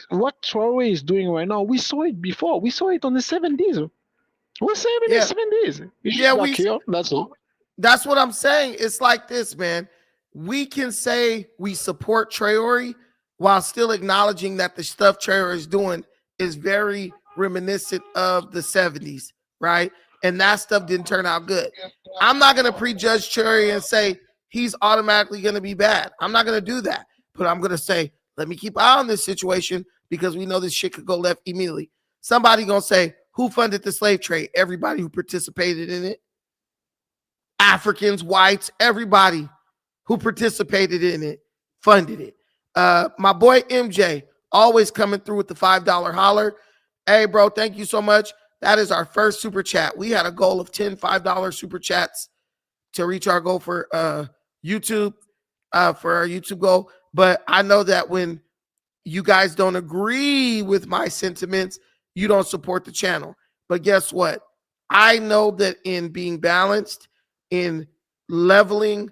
what Traore is doing right now, we saw it before. We saw it on the 70s. We're saying in the 70s. He just got killed. That's all. That's what I'm saying. It's like this, man. We can say we support Traore while still acknowledging that the stuff Traore is doing is very reminiscent of the 70s, right? And that stuff didn't turn out good. I'm not going to prejudge Traore and say he's automatically going to be bad. I'm not going to do that. But I'm going to say, let me keep an eye on this situation because we know this shit could go left immediately. Somebody going to say, who funded the slave trade? Everybody who participated in it. Africans, whites, everybody who participated in it funded it. My boy MJ always coming through with the $5 holler. Hey, bro, thank you so much. That is our first super chat. We had a goal of 10 $5 super chats to reach our goal for YouTube, for our YouTube goal. But I know that when you guys don't agree with my sentiments, you don't support the channel. But guess what? I know that in being balanced, in leveling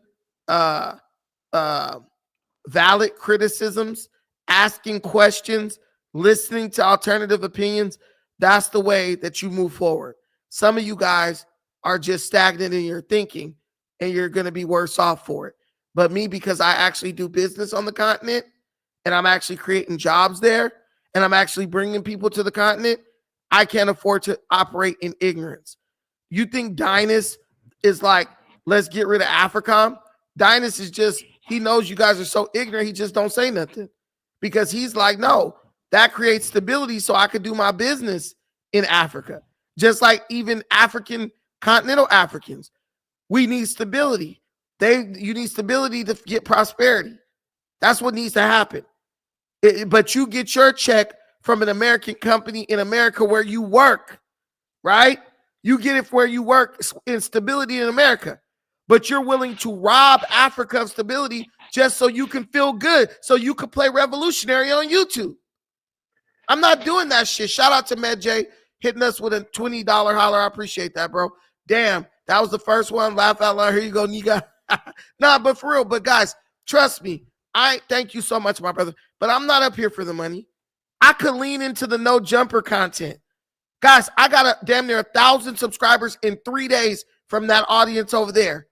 valid criticisms, asking questions, listening to alternative opinions, that's the way that you move forward. Some of you guys are just stagnant in your thinking and you're going to be worse off for it. But me, because I actually do business on the continent and I'm actually creating jobs there and I'm actually bringing people to the continent, I can't afford to operate in ignorance. You think Dynas is like, let's get rid of AFRICOM? Dynas is just, he knows you guys are so ignorant, he just don't say nothing. Because he's like, no, that creates stability so I could do my business in Africa. Just like even continental Africans. We need stability. You need stability to get prosperity. That's what needs to happen. But you get your check from an American company in America where you work, right? You get it where you work in stability in America. But you're willing to rob Africa of stability just so you can feel good, so you can play revolutionary on YouTube. I'm not doing that shit. Shout out to MedJ hitting us with a $20 holler. I appreciate that, bro. Damn, that was the first one. Laugh out loud. Here you go, nigga. Nah, but for real. But guys, trust me. I thank you so much, my brother. But I'm not up here for the money. I could lean into the no jumper content. Guys, I got a damn near 1,000 subscribers in 3 days from that audience over there.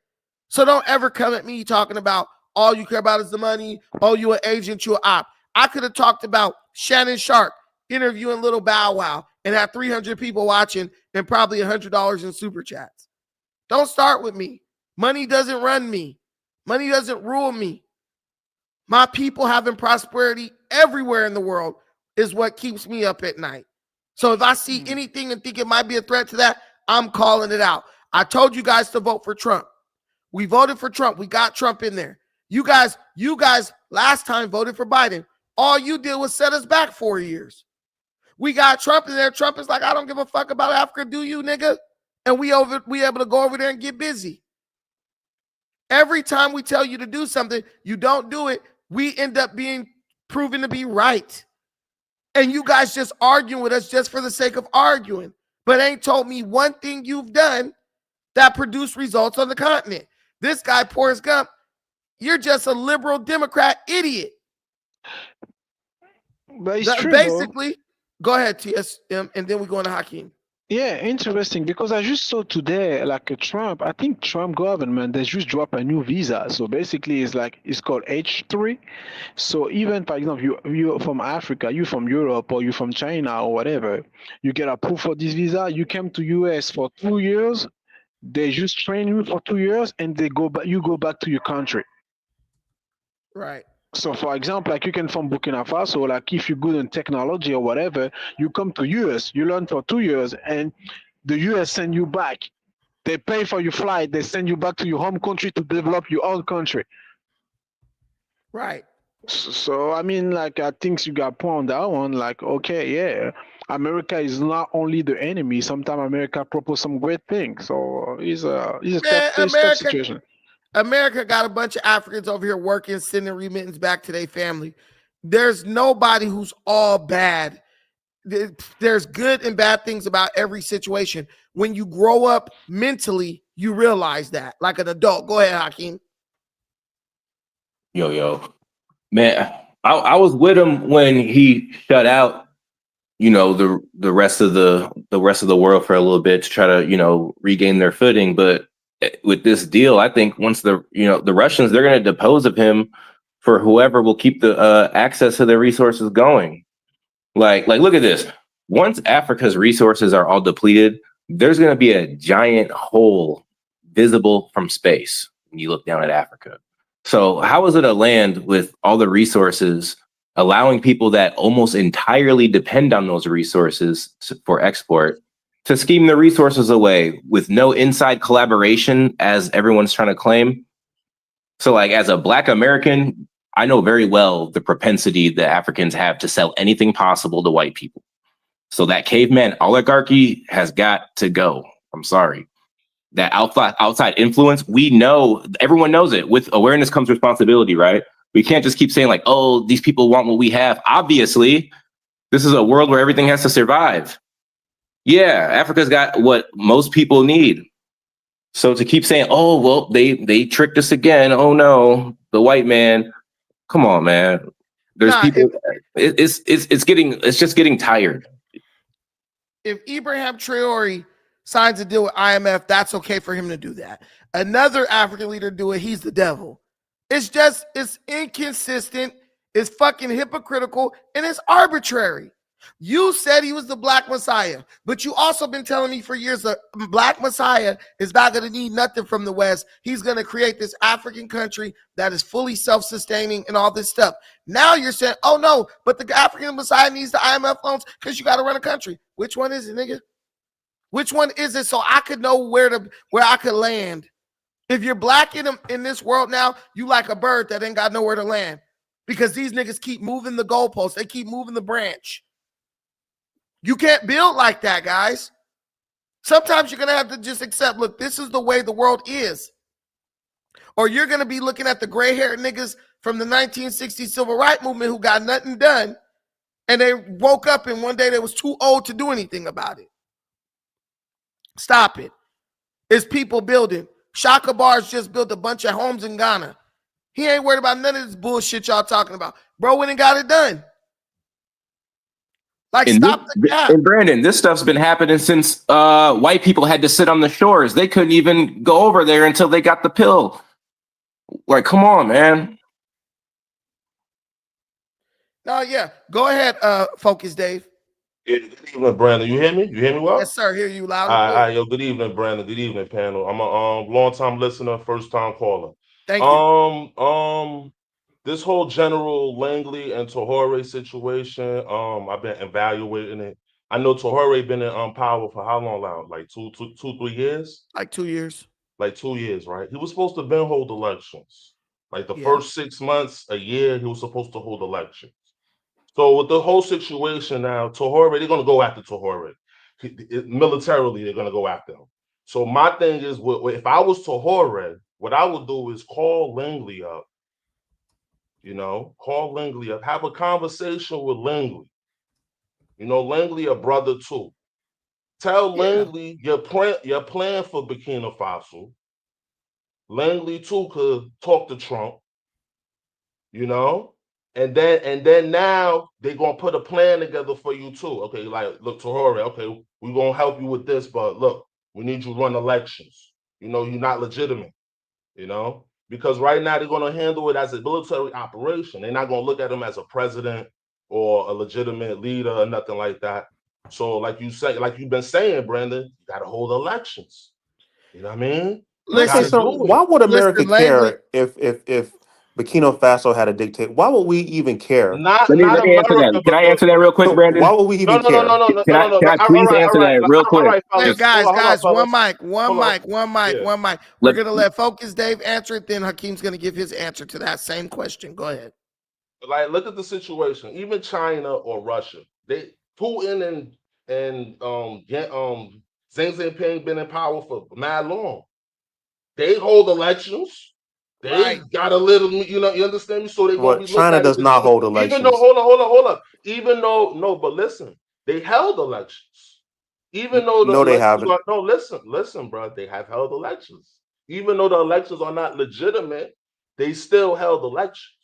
So don't ever come at me talking about all you care about is the money. Oh, you an agent, you an op. I could have talked about Shannon Sharp interviewing Little Bow Wow and had 300 people watching and probably $100 in super chats. Don't start with me. Money doesn't run me. Money doesn't rule me. My people having prosperity everywhere in the world is what keeps me up at night. So if I see anything and think it might be a threat to that, I'm calling it out. I told you guys to vote for Trump. We voted for Trump. We got Trump in there. You guys last time voted for Biden. All you did was set us back 4 years. We got Trump in there. Trump is like, I don't give a fuck about Africa, do you, nigga? And we able to go over there and get busy. Every time we tell you to do something, you don't do it. We end up being proven to be right. And you guys just arguing with us just for the sake of arguing, but ain't told me one thing you've done that produced results on the continent. This guy, Forrest Gump, you're just a liberal Democrat idiot. But it's true, basically, go ahead, TSM, and then we go into Hakeem. Yeah, interesting, because I just saw today, like Trump, I think Trump government, they just dropped a new visa. So basically it's called H3. So even, for example, you're from Africa, you from Europe, or you from China or whatever, you get approved for this visa, you came to US for 2 years, they just train you for 2 years, and you go back to your country. Right. So for example, like you can from Burkina Faso, like if you're good in technology or whatever, you come to US, you learn for 2 years, and the US send you back. They pay for your flight, they send you back to your home country to develop your own country. Right. So I mean, like I think you got point on that one. Like, okay, yeah, America is not only the enemy. Sometimes America propose some great things. So it's a tough situation. America got a bunch of Africans over here working, sending remittance back to their family. There's nobody who's all bad. There's good and bad things about every situation. When you grow up mentally, you realize that, like an adult. Go ahead, Hakeem. Yo, man, I was with him when he shut out, the rest of the world for a little bit to try to, regain their footing. But with this deal, I think once the Russians, they're going to depose of him for whoever will keep the access to their resources going. Like look at this. Once Africa's resources are all depleted, there's going to be a giant hole visible from space when you look down at Africa. So how is it a land with all the resources allowing people that almost entirely depend on those resources for export to scheme the resources away with no inside collaboration, as everyone's trying to claim? So like as a Black American, I know very well the propensity that Africans have to sell anything possible to white people. So that caveman oligarchy has got to go. I'm sorry. That outside influence, we know, everyone knows it. With awareness comes responsibility, right? We can't just keep saying like, oh, these people want what we have. Obviously, this is a world where everything has to survive. Yeah, Africa's got what most people need. So to keep saying, oh, well, they tricked us again. Oh no, the white man. Come on, man. There's people. It's just getting tired. If Ibrahim Traore signs a deal with IMF, that's okay for him to do that. Another African leader do it, he's the devil. It's inconsistent, it's fucking hypocritical, and it's arbitrary. You said he was the Black Messiah, but you also been telling me for years the Black Messiah is not going to need nothing from the West. He's going to create this African country that is fully self-sustaining and all this stuff. Now you're saying, oh no, but the African Messiah needs the IMF loans because you got to run a country. Which one is it, nigga? Which one is it, so I could know where I could land? If you're Black in this world now, you like a bird that ain't got nowhere to land because these niggas keep moving the goalposts. They keep moving the branch. You can't build like that, guys. Sometimes you're going to have to just accept, look, this is the way the world is. Or you're going to be looking at the gray-haired niggas from the 1960s civil rights movement who got nothing done, and they woke up and one day they was too old to do anything about it. Stop it. It's people building. Shaka Bar's just built a bunch of homes in Ghana. He ain't worried about none of this bullshit y'all talking about. Bro went and got it done. Like, And stop the cap. and Brandon, this stuff's been happening since white people had to sit on the shores. They couldn't even go over there until they got the pill. Like, come on, man. No, yeah. Go ahead, Focus Dave. Good evening, Brandon. You hear me? You hear me well? Yes, sir. Hear you loud All and right, clear. all right, yo. Good evening, Brandon. Good evening, panel. I'm a long time listener, first time caller. Thank you. This whole General Langley and Traore situation, I've been evaluating it. I know Traore been in power for how long now? Like 3 years? Like 2 years. Like 2 years, right? He was supposed to been hold elections. Like the Yeah. first 6 months, a year, he was supposed to hold elections. So with the whole situation now, Traore, they're gonna go after Traore. Militarily, they're gonna go after him. So my thing is, if I was Traore, what I would do is call Langley up. Call Langley up, have a conversation with Langley. Langley a brother too. Tell Yeah. Langley your plan for Burkina Faso. Langley too could talk to Trump, and then now they're gonna put a plan together for you too. Okay, like look, Traore, okay, we're gonna help you with this, but look, we need you to run elections. You're not legitimate, because right now they're gonna handle it as a military operation. They're not gonna look at him as a president or a legitimate leader or nothing like that. So, like you've been saying, Brandon, you gotta hold elections. You know what I mean? Listen, So why would America Langley, care if Burkina Faso had a dictator? Why would we even care? Not Let me answer America, that. Can I but answer that real quick, So Brandon? why would we no, even no, no, no, care? no, no, Can no, I no, can no. I All please right, answer that real all quick? right, hey fellas. guys, Hold on, one fellas. mic, one Hold on. mic, one mic, Yeah. one mic. We're Let- gonna let Focus Dave answer it. Then Hakeem's gonna give his answer to that same question. Go ahead. Like, look at the situation. Even China or Russia, Putin and Xi Jinping been in power for mad long. They hold elections. They Right. got a little, you understand me? So they're gonna What be looked China at as does not legitimate. hold Even though, elections. hold up. Even though, no, but listen, they held elections. Even though the No, they elections haven't. are no, listen, bro, they have held elections. Even though the elections are not legitimate, they still held elections.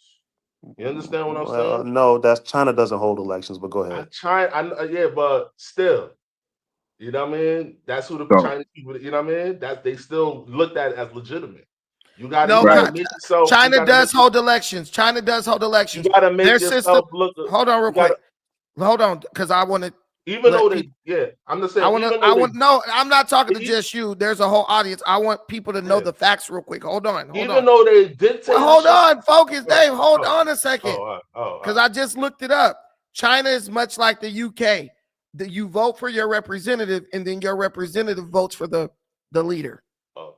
You understand what I'm saying? No, that's China doesn't hold elections. But go ahead. Yeah, but still, you know what I mean? That's who the So, Chinese people, you know what I mean? That they still looked at as legitimate. You No, gotta right. make yourself, China does hold elections. China does hold you elections. gotta make Their system. yourself look. Hold on, real You gotta, quick. Hold on, because I want to even though let they, people. yeah, I'm just I saying, want to. even I though want. No, I'm not talking to they, just you. There's a whole audience. I want people to know yeah, the facts real quick. Hold on. Hold even on. though they Well, hold dictatorship. on, Focus Oh, Dave. Hold oh, on a second. all Because right. I just looked it up. China is much like the UK. That you vote for your representative, and then your representative votes for the leader. Okay.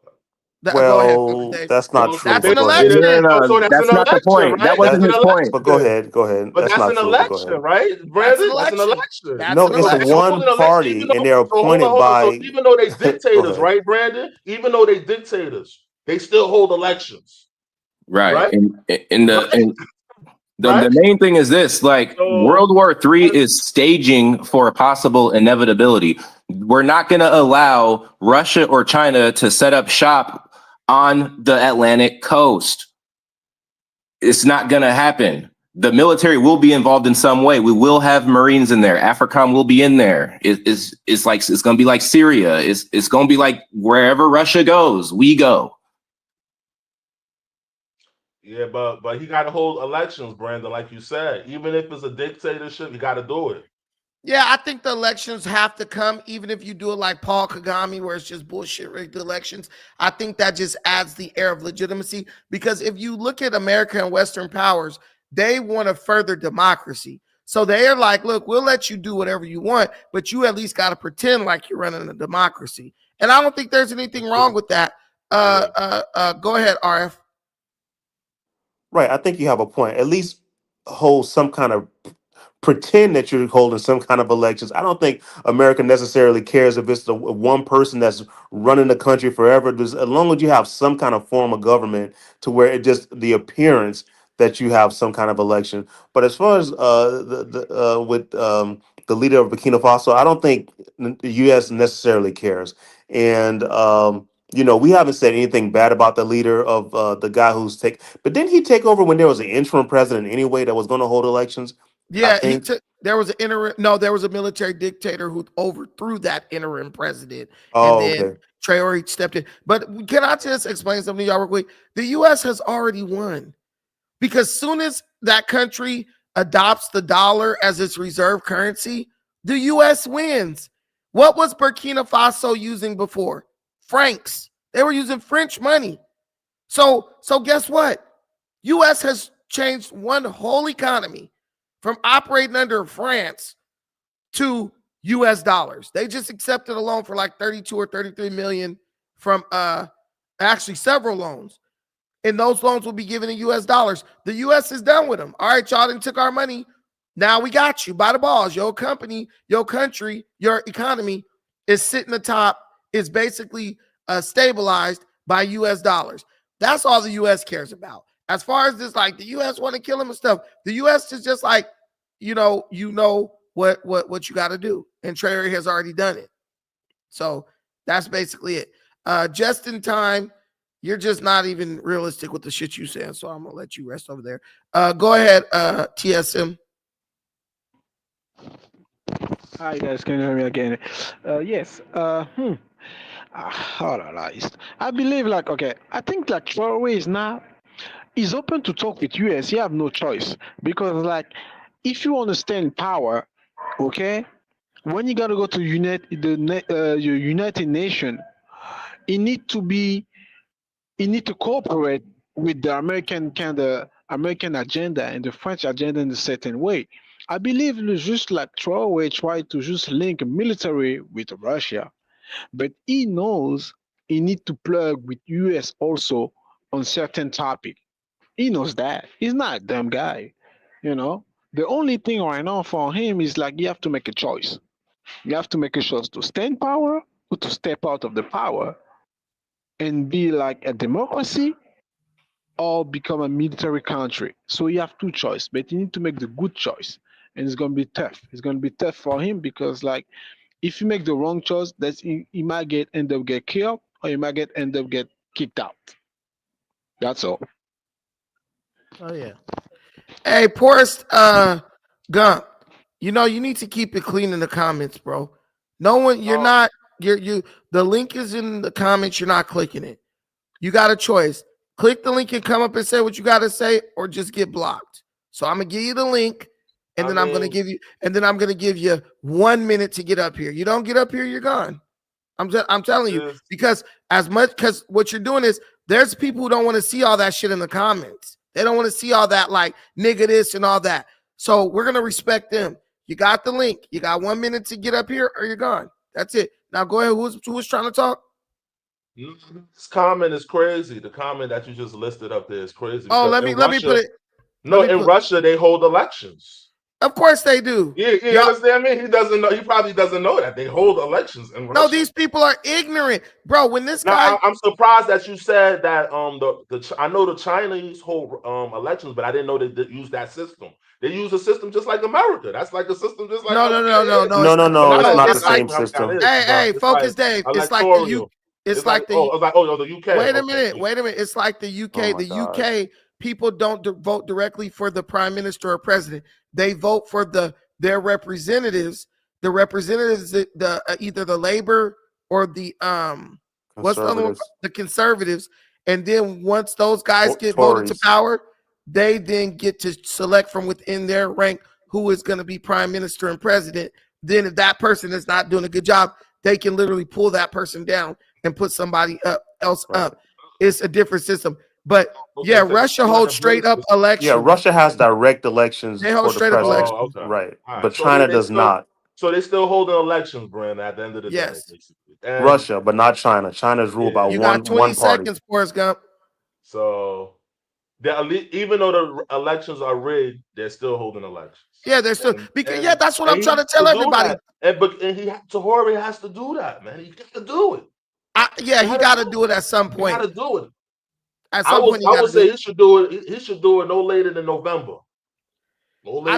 Go ahead, Focus Well, Dave. that's not true. That's But an go No, ahead. no, election. no, So that's an that's not the election, point. That right? That's wasn't an his point. But go election. ahead. Go ahead. But That's that's not an true. But go election, ahead. right, That's an Brandon? That's an election. election. That's No, an it's So they election. hold one an election, even party, and though. they're So appointed hold on. So by. even though they Go dictators, ahead. right, Brandon? Even though they dictators, they still hold elections, Right. right? And Right? the Right? main thing is this, like So World War III is staging for a possible inevitability. We're not going to allow Russia or China to set up shop on the Atlantic coast. It's not going to happen. The military will be involved in some way. We will have Marines in there. AFRICOM will be in there. It's going to be like Syria. It's going to be like wherever Russia goes, we go. yeah, but he got to hold elections, Brandon, like you said. Even if it's a dictatorship, you got to do it. Yeah, I think the elections have to come, even if you do it like Paul Kagame, where it's just bullshit rigged elections. I think that just adds the air of legitimacy. Because if you look at America and Western powers, they want to further democracy. So they're like, look, we'll let you do whatever you want, but you at least got to pretend like you're running a democracy. And I don't think there's anything wrong with that. Go ahead, RF. Right. I think you have a point. At least hold some kind of pretend that you're holding some kind of elections. I don't think America necessarily cares if it's the one person that's running the country forever. As long as you have some kind of form of government to where it just the appearance that you have some kind of election. But as far as with the leader of Burkina Faso, I don't think the U.S. necessarily cares. And we haven't said anything bad about the leader of the guy who's take. But didn't he take over when there was an interim president anyway that was going to hold elections? Yeah, think. there was an interim. No, there was a military dictator who overthrew that interim president, and Oh, then okay. Traore stepped in. But can I just explain something to y'all real quick? The U.S. has already won because soon as that country adopts the dollar as its reserve currency, the U.S. wins. What was Burkina Faso using before? Francs. They were using French money. So guess what? U.S. has changed one whole economy from operating under France to US dollars. They just accepted a loan for like 32 or 33 million from actually several loans. And those loans will be given in US dollars. The US is done with them. All right, y'all done took our money. Now we got you by the balls. Your company, your country, your economy is sitting atop, is basically stabilized by US dollars. That's all the US cares about. As far as this, like the U.S. want to kill him and stuff, the U.S. is just like, you know what you got to do, and Traore has already done it. So that's basically it. Just in time, you're just not even realistic with the shit you saying. So I'm gonna let you rest over there. Go ahead, TSM. Hi guys, can you hear me again? Yes. Hold on, I believe like okay. I think like Traore is now. Is open to talk with US. You have no choice because like if you understand power, okay, when you gotta go to your United Nation, it need to cooperate with the American agenda and the French agenda in a certain way. I believe it's just like Traore tried to just link military with Russia, but he knows he need to plug with US also on certain topic. He knows that. He's not a dumb guy. You know? The only thing right now for him is like you have to make a choice. You have to make a choice to stay in power or to step out of the power and be like a democracy or become a military country. So you have two choices, but you need to make the good choice. And it's gonna be tough. It's gonna be tough for him because like if you make the wrong choice, that's he might end up get killed or he might end up get kicked out. That's all. Oh yeah. Hey, Porst, Gump. You know you need to keep it clean in the comments, bro. No one, you're not. You. The link is in the comments. You're not clicking it. You got a choice. Click the link and come up and say what you got to say, or just get blocked. So I'm gonna give you the link, and then I'm gonna give you 1 minute to get up here. You don't get up here, you're gone. I'm telling you, because what you're doing is there's people who don't want to see all that shit in the comments. They don't want to see all that like nigga this and all that. So we're gonna respect them. You got the link. You got 1 minute to get up here, or you're gone. That's it. Now go ahead. Who's trying to talk? This comment is crazy. The comment that you just listed up there is crazy. Oh, let me put it. No, in Russia they hold elections. Of course they do. Yeah, you understand me? He doesn't know. He probably doesn't know that they hold elections in Russia. No, these people are ignorant, bro. When this guy, I'm surprised that you said that. I know the Chinese hold elections, but I didn't know they use that system. They use a system just like America. That's like a system just like no. It's not the same system. Hey, focus, Dave. It's like the UK. It's like the UK. Wait a minute. It's like the UK. The UK people don't vote directly for the prime minister or president. They vote for their representatives. The representatives, either the Labor or the what's the other one? The Conservatives. And then once those guys get voted to power, they then get to select from within their rank who is going to be prime minister and president. Then if that person is not doing a good job, they can literally pull that person down and put somebody else up. It's a different system. But yeah, Russia holds straight up elections. Yeah, Russia has direct elections. They hold straight up elections. Okay. Right. But China does not. So they still holding elections, Brand, at the end of the day. Basically. And Russia, but not China. China's ruled by you one got 20 party. seconds, Forrest Gump. So even though the elections are rigged, they're still holding elections. Yeah, they're still that's what I'm trying to tell everybody. Traore has to do that, man. He got to do it. He got to do it at some point. Got to do it. At some point, I would say he should do it. He should do it no later than November. I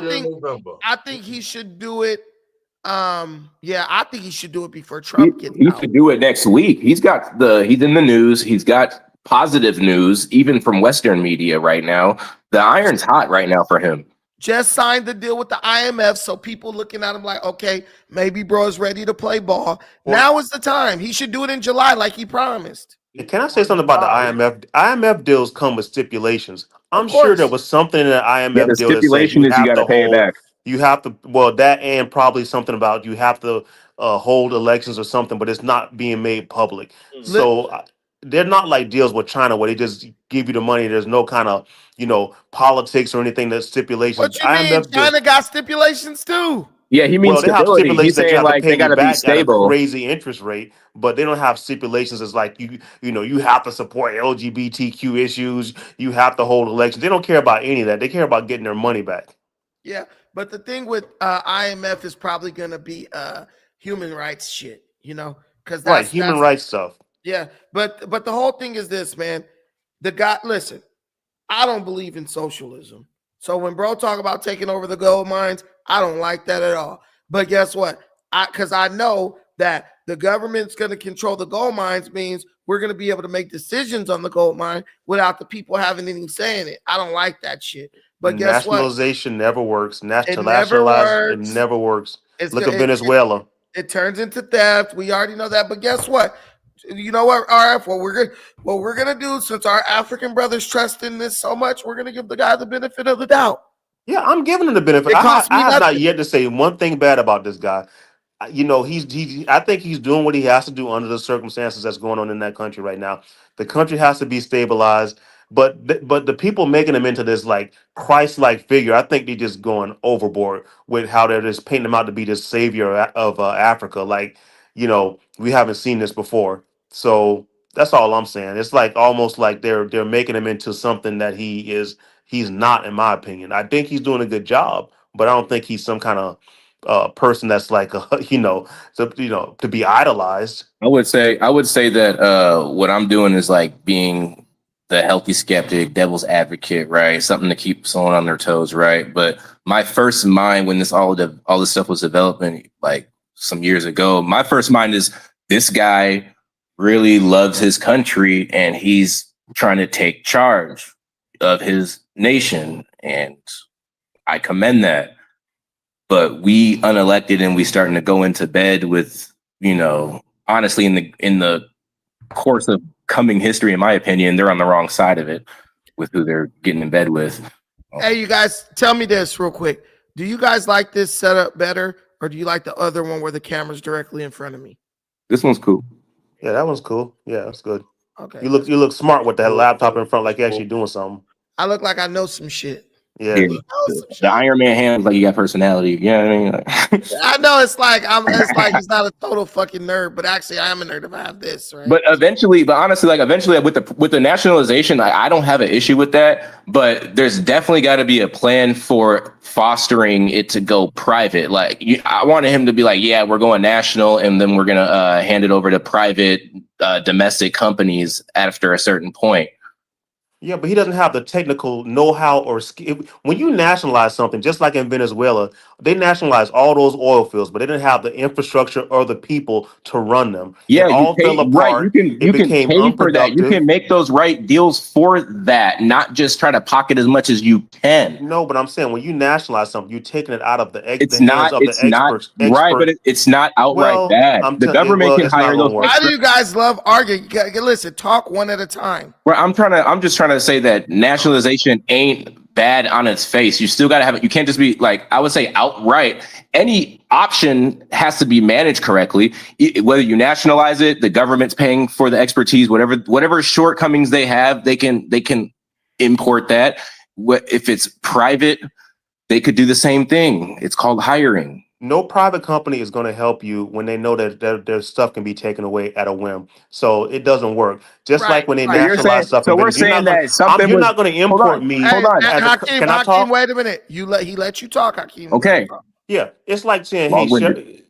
think he should do it. I think he should do it before Trump gets out. He should do it next week. He's in the news. He's got positive news, even from Western media right now. The iron's hot right now for him. just signed the deal with the IMF, so people looking at him like, okay, maybe bro is ready to play ball. Well, now is the time. He should do it in July like he promised. and can I say something about the IMF? IMF deals come with stipulations. Of I'm sure there course. was something in the Yeah, IMF the deal that said stipulation you is you have got to to pay it hold, back. you have to, well, that and probably something about you have to hold elections or something, but it's not being made public. Li- So they're not like deals with China where they just give you the money. There's no kind of, politics or anything that stipulations. What you mean? IMF deals. China got stipulations too. Yeah, he means Well, they have stability. stipulations He's that you saying have to like pay they me got to be back at a stable. crazy interest rate, but they don't have stipulations as like you have to support LGBTQ issues, you have to hold elections. They don't care about any of that. They care about getting their money back. Yeah, but the thing with IMF is probably gonna be human rights shit, because Right, human rights stuff. yeah. But the whole thing is this, man. The guy, listen, I don't believe in socialism. So when bro talk about taking over the gold mines, I don't like that at all. But guess what? Because I know that the government's going to control the gold mines means we're going to be able to make decisions on the gold mine without the people having any say in it. I don't like that shit. But guess what? Nationalization never works. It never Nationalize it works. never works. It's Look go- at Venezuela. it turns into theft. We already know that. But guess what? You know what, RF? What we're gonna do, since our African brothers trust in this so much, we're gonna give the guy the benefit of the doubt. Yeah, I'm giving him the benefit. It costs me I have not nothing. yet to say one thing bad about this guy. I think he's doing what he has to do under the circumstances that's going on in that country right now. The country has to be stabilized, but the people making him into this like Christ-like figure, I think they're just going overboard with how they're just painting him out to be this savior of Africa. Like, we haven't seen this before. So that's all I'm saying. It's like almost like they're making him into something that he's not, in my opinion. I think he's doing a good job, but I don't think he's some kind of person that's like to be idolized. I would say that what I'm doing is like being the healthy skeptic, devil's advocate, right? Something to keep someone on their toes, right? But my first mind when all this stuff was developing like some years ago, my first mind is this guy really loves his country and he's trying to take charge of his nation, and I commend that. But we unelected and we starting to go into bed with, honestly, in the course of coming history, in my opinion, they're on the wrong side of it with who they're getting in bed with. Hey, you guys, tell me this real quick. Do you guys like this setup better, or do you like the other one where the camera's directly in front of me? This one's cool. Yeah, that one's cool. Yeah, that's good. Okay. You look smart with that laptop in front, like you're actually doing something. I look like I know some shit. Yeah. The Iron Man hands like you got personality. You know what I mean? Like, I know it's like he's not a total fucking nerd, but actually I am a nerd if I have this, right? But honestly, with the nationalization, I don't have an issue with that. But there's definitely got to be a plan for fostering it to go private. Like I wanted him to be like, yeah, we're going national, and then we're gonna hand it over to private domestic companies after a certain point. Yeah, but he doesn't have the technical know-how or skill. When you nationalize something, just like in Venezuela, they nationalized all those oil fields, but they didn't have the infrastructure or the people to run them. Yeah, it all fell apart. Right. You can pay for that. You can make those right deals for that, not just try to pocket as much as you can. No, but I'm saying when you nationalize something, you're taking it out of the hands of the experts. Right, but it's not outright bad. The government can hire those. Why do you guys love arguing? Listen, talk one at a time. Well, I'm just trying to say that nationalization ain't bad on its face. You still got to have it. You can't just be like, I would say outright. Any option has to be managed correctly. Whether you nationalize it, the government's paying for the expertise, whatever shortcomings they have, they can import that. If it's private, they could do the same thing. It's called hiring. No private company is going to help you when they know that their stuff can be taken away at a whim. So it doesn't work. Just like when they nationalize stuff. So we're saying that something you're not going to import me. Hold on. Can I talk? Wait a minute. He let you talk, Hakeem. Okay. Yeah, it's like saying, hey,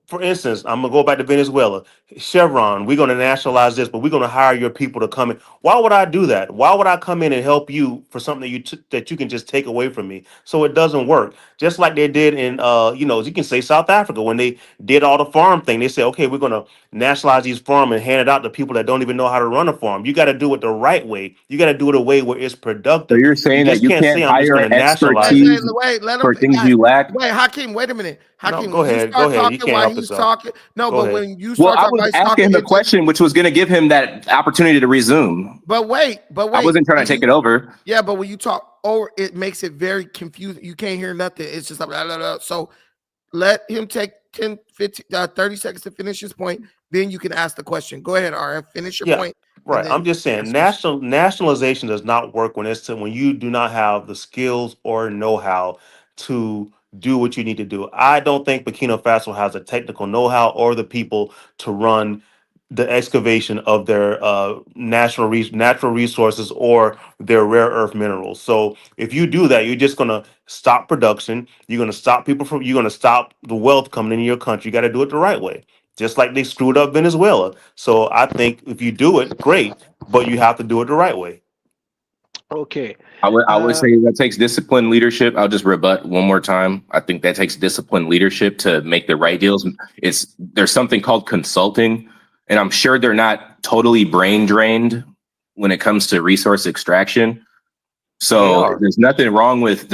for instance, I'm gonna go back to Venezuela. Chevron, we're gonna nationalize this, but we're gonna hire your people to come in. Why would I do that? Why would I come in and help you for something that that you can just take away from me? So it doesn't work. Just like they did in you can say South Africa when they did all the farm thing. They said, okay, we're gonna nationalize these farm and hand it out to people that don't even know how to run a farm. You got to do it the right way. You got to do it a way where it's So productive. you're You saying that just you can't say can't I'm just hire gonna nationalize it. expertise Wait, let him. for things Guys, you lack? wait, Hakeem, wait a minute. No, Hakeem, go when you ahead. Go start ahead. You talking can't while help he's yourself. talking, no, Go but ahead. when you Well, start I talking was while he's asking talking, him a question, which was going to give him that opportunity to resume. but wait, I wasn't trying to take it over. yeah, but when you talk over, it makes it very confusing. You can't hear nothing. It's just like, blah, blah, blah. So let him take 10, 15, 30 seconds to finish his point. Then you can ask the question. Go ahead, RF. Finish your Yeah, point. right. I'm just saying nationalization does not work when you do not have the skills or know-how to do what you need to do. I don't think Burkina Faso has the technical know-how or the people to run the excavation of their natural resources or their rare earth minerals. So if you do that, you're just gonna stop production. You're gonna stop the wealth coming into your country. You got to do it the right way, just like they screwed up Venezuela. So I think if you do it, great, but you have to do it the right way. Okay. I would say that takes disciplined leadership. I'll just rebut one more time. I think that takes disciplined leadership to make the right deals. There's something called consulting, and I'm sure they're not totally brain drained when it comes to resource extraction. They So are. there's nothing wrong with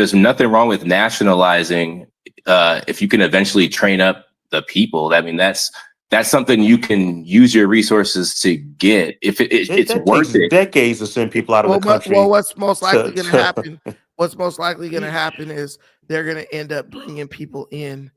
nationalizing if you can eventually train up the people. I mean, that's something you can use your resources to get if it's That worth takes it. decades to send people out of the country. What's most likely going to to happen? What's most likely going to happen is they're going to end up bringing people in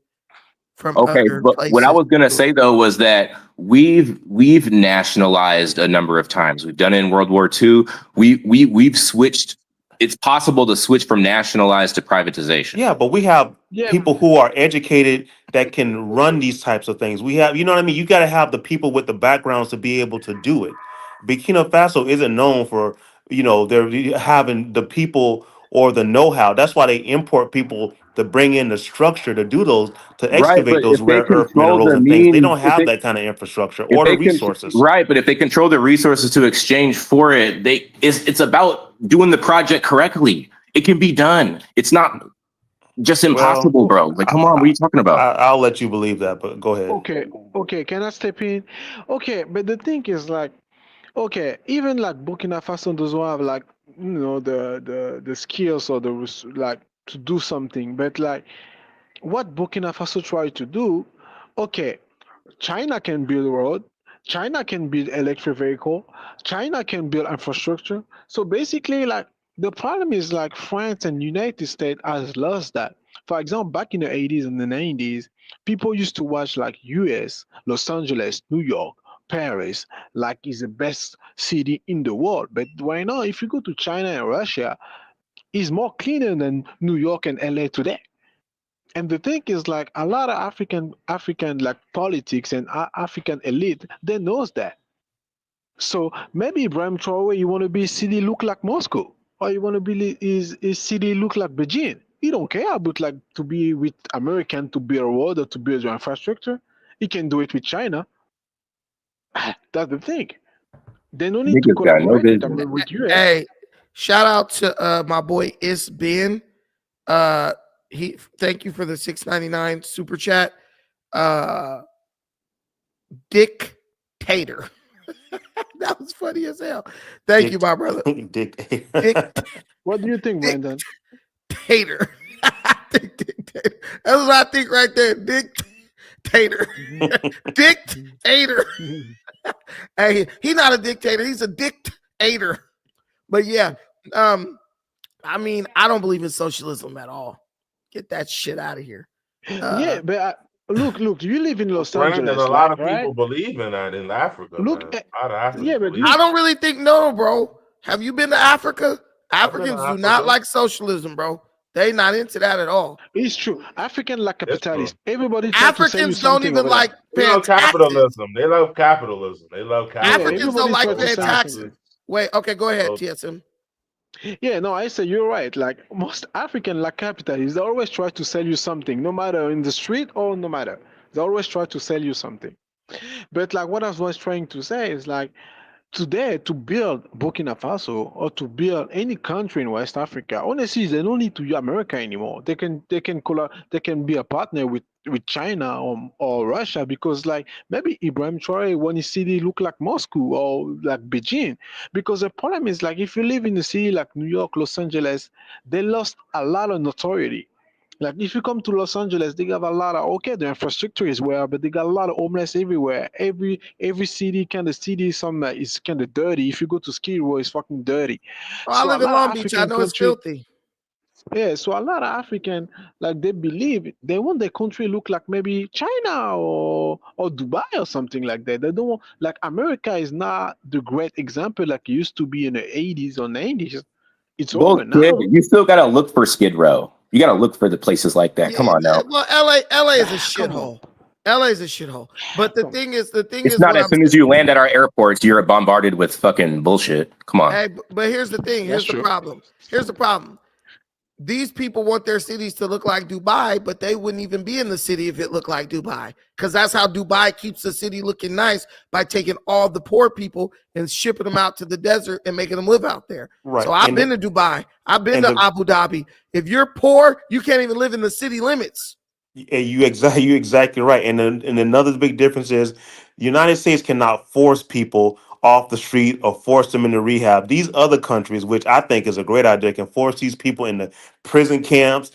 from Okay, other but what I places. was gonna say though was that we've nationalized a number of times. We've done it in World War II. We've switched. It's possible to switch from nationalized to privatization. Yeah, but we have Yeah. people who are educated that can run these types of things. We have, you know what I mean? You got to have the people with the backgrounds to be able to do it. Burkina Faso isn't known for, they're having the people or the know-how. That's why they import people to bring in the structure to do to Right, excavate but those if they rare earth control minerals the and things. They means, don't have that kind of infrastructure if or the they can, resources. right, but if they control the resources to exchange for it, it's about doing the project correctly. It can be done. It's not just Well, impossible, bro. Like, come on, what are you talking about? I'll let you believe that, but go ahead. Okay. Can I step in? Okay, but the thing is like, okay, even like Burkina Faso doesn't have like the skills or like to do something, but like what Burkina Faso tried to do, okay, China can build road, China can build electric vehicle, China can build infrastructure. So basically, like the problem is like France and United States has lost that. For example, back in the 80s and the 90s, people used to watch like US, Los Angeles, New York, Paris, like is the best city in the world. But right now, if you go to China and Russia, it's more cleaner than New York and LA today. And the thing is, like a lot of African like politics and African elite, they knows that. So maybe Ibrahim Traore, you want to be city look like Moscow, or you want to be is city look like Beijing. He don't care about like to be with American to build a road or to build your infrastructure. He can do it with China. That's the thing. They don't need to Niggas got no collaborate with vision. with US. Hey, shout out to my boy Is Ben. Thank you for the $6.99 super chat. Dictator. That was funny as hell. Thank you, my brother. What do you think, Brandon? Dictator. Dictator. That's what I think right there. Dictator. Dictator. Hey, he's not a dictator. He's a dictator. But yeah, I mean, I don't believe in socialism at all. Get that shit out of here. Yeah, but look, you live in Los Brandon, Angeles, a lot of right? people believe in that in Africa, Look, man. A lot of Africans yeah, but believe. I don't really think bro. Have you been to Africa? I've been to Africans do Africa. not like socialism, bro. They not into that at all. It's true. African like It's true. capitalists. Everybody try to sell you Africans don't something even over like They paying love taxes. capitalism. They love capitalism. They love there. Yeah, capitalism. Africans don't everybody like try to paying sell taxes. something. Wait, okay, go ahead, So- TSM. Yeah, no, I say you're right. Like most African like capitalists, they always try to sell you something, no matter in the street or no matter. They always try to sell you something. But like what I was trying to say is like today to build Burkina Faso or to build any country in West Africa, honestly, they don't need to use America anymore. They can be a partner with China or Russia because like maybe Ibrahim Traore when his city look like Moscow or like Beijing. Because the problem is like if you live in a city like New York, Los Angeles, they lost a lot of notoriety. Like if you come to Los Angeles, they have a lot of okay, the infrastructure is well, but they got a lot of homeless everywhere. Every city kind of city, some is kind of dirty. If you go to Skid Row, it's fucking dirty. Oh, I So a live in lot of Long Beach. I African know it's country, filthy. yeah. So a lot of African like they believe they want their country look like maybe China or Dubai or something like that. They don't want like America is not the great example like it used to be in the 80s or 90s. It's over Bullshit. now. You still gotta look for Skid Row. You gotta look for the places like that. Come Yeah, on now. well, LA is a Come on, shithole. LA is a shithole. But the come on. thing It's is not what as I'm soon as saying. you land at our airports, you're bombarded with fucking bullshit. Come on. Hey, but here's the thing. That's Here's the true. problem. Here's the problem. These people want their cities to look like Dubai, but they wouldn't even be in the city if it looked like Dubai. Because that's how Dubai keeps the city looking nice by taking all the poor people and shipping them out to the desert and making them live out there. Right. So I've And been to Dubai. I've been and to the Abu Dhabi. If you're poor, you can't even live in the city limits. You exactly right. And another big difference is the United States cannot force people off the street or force them into rehab. These other countries, which I think is a great idea, can force these people into prison camps,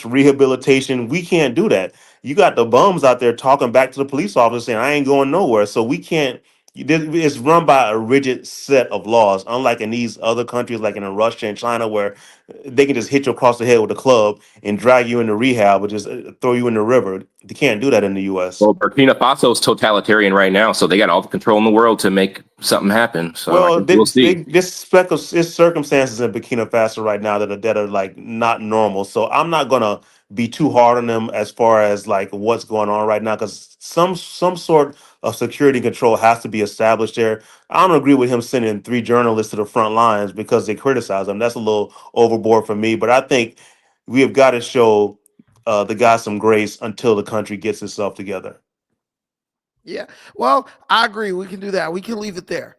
rehabilitation. We can't do that. You got the bums out there talking back to the police officer saying, I ain't going nowhere. So we can't. It's run by a rigid set of laws, unlike in these other countries, like in Russia and China, where they can just hit you across the head with a club and drag you into rehab or just throw you in the river. They can't do that in the U.S. Well, Burkina Faso is totalitarian right now, so they got all the control in the world to make something happen. So I Well, guess we'll see. there's circumstances in Burkina Faso right now that are like not normal. So I'm not gonna be too hard on them as far as like what's going on right now, because some sort of security control has to be established there. I don't agree with him sending 3 journalists to the front lines because they criticize him. That's a little overboard for me. But I think we have got to show the guy some grace until the country gets itself together. Yeah. Well, I agree. We can do that. We can leave it there.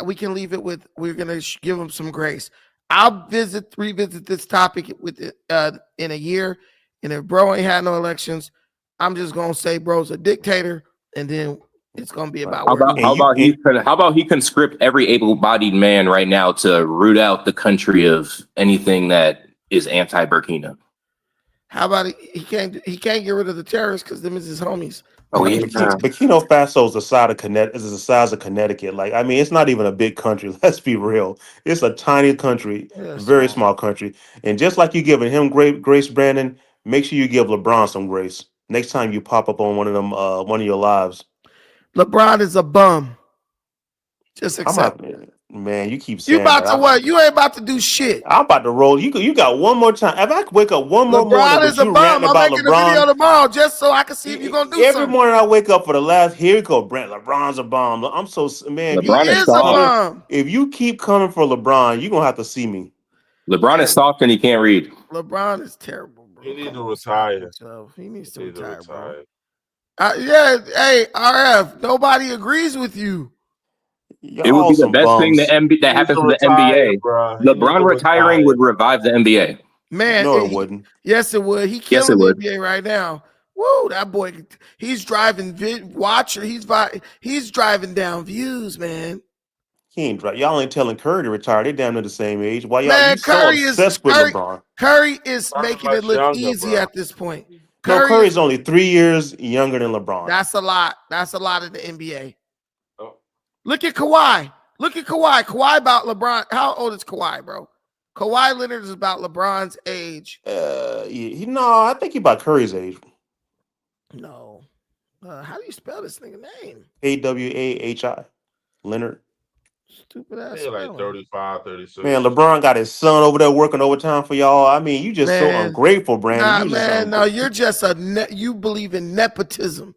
We can leave it with we're gonna give them some grace. I'll revisit this topic with in a year, and if bro ain't had no elections, I'm just gonna say bro's a dictator, and then it's gonna be about How where about we how go. about he conscript every able-bodied man right now to root out the country of anything that is anti-Burkina? How about he can't get rid of the terrorists because them is his homies. Oh yeah. Burkina Faso is the size of Connecticut. Like, I mean, it's not even a big country. Let's be real. It's a tiny country, Yeah, very small country. And just like you giving him great grace, Brandon, make sure you give LeBron some grace next time you pop up on one of your lives. LeBron is a bum. Just I'm accept. Man, you keep You saying about that. to what? You ain't about to do shit. I'm about to roll. You got one more time. If I could wake up one more morning LeBron with is a you bum. ranting I'm about making a video LeBron, tomorrow just so I can see if you're gonna do every something. morning I wake up for the last, here you go, Brent. LeBron's a bomb. I'm so, man. He is a bum. If you keep coming for LeBron, you're gonna have to see me. LeBron is soft and he can't read. LeBron is terrible, bro. He needs to retire. He needs to retire, bro. retire. Yeah, hey, RF, nobody agrees with you. It would be the best thing that happens to the NBA. LeBron retiring would revive the NBA. Man, no, it wouldn't. Yes, it would. He Yes, killing it the would. NBA right now. Woo, that boy, he's driving watcher. He's driving down views, man. He ain't right. Y'all ain't telling Curry to retire. They damn near the same age. Why y'all Man, you so obsessed with LeBron? Curry is making it look easy at this point. Curry's only 3 years younger than LeBron. That's a lot. That's a lot in the NBA. Oh. Look at Kawhi. Kawhi about LeBron. How old is Kawhi, bro? Kawhi Leonard is about LeBron's age. I think he about Curry's age. No. How do you spell this nigga name? AWAHI. Leonard. Stupid ass. Like 35, 36. Man, LeBron got his son over there working overtime for y'all. I mean, you just so ungrateful, Brandon. You're just you believe in nepotism.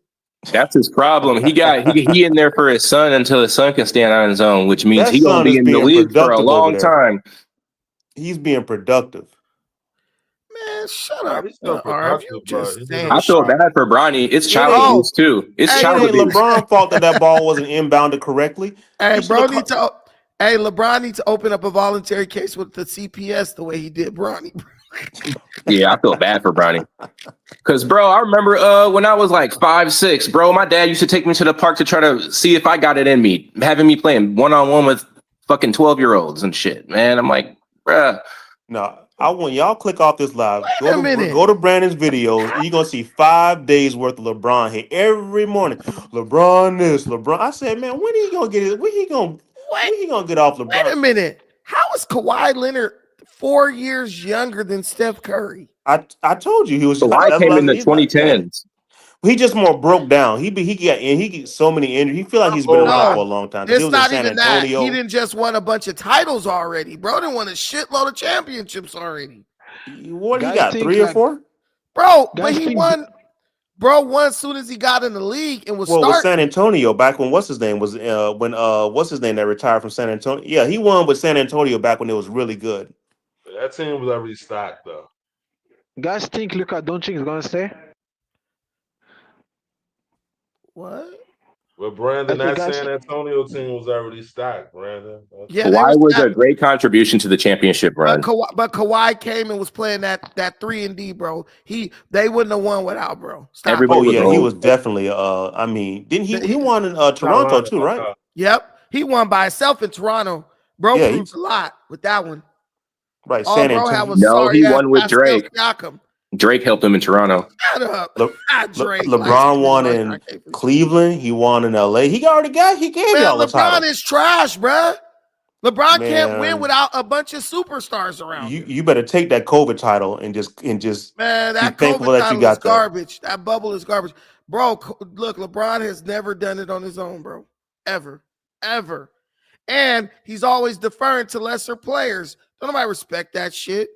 That's his problem. He in there for his son until his son can stand on his own, which means he's gonna be in the league for a long time. He's being productive. Man, shut Nah, up, he's still RF. You productive, but just he just saying I don't feel shit. start. bad for Bronny. It's It child ain't Bro, abuse too. It's hey, it child ain't look, abuse. LeBron's fault that ball wasn't inbounded correctly. hey, He should bro, have need caught. to. Hey, LeBron needs to open up a voluntary case with the CPS the way he did Bronny. Yeah, I feel bad for Bronny. Cause bro, I remember when I was like 5, 6, bro, my dad used to take me to the park to try to see if I got it in me, having me playing 1-on-1 with fucking 12-year-olds and shit. Man, I'm like, bruh. No, I want y'all click off this live. Wait a minute. Go to Brandon's videos. You're gonna see 5 days worth of LeBron here every morning. LeBron this, LeBron. I said, man, when he gonna get it? When he gonna get off Wait a LeBron? minute. How is Kawhi Leonard 4 years younger than Steph Curry? I told you he was. Kawhi That's came what in the he's like. Yeah, 2010s. he just more broke down. He gets so many injuries. He feel like he's been around for No, a long time because he it's was in not San even that. He Antonio. didn't just won a bunch of titles already. Bro didn't won a shitload of championships already. What he Guys got? think 3 or like 4? Bro, but guys he think won. Bro won as soon as he got in the league and was Well, with starting. San Antonio back when what's his name was when what's his name that retired from San Antonio? Yeah, he won with San Antonio back when it was really good. That team was already stacked though. guys think Luka Doncic is gonna stay? What? With I Brandon, said that guys San Antonio team was already stacked, Brandon. Yeah, they Kawhi was was a that, great contribution to the championship run. but Kawhi came and was playing that 3-and-D, bro. They wouldn't have won without bro. Stop. Everybody Oh was yeah, he was old. definitely I mean, didn't he He- won in Toronto Carolina, too, right? Yep, he won by himself in Toronto. Bro Yeah, proved he's a lot with that one. right. All San bro had Antonio. was No, sorry he ass won with Pascal Drake. Siakam. Drake helped him in Toronto. Shut up. Le, Drake like LeBron won I in can't believe- Cleveland. He won in LA. He gave Man, y'all the LeBron title. is trash, bruh. LeBron can't win Man, without a bunch of superstars around him. you better take that COVID title and just Man, be that thankful COVID that you title is got that. garbage. That bubble is garbage. Bro, look, LeBron has never done it on his own, bro. Ever. Ever. And he's always deferring to lesser players. Don't nobody respect that shit.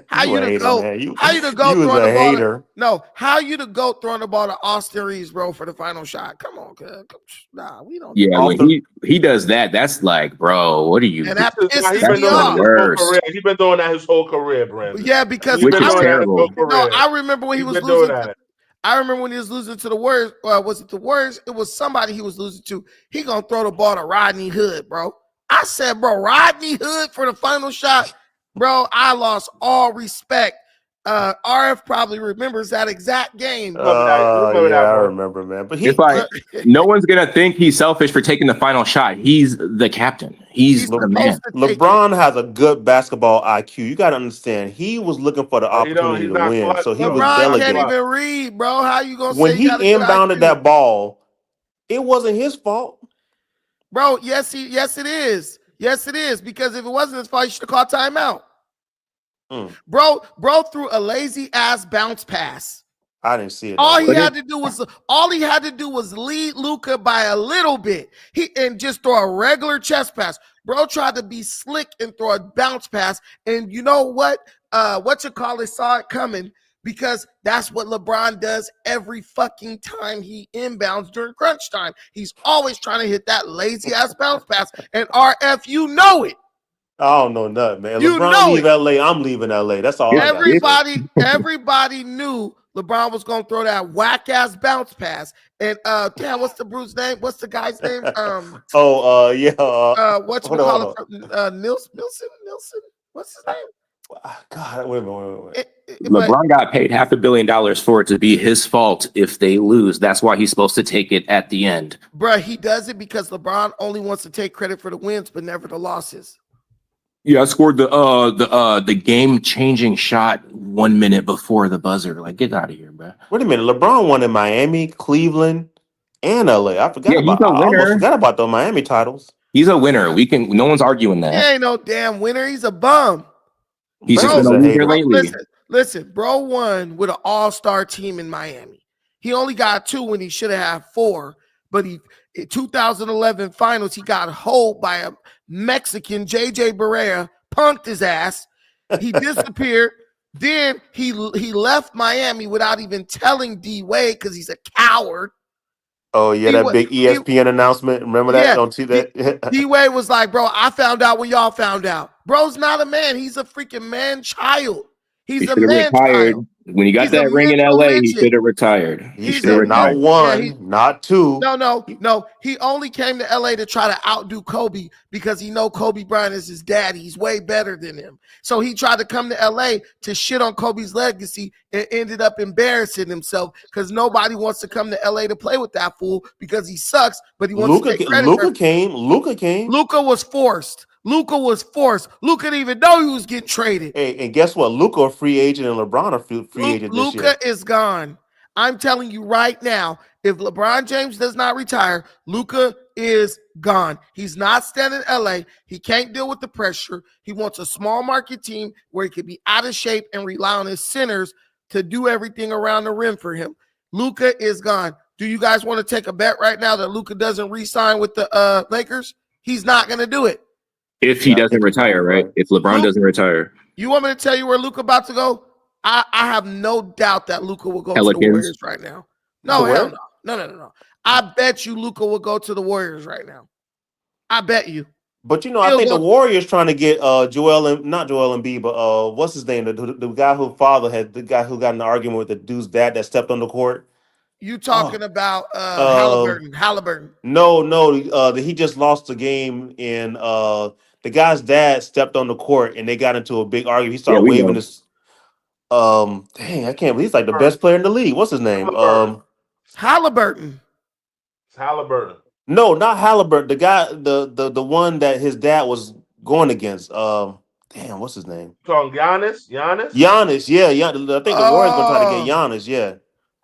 How You you a the hater, GOAT? man. You How you the GOAT was throwing the a ball? hater. How you the GOAT throwing the ball to Austin Reeves, bro, for the final shot? Come on, cuz. Nah, we don't do Yeah, Off when the he does that, that's like, bro, what are you And doing? that Nah, he pisses been That's me doing the that off. his whole worst. career. He been doing that his whole career, Brandon. Yeah, because He Which been is doing that his whole terrible. no, career. I remember when he He was been doing losing. that. I remember when he was losing to the Warriors. Was it the Warriors? It was somebody he was losing to. He gonna throw the ball to Rodney Hood, bro. I said, bro, Rodney Hood for the final shot, bro. I lost all respect. RF probably remembers that exact game. Remember Yeah, that I one. remember, man. But It's like no one's gonna think he's selfish for taking the final shot. He's the captain. He's He's the supposed man. to take it. LeBron has a good basketball IQ. You got to understand. He was looking for the But opportunity he's to not win, clutch so he though. was He's LeBron not can't delegating. clutch. even read, bro. How you gonna When say he he got a good inbounded IQ? that ball, it wasn't his fault. Bro, yes, it is. Yes, it is. Because if it wasn't his fault, he should have called timeout. Bro threw a lazy ass bounce pass. I didn't see it. All he But had to do was lead Luka by a little bit. And just throw a regular chest pass. Bro tried to be slick and throw a bounce pass. And you know what? Saw it coming, because that's what LeBron does every fucking time he inbounds during crunch time. He's always trying to hit that lazy ass bounce pass. And RF, you know it. I don't know nothing, man. You LeBron know leave it. LA. I'm leaving LA. That's all I got to say. Everybody knew LeBron was gonna throw that whack ass bounce pass. And damn, what's the brute's name? What's the guy's name? Yeah. Nilson. What's his name? God, wait a minute. LeBron got paid $500 million for it to be his fault if they lose. That's why he's supposed to take it at the end. Bruh, he does it because LeBron only wants to take credit for the wins, but never the losses. Yeah, I scored the game-changing shot 1 minute before the buzzer. Like, get out of here, bro. Wait a minute. LeBron won in Miami, Cleveland, and LA. I almost forgot about the Miami titles. He's a winner. No one's arguing that. He ain't no damn winner. He's a bum. He's just been a loser lately. Listen, bro won with an all-star team in Miami. He only got 2 when he should have had 4. But in 2011 finals, he got holed by a Mexican, JJ Barea, punked his ass. He disappeared. Then he left Miami without even telling D Wade because he's a coward. Oh yeah, that big ESPN announcement. Remember that? Yeah, Don't see that. D Wade was like, bro, I found out when y'all found out. Bro's not a man. He's a freaking man child. He's He a should have man retired. child. When he got He's a that ring in mental LA, he midget. should have retired. He He's should a have not men- one, yeah, not two. No. He only came to LA to try to outdo Kobe because he know Kobe Bryant is his daddy. He's way better than him. So he tried to come to LA to shit on Kobe's legacy and ended up embarrassing himself because nobody wants to come to LA to play with that fool because he sucks, but he wants to take credit for it. Luka came. Luka was forced. Luka didn't even know he was getting traded. Hey, and guess what? Luka a free agent and LeBron a free agent this year. Luka is gone. I'm telling you right now, if LeBron James does not retire, Luka is gone. He's not staying in LA. He can't deal with the pressure. He wants a small market team where he could be out of shape and rely on his centers to do everything around the rim for him. Luka is gone. Do you guys want to take a bet right now that Luka doesn't re-sign with the Lakers? He's not going to do it. If he doesn't retire, right? If LeBron doesn't retire. You want me to tell you where Luka about to go? I have no doubt that Luka will go Pelicans. to the Warriors right now. No, hell no. No. I bet you Luka will go to the Warriors right now. I bet you. But I think the Warriors trying to get not Joel Embiid, but what's his name? The guy who got in an argument with the dude's dad that stepped on the court. You talking about Halliburton? No. He just lost the game, and the guy's dad stepped on the court, and they got into a big argument. He started waving his. Dang, I can't believe he's like the best player in the league. What's his name? Halliburton. It's Halliburton. No, not Halliburton. The guy, the one that his dad was going against. Damn, what's his name? You talking Giannis? Giannis, yeah. I think the Warriors gonna try to get Giannis, yeah.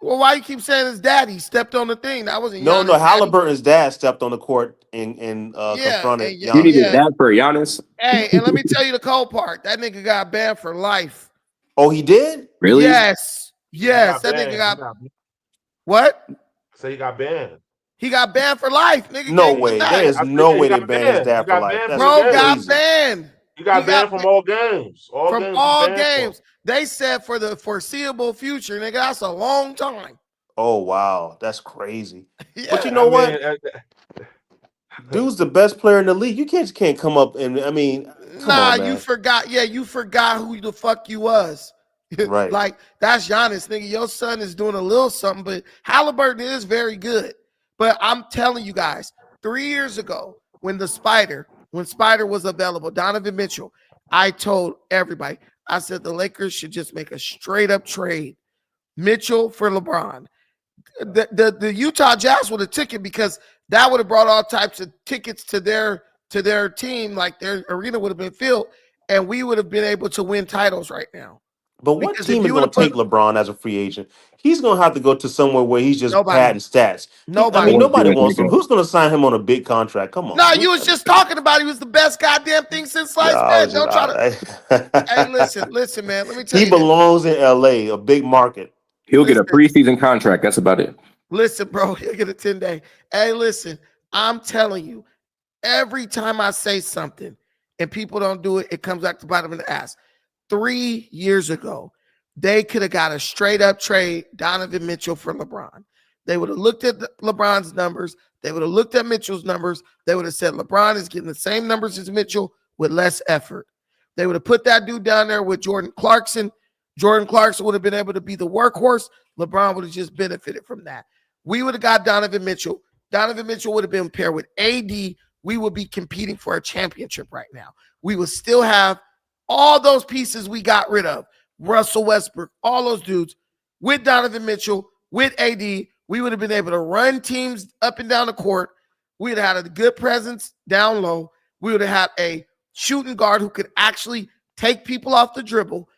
Well, why you keep saying his daddy stepped on the thing? That wasn't No, Giannis' Halliburton's dad stepped on the court and confronted Giannis. You needed that for Giannis. Hey, and let me tell you the cold part. That nigga got banned for life. Oh, he did? Really? Yes. That nigga got what? Say he got banned. He got banned for life, nigga. No way. There is no way they banned his dad for life. Bro got banned. He got banned from all games. All games. They said for the foreseeable future, nigga. That's a long time. Oh wow, that's crazy. Yeah. But you know what? Dude's the best player in the league. You can't come up and come on, man. You forgot. Yeah, you forgot who the fuck you was. Right. Like that's Giannis, nigga. Your son is doing a little something, but Halliburton is very good. But I'm telling you guys, 3 years ago, when Spider was available, Donovan Mitchell, I told everybody, I said the Lakers should just make a straight up trade. Mitchell for LeBron. The Utah Jazz would have took it because that would have brought all types of tickets to their team, like their arena would have been filled, and we would have been able to win titles right now. But what team is going to take LeBron as a free agent? He's going to have to go to somewhere where he's just padding stats. Nobody wants him. Who's going to sign him on a big contract? Come on. No, you was just talking about he was the best goddamn thing since sliced bread. Don't try to. Hey, listen, man. Let me tell you. He belongs in LA, a big market. He'll get a preseason contract. That's about it. Listen, bro. He'll get a 10-day. Hey, listen. I'm telling you, every time I say something and people don't do it, it comes back to the bottom of the ass. 3 years ago, they could have got a straight up trade Donovan Mitchell for LeBron. They would have looked at LeBron's numbers. They would have looked at Mitchell's numbers. They would have said LeBron is getting the same numbers as Mitchell with less effort. They would have put that dude down there with Jordan Clarkson. Jordan Clarkson would have been able to be the workhorse. LeBron would have just benefited from that. We would have got Donovan Mitchell. Donovan Mitchell would have been paired with AD. We would be competing for a championship right now. We would still have all those pieces we got rid of, Russell Westbrook, all those dudes, with Donovan Mitchell, with AD, we would have been able to run teams up and down the court. We would have had a good presence down low. We would have had a shooting guard who could actually take people off the dribble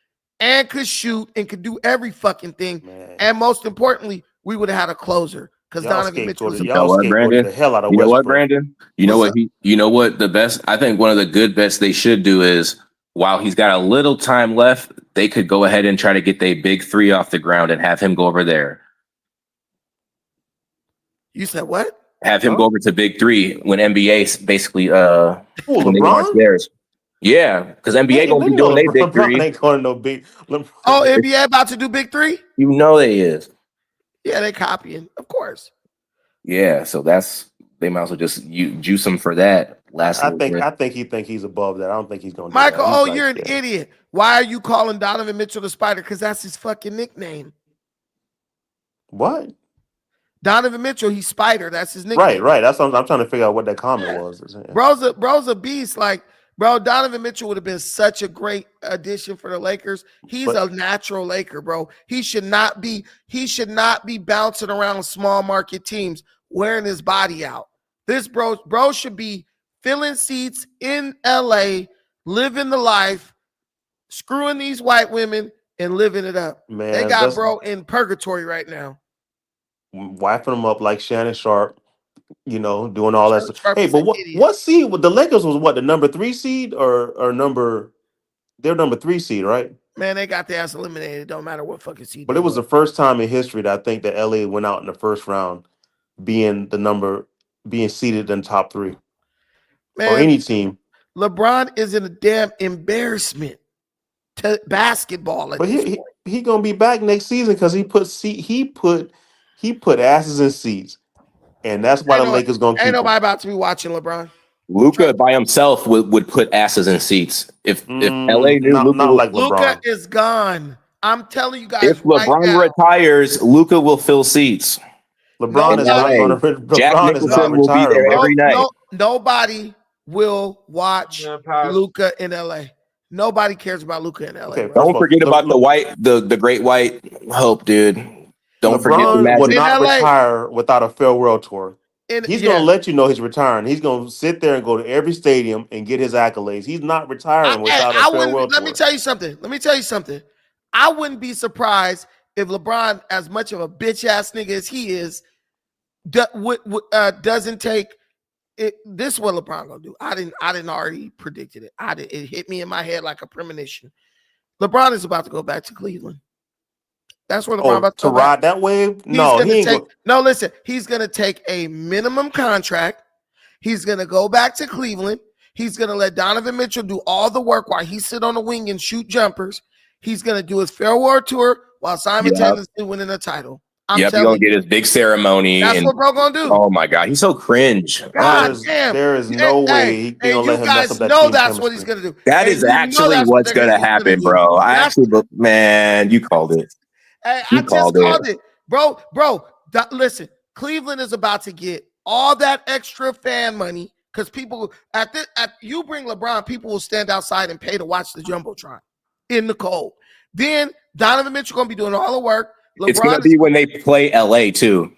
and could shoot and could do every fucking thing. Man. And most importantly, we would have had a closer because Donovan Mitchell was Brandon. The hell out of you know what, Brandon? You know what? You know what? The best. I think one of the good bets they should do is, while he's got a little time left, they could go ahead and try to get their big three off the ground and have him go over there. You said what? Have him go over to big three when NBA basically when they LeBron? launch theirs. Yeah, because NBA gonna be doing their big three. Ain't going to no big. Oh, NBA about to do big three? You know they is. Yeah, they copying, of course. Yeah, so that's They might as well just juice him for that. I think he's above that. I don't think he's gonna do Michael, that. you're an idiot. Why are you calling Donovan Mitchell the Spider? Because that's his fucking nickname. What? Donovan Mitchell, he's Spider. That's his nickname. Right. That's what I'm trying to figure out what that comment was. Yeah. Bro's a beast. Like, bro, Donovan Mitchell would have been such a great addition for the Lakers. He's a natural Laker, bro. He should not be bouncing around small market teams, wearing his body out. This bro should be filling seats in LA, living the life, screwing these white women and living it up. Man, they got bro in purgatory right now. Wiping them up like Shannon Sharp, doing all that stuff. Hey, but what seed? The Lakers was what, the number 3 seed or they're number 3 seed, right? Man, they got their ass eliminated. Don't matter what fucking seed. But it was the first time in history that I think that LA went out in the first round being seated in top 3. Man, or any team. LeBron is in a damn embarrassment to basketball. But he gonna be back next season because he put asses in seats, and that's why the Lakers gonna keep. Ain't nobody about to be watching LeBron. Luka by himself would put asses in seats if LA knew Luka is gone. I'm telling you guys. If LeBron retires, Luka will fill seats. LeBron is not going to. LeBron is not will be there every night. Nobody will watch Luka in LA. Nobody cares about Luka in LA. Okay, don't forget about the great white hope, dude. Don't forget the magic. Would not retire without a farewell tour. He's going to let you know he's retiring. He's going to sit there and go to every stadium and get his accolades. He's not retiring without a farewell tour. Let me tell you something. I wouldn't be surprised if LeBron, as much of a bitch ass nigga as he is, doesn't take it. This is what LeBron gonna do. I didn't already predicted it. It hit me in my head like a premonition. LeBron is about to go back to Cleveland. That's where LeBron about to ride that wave. No, listen. He's gonna take a minimum contract. He's gonna go back to Cleveland. He's gonna let Donovan Mitchell do all the work while he sit on the wing and shoot jumpers. He's gonna do his farewell tour while simultaneously winning a title. He's gonna get his big ceremony. That's what bro gonna do. Oh my God, he's so cringe. God damn. There is no way he's gonna let him mess up that team. That's what he's gonna do. That is actually what's gonna happen, bro. You called it. Hey, I just called it. Bro, listen, Cleveland is about to get all that extra fan money because people you bring LeBron, people will stand outside and pay to watch the Jumbotron in the cold. Then Donovan Mitchell gonna be doing all the work. It's gonna be when they play LA too.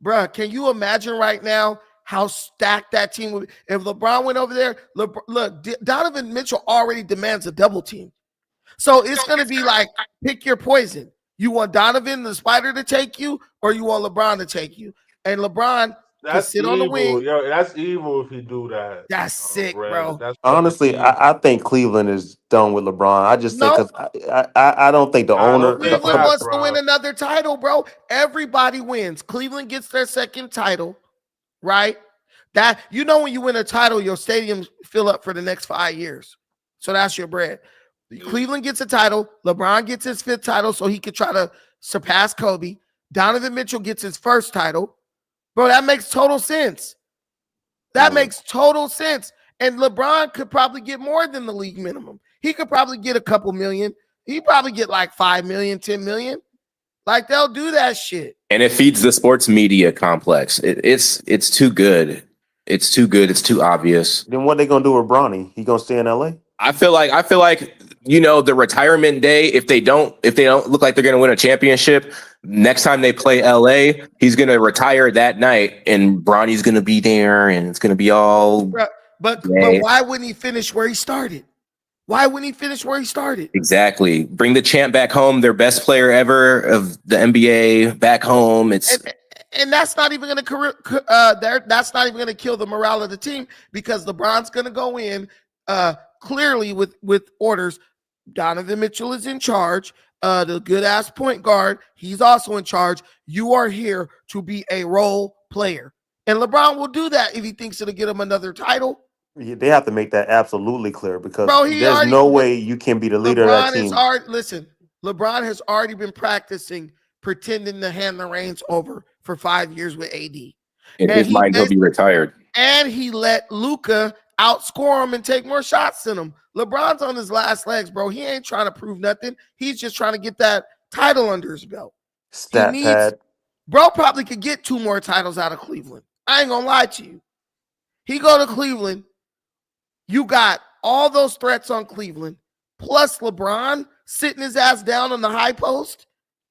Bruh, can you imagine right now how stacked that team would be? If LeBron went over there? Look, Donovan Mitchell already demands a double team. So it's gonna be like, pick your poison. You want Donovan the Spider to take you, or you want LeBron to take you? And LeBron can sit on the wing. Yo, that's evil if you do that. That's sick, bro. Honestly, I think Cleveland is done with LeBron. I just think because I don't think the owner. Cleveland wants to win another title, bro. Everybody wins. Cleveland gets their second title, right? That when you win a title, your stadiums fill up for the next 5 years. So that's your bread. Cleveland gets a title. LeBron gets his 5th title so he could try to surpass Kobe. Donovan Mitchell gets his 1st title. Bro, that makes total sense. Makes total sense. And LeBron could probably get more than the league minimum. He could probably get a couple million. He'd probably get like 5 million, 10 million. Like, they'll do that shit. And it feeds the sports media complex. It's too good. It's too good. It's too obvious. Then what they gonna do with Bronny? He gonna stay in LA? I feel like the retirement day, if they don't look like they're going to win a championship, next time they play LA, he's going to retire that night and Bronny's going to be there and it's going to be all. But why wouldn't he finish where he started? Exactly. Bring the champ back home, their best player ever of the NBA back home. And that's not even going to that's not even going to kill the morale of the team because LeBron's going to go in clearly with orders. Donovan Mitchell is in charge. The good ass point guard, he's also in charge. You are here to be a role player, and LeBron will do that if he thinks it'll get him another title. Yeah, they have to make that absolutely clear because there's no way you can be the leader of that team. LeBron has already been practicing pretending to hand the reins over for 5 years with AD. In his mind, he'll be retired. And he let Luka outscore him and take more shots than him. LeBron's on his last legs, bro. He ain't trying to prove nothing. He's just trying to get that title under his belt. Stat pad. Bro probably could get 2 more titles out of Cleveland. I ain't gonna lie to you. He go to Cleveland. You got all those threats on Cleveland, plus LeBron sitting his ass down on the high post.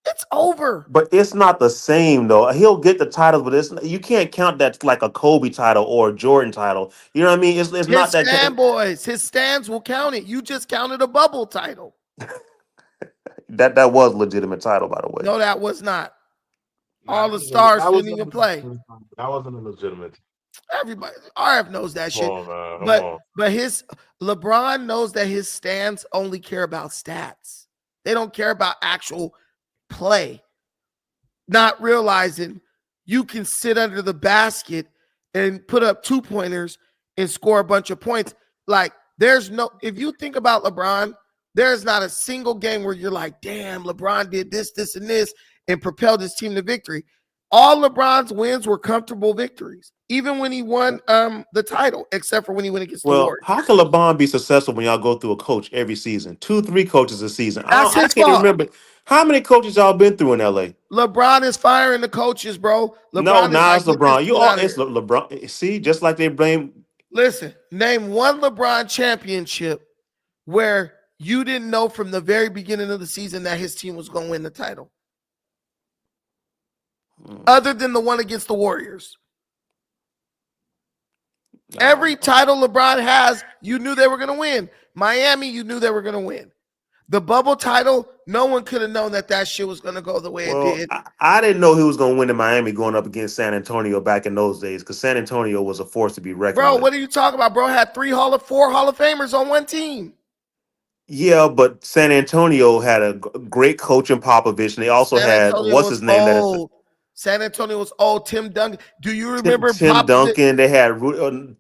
It's over. But it's not the same though. He'll get the titles, but you can't count that like a Kobe title or a Jordan title. You know what I mean? It's not that. His stands will count it. You just counted a bubble title. that was a legitimate title, by the way. No, that was not. All the stars didn't even play. That wasn't a legitimate. Everybody, RF knows that shit. But his LeBron knows that his stands only care about stats. They don't care about actual play. Not realizing you can sit under the basket and put up 2-pointers and score a bunch of points. Like if you think about LeBron, there's not a single game where you're like, damn, LeBron did this, this, and this, and propelled his team to victory. All LeBron's wins were comfortable victories, even when he won the title, except for when he went against the Warriors. How can LeBron be successful when y'all go through a coach every season? 2-3 coaches a season. That's his I can't fault. remember how many coaches y'all been through in LA. LeBron is firing the coaches, bro. Now it's LeBron. It's LeBron. See, just like they blame. Listen, name one LeBron championship where you didn't know from the very beginning of the season that his team was going to win the title. Other than the one against the Warriors. Every title LeBron has, you knew they were going to win. Miami, you knew they were going to win. The bubble title, no one could have known that shit was going to go the way it did. I didn't know he was going to win in Miami going up against San Antonio back in those days because San Antonio was a force to be reckoned with. Bro, what are you talking about? Bro had 4 Hall of Famers on one team. Yeah, but San Antonio had a great coach in Popovich, and they also had what's his name? San Antonio was old. Tim Duncan. Do you remember Tim Duncan? They had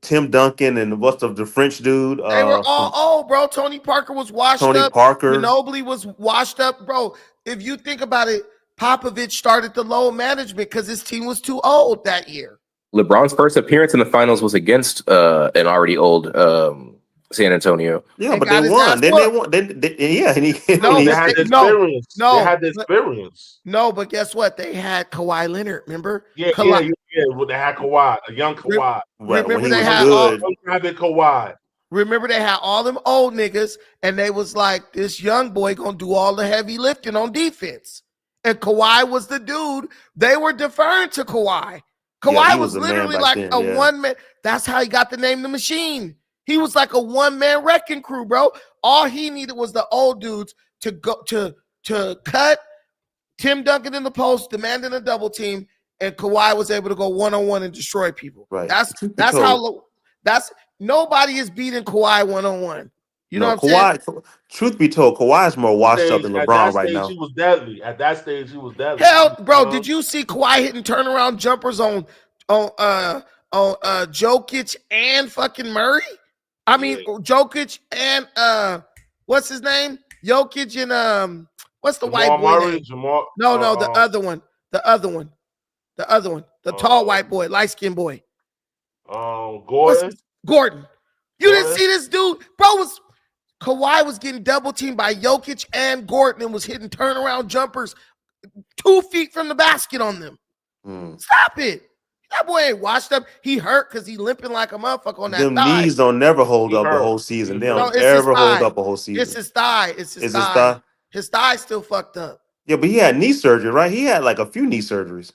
Tim Duncan and what's the French dude? They were all old, bro. Tony Parker was washed up. Ginobili was washed up, bro. If you think about it, Popovich started the low management because his team was too old that year. LeBron's first appearance in the finals was against an already old San Antonio. Yeah, but they won. Then they won. They had the experience. They had the experience. No, but guess what? They had Kawhi Leonard. Remember? Yeah. Well, they had Kawhi, a young Kawhi. Remember they had Kawhi. Remember they had all them old niggas, and they was like, this young boy gonna do all the heavy lifting on defense. And Kawhi was the dude. They were deferring to Kawhi. Kawhi was literally like a one-man. That's how he got the name The Machine. He was like a one-man wrecking crew, bro. All he needed was the old dudes to go to cut Tim Duncan in the post, demanding a double team, and Kawhi was able to go one-on-one and destroy people. Right. That's nobody is beating Kawhi one-on-one. You know what I'm saying? Truth be told, Kawhi is more washed up than LeBron right now. He was deadly. At that stage, he was deadly. Hell, bro, did you see Kawhi hitting turnaround jumpers on Jokic and fucking Murray? I mean, Jokic and what's his name? Jokic and what's the white boy name? The other one. The tall white boy, light-skinned boy. Gordon. You didn't see this dude? Bro, Kawhi was getting double teamed by Jokic and Gordon and was hitting turnaround jumpers 2 feet from the basket on them. Stop it. That boy ain't washed up. He hurt because he limping like a motherfucker on that Them thigh. knees don't never hold up a whole season. They don't ever hold up a whole season. It's his thigh. His thigh's still fucked up. Yeah, but he had knee surgery, right? He had like a few knee surgeries.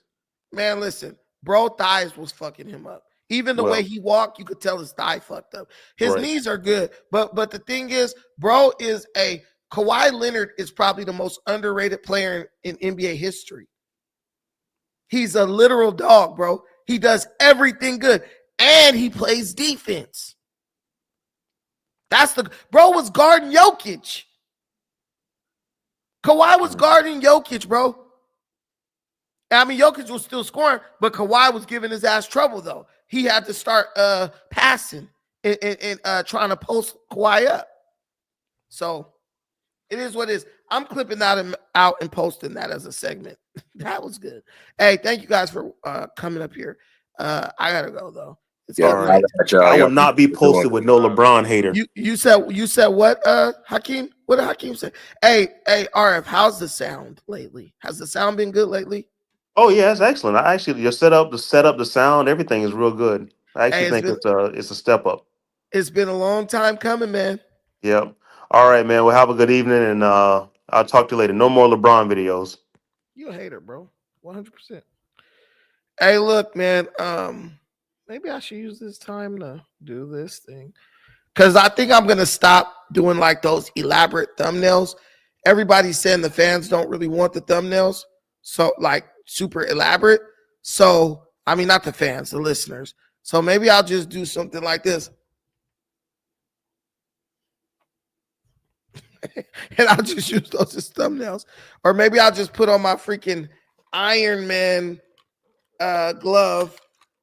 Man, listen. Bro, thighs was fucking him up. Even the way he walked, you could tell his thigh fucked up. His knees are good. But the thing is, bro Kawhi Leonard is probably the most underrated player in NBA history. He's a literal dog, bro. He does everything good. And he plays defense. Bro was guarding Jokic. Kawhi was guarding Jokic, bro. I mean, Jokic was still scoring, but Kawhi was giving his ass trouble, though. He had to start passing and trying to post Kawhi up. So it is what it is. I'm clipping that out and posting that as a segment. That was good. Hey, thank you guys for coming up here. I gotta go though. It's Yeah, All getting right. late. I will y'all not be posted with no LeBron hater. You said what, Hakeem? What did Hakeem say? Hey, RF, how's the sound lately? Has the sound been good lately? Oh yeah, it's excellent. I actually your setup, the sound, everything is real good. I actually Hey, think it's a step up. it's been a long time coming, man. Yep. All right, man. Well, have a good evening, and I'll talk to you later. No more LeBron videos. You a hater, bro. 100%. Hey, look, man. Maybe I should use this time to do this thing. Because I think I'm gonna stop doing like those elaborate thumbnails. Everybody's saying the fans don't really want the thumbnails, so like super elaborate. So I mean, not the fans, the listeners. So maybe I'll just do something like this, and I'll just use those as thumbnails. Or maybe I'll just put on my freaking Iron Man glove.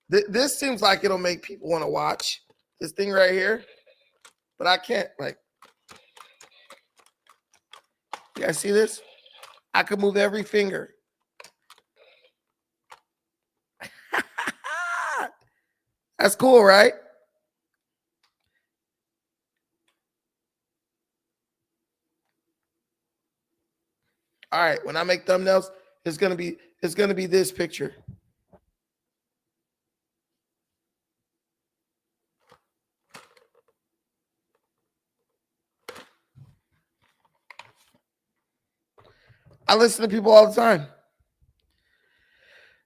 This seems like it'll make people want to watch this thing right here, but I can't like. You guys see this? I could move every finger. That's cool, right? All right, when I make thumbnails, it's gonna be this picture. I listen to people all the time.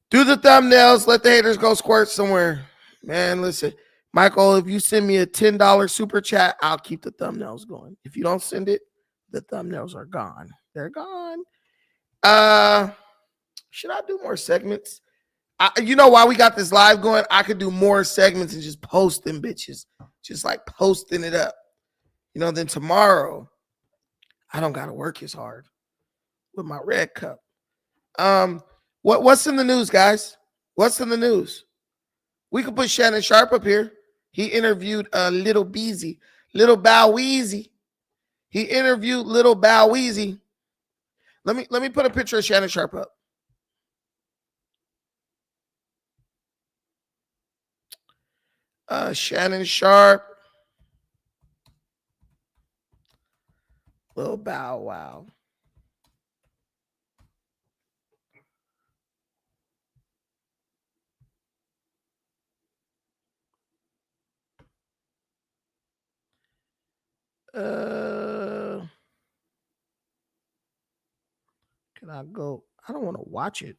Do the thumbnails, let the haters go squirt somewhere. Man, listen, Michael, if you send me a $10 super chat, I'll keep the thumbnails going. If you don't send it, the thumbnails are gone. They're gone. Should I do more segments? You know why we got this live going? I could do more segments and just post them bitches. Just like posting it up. You know, then tomorrow, I don't gotta work as hard with my red cup. What's in the news, guys? What's in the news? We could put Shannon Sharp up here. He interviewed Little Beezy, Little Bow Weezy. He interviewed Little Bow Weezy. Let me put a picture of Shannon Sharp up. Shannon Sharp, Little Bow Wow. Can I go? I don't want to watch it.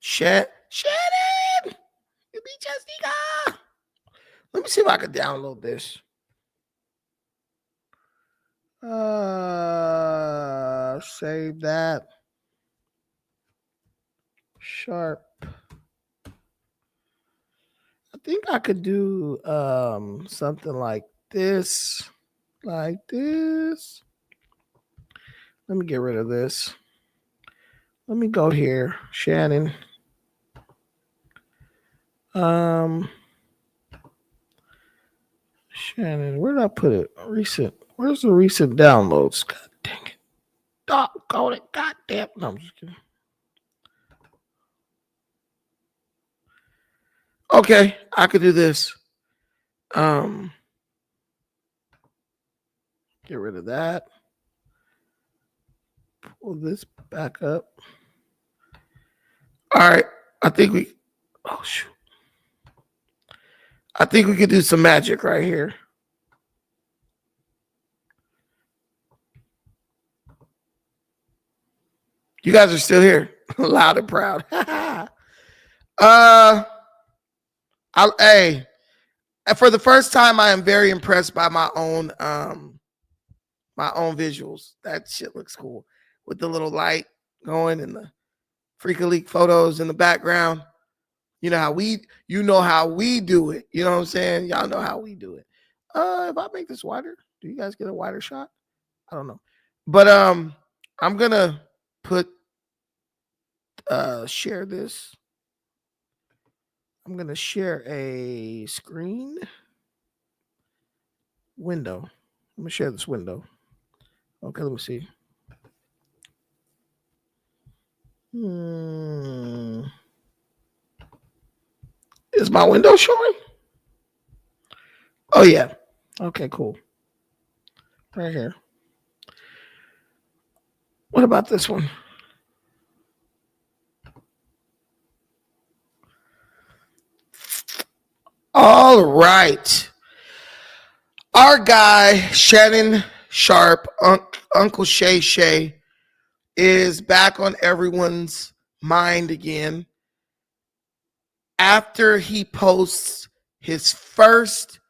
Shannon, you be Jessica. Let me see if I can download this. Save that. Sharp. I think I could do something like this. Like this. Let me get rid of this. Let me go here. Shannon. Shannon, where did I put it? Recent. Where's the recent downloads? God dang it. Doggone it. God damn. No, I'm just kidding. Okay, I could do this. Get rid of that. Pull this back up. All right. I think we could do some magic right here. You guys are still here. Loud and proud. Hey, for the first time, I am very impressed by my own visuals. That shit looks cool with the little light going and the Freaky Leak photos in the background. You know how we do it. You know what I'm saying? Y'all know how we do it. If I make this wider, do you guys get a wider shot? I don't know. But I'm gonna put share this. I'm gonna share a screen window. I'm gonna share this window. Okay, let me see. Is my window showing? Oh yeah. Okay, cool. Right here. What about this one? All right. Our guy, Shannon Sharp, Uncle Shay Shay, is back on everyone's mind again after he posts his first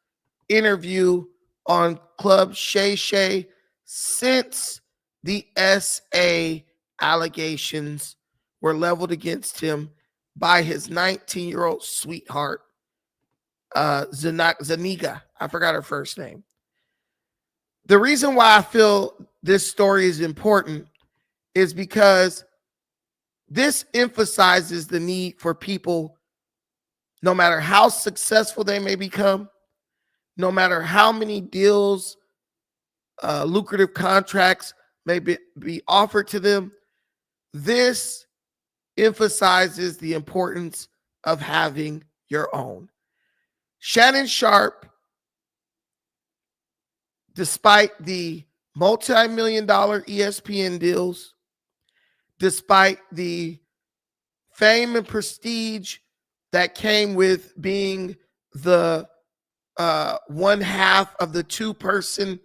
interview on Club Shay Shay since the SA allegations were leveled against him by his 19-year-old sweetheart, Zaniga. I forgot her first name. The reason why I feel this story is important is because this emphasizes the need for people, no matter how successful they may become, no matter how many deals, lucrative contracts may be offered to them, this emphasizes the importance of having your own. Shannon Sharp, despite the multi-million-dollar ESPN deals, despite the fame and prestige that came with being the one half of the two-person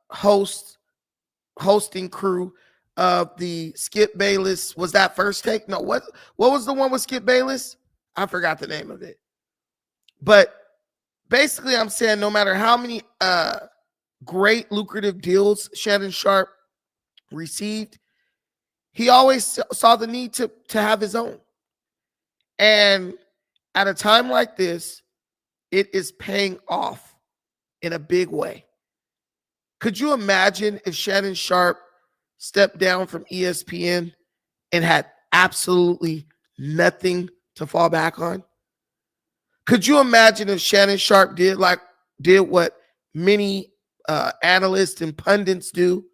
hosting crew of the Skip Bayless. Was that First Take? No, what was the one with Skip Bayless? I forgot the name of it. But basically, I'm saying no matter how many great lucrative deals Shannon Sharp received, he always saw the need to have his own. And at a time like this, it is paying off in a big way. Could you imagine if Shannon Sharp stepped down from ESPN and had absolutely nothing to fall back on? Could you imagine if Shannon Sharp did what many analysts and pundits do,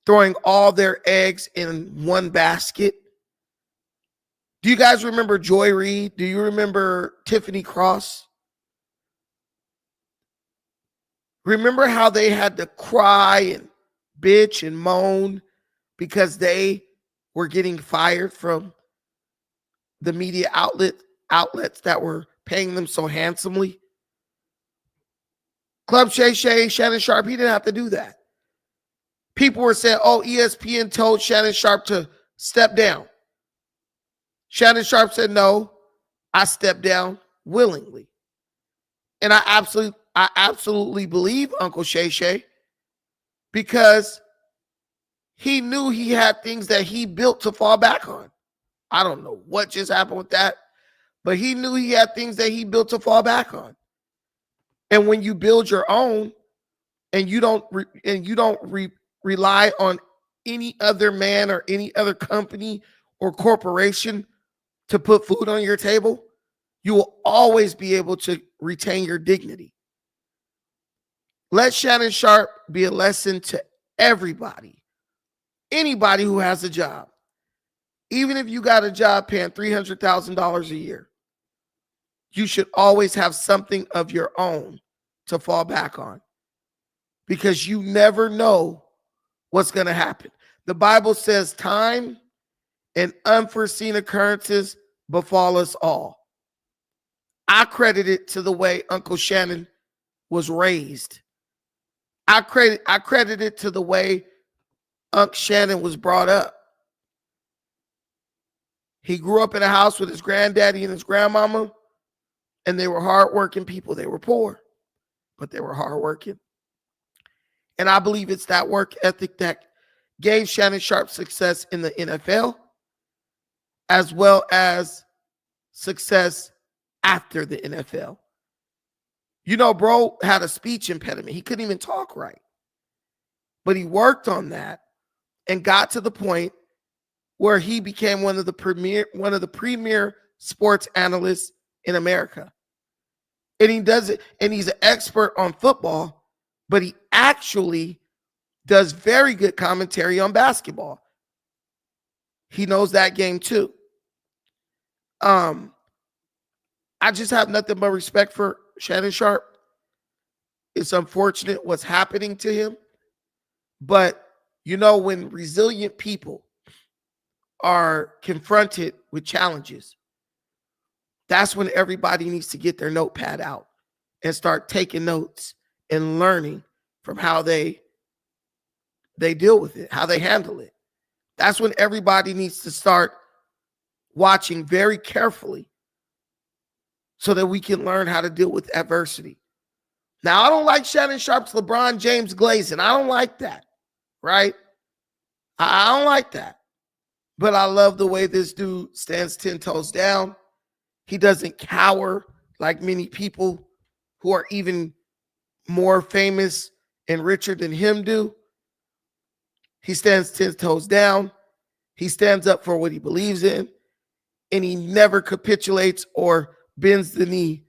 throwing all their eggs in one basket? Do you guys remember Joy Reid? Do you remember Tiffany Cross? Remember how they had to cry and bitch and moan because they were getting fired from the media outlets that were paying them so handsomely? Club Shay Shay, Shannon Sharp, he didn't have to do that. People were saying, oh, ESPN told Shannon Sharp to step down. Shannon Sharp said, no, I stepped down willingly. And I absolutely believe Uncle Shay Shay, because he knew he had things that he built to fall back on. I don't know what just happened with that, but he knew he had things that he built to fall back on. And when you build your own and you don't rely on any other man or any other company or corporation to put food on your table, you will always be able to retain your dignity. Let Shannon Sharp be a lesson to everybody, anybody who has a job. Even if you got a job paying $300,000 a year, you should always have something of your own to fall back on, because you never know what's going to happen. The Bible says time and unforeseen occurrences befall us all. I credit it to the way Uncle Shannon was raised. I credit it to the way Uncle Shannon was brought up. He grew up in a house with his granddaddy and his grandmama, and they were hardworking people. They were poor, but they were hardworking. And I believe it's that work ethic that gave Shannon Sharp success in the NFL, as well as success after the NFL. You know, bro had a speech impediment. He couldn't even talk right. But he worked on that and got to the point where he became one of the premier sports analysts in America. And he does it, and he's an expert on football, but he actually does very good commentary on basketball. He knows that game too. I just have nothing but respect for Shannon Sharp. It's unfortunate what's happening to him. But, you know, when resilient people are confronted with challenges, that's when everybody needs to get their notepad out and start taking notes and learning from how they deal with it, how they handle it. That's when everybody needs to start watching very carefully so that we can learn how to deal with adversity. Now, I don't like Shannon Sharp's LeBron James glazing. I don't like that, right? I don't like that. But I love the way this dude stands 10 toes down. He doesn't cower like many people who are even more famous and richer than him do. He stands 10 toes down. He stands up for what he believes in, and he never capitulates or bends the knee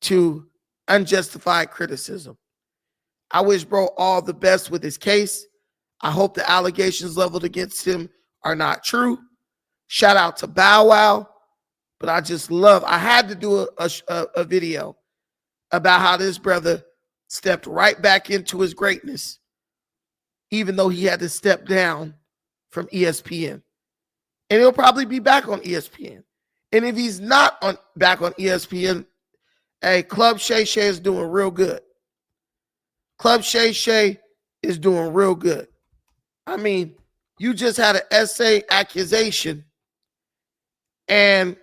to unjustified criticism. I wish bro all the best with his case. I hope the allegations leveled against him are not true. Shout out to Bow Wow. But I had to do a video about how this brother stepped right back into his greatness, even though he had to step down from ESPN. And he'll probably be back on ESPN. And if he's not back on ESPN, hey, Club Shay Shay is doing real good. Club Shay Shay is doing real good. I mean, you just had an essay accusation, and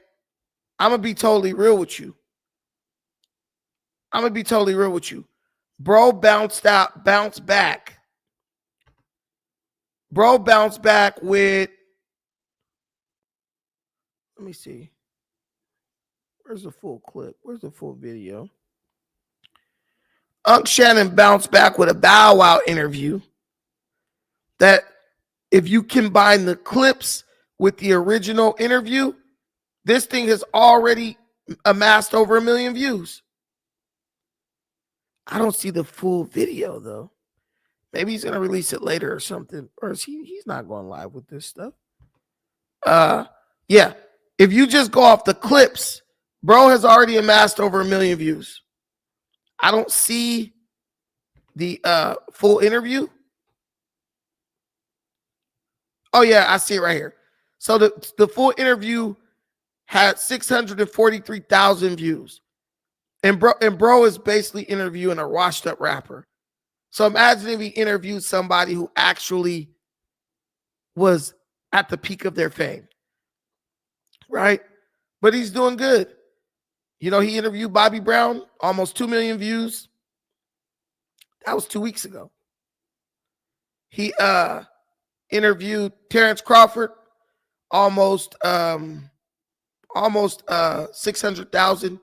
I'm going to be totally real with you. Bro bounced back. Bro bounced back with, let me see. Where's the full clip? Where's the full video? Unc Shannon bounced back with a Bow Wow interview that if you combine the clips with the original interview, this thing has already amassed over 1 million views. I don't see the full video though. Maybe he's gonna release it later or something, or is he's not going live with this stuff. Yeah. If you just go off the clips, bro has already amassed over 1 million views. I don't see the full interview. Oh yeah, I see it right here. So the full interview had 643,000 views. And bro is basically interviewing a washed up rapper. So imagine if he interviewed somebody who actually was at the peak of their fame, right? But he's doing good. You know, he interviewed Bobby Brown, almost 2 million views. That was 2 weeks ago. He interviewed Terrence Crawford, almost 600,000,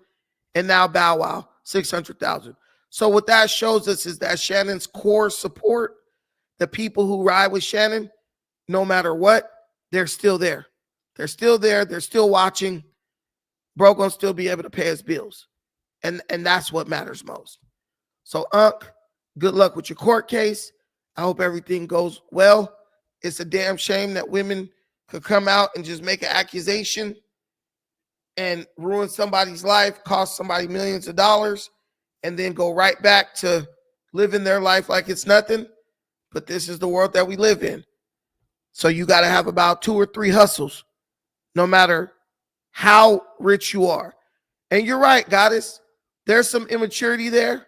and now Bow Wow, 600,000. So what that shows us is that Shannon's core support, the people who ride with Shannon, no matter what, they're still there. They're still there. They're still watching. Bro gonna still be able to pay his bills. And that's what matters most. So Unc, good luck with your court case. I hope everything goes well. It's a damn shame that women could come out and just make an accusation and ruin somebody's life, cost somebody millions of dollars, and then go right back to living their life like it's nothing. But this is the world that we live in. So you got to have about 2 or 3 hustles, no matter how rich you are. And you're right, Goddess. There's some immaturity there.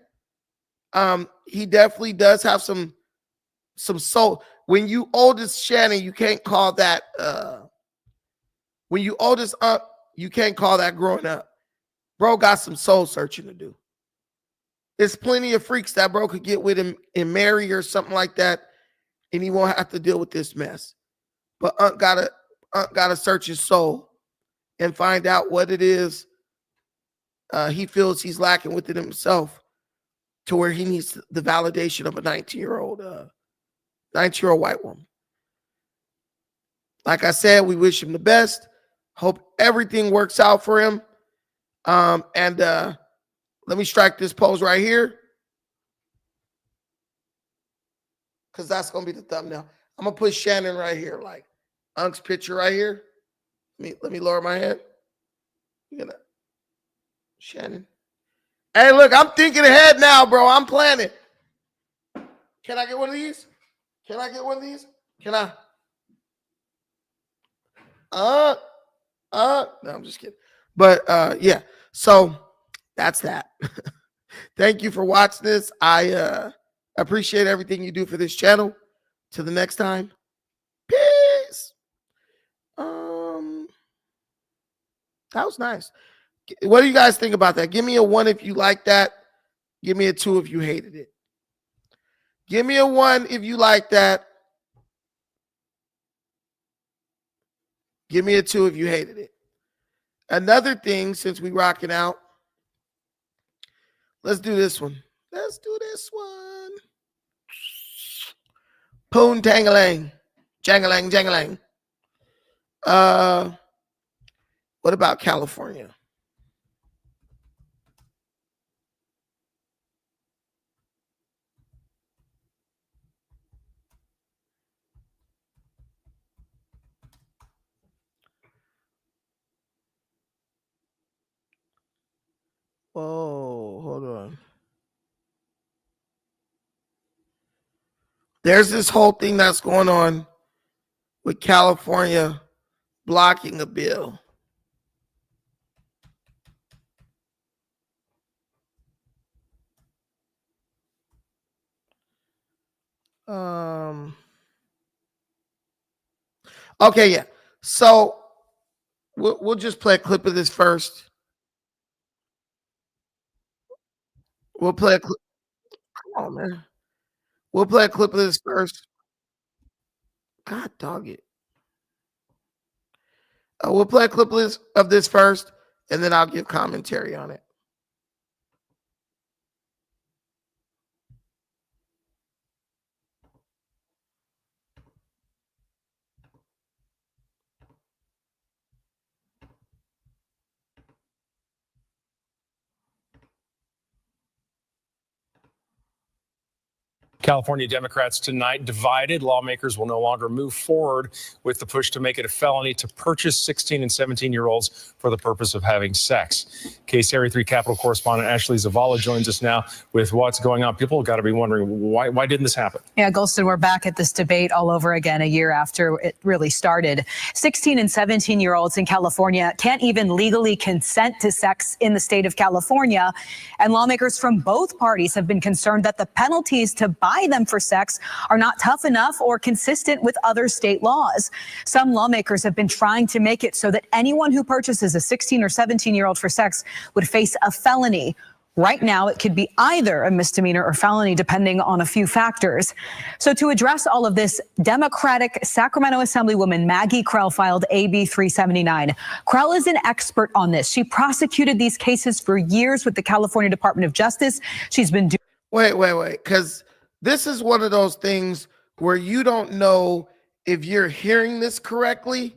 He definitely does have some soul. When you oldest Shannon, you can't call that when you oldest Unc, you can't call that growing up. Bro got some soul searching to do. There's plenty of freaks that bro could get with him and marry or something like that, and he won't have to deal with this mess. But Unc gotta search his soul and find out what it is he feels he's lacking within himself, to where he needs the validation of a 19-year-old white woman. Like I said, we wish him the best. Hope everything works out for him. And let me strike this pose right here, because that's gonna be the thumbnail. I'm gonna put Shannon right here, like Unc's picture right here. Let me lower my head. Shannon. Hey, look, I'm thinking ahead now, bro. I'm planning. Can I get one of these? Can I get one of these? Can I? No, I'm just kidding. But yeah. So that's that. Thank you for watching this. I appreciate everything you do for this channel. Till the next time. Peace. That was nice. What do you guys think about that? Give me a 1 if you like that. Give me a 2 if you hated it. Give me a 1 if you like that. Give me a 2 if you hated it. Another thing, since we rocking out, let's do this one. Let's do this one. Poon tangalang. Jangalang, jangalang. What about California? Oh, hold on. There's this whole thing that's going on with California blocking a bill. Okay, yeah. So we'll just play a clip of this first. We'll play a clip. Come on, man. We'll play a clip of this first. God dog it. We'll play a clip of this first, and then I'll give commentary on it. California Democrats tonight divided. Lawmakers will no longer move forward with the push to make it a felony to purchase 16 and 17-year-olds for the purpose of having sex. Case Area 3 Capitol correspondent Ashley Zavala joins us now with what's going on. People have got to be wondering, why didn't this happen? Yeah, Golston, we're back at this debate all over again a year after it really started. 16 and 17-year-olds in California can't even legally consent to sex in the state of California. And lawmakers from both parties have been concerned that the penalties to buy them for sex are not tough enough or consistent with other state laws. Some lawmakers have been trying to make it so that anyone who purchases a 16 or 17-year-old for sex would face a felony. Right now, it could be either a misdemeanor or felony, depending on a few factors. So to address all of this, Democratic Sacramento Assemblywoman Maggie Krell filed AB 379. Krell is an expert on this. She prosecuted these cases for years with the California Department of Justice. She's been doing... Wait, because this is one of those things where you don't know if you're hearing this correctly.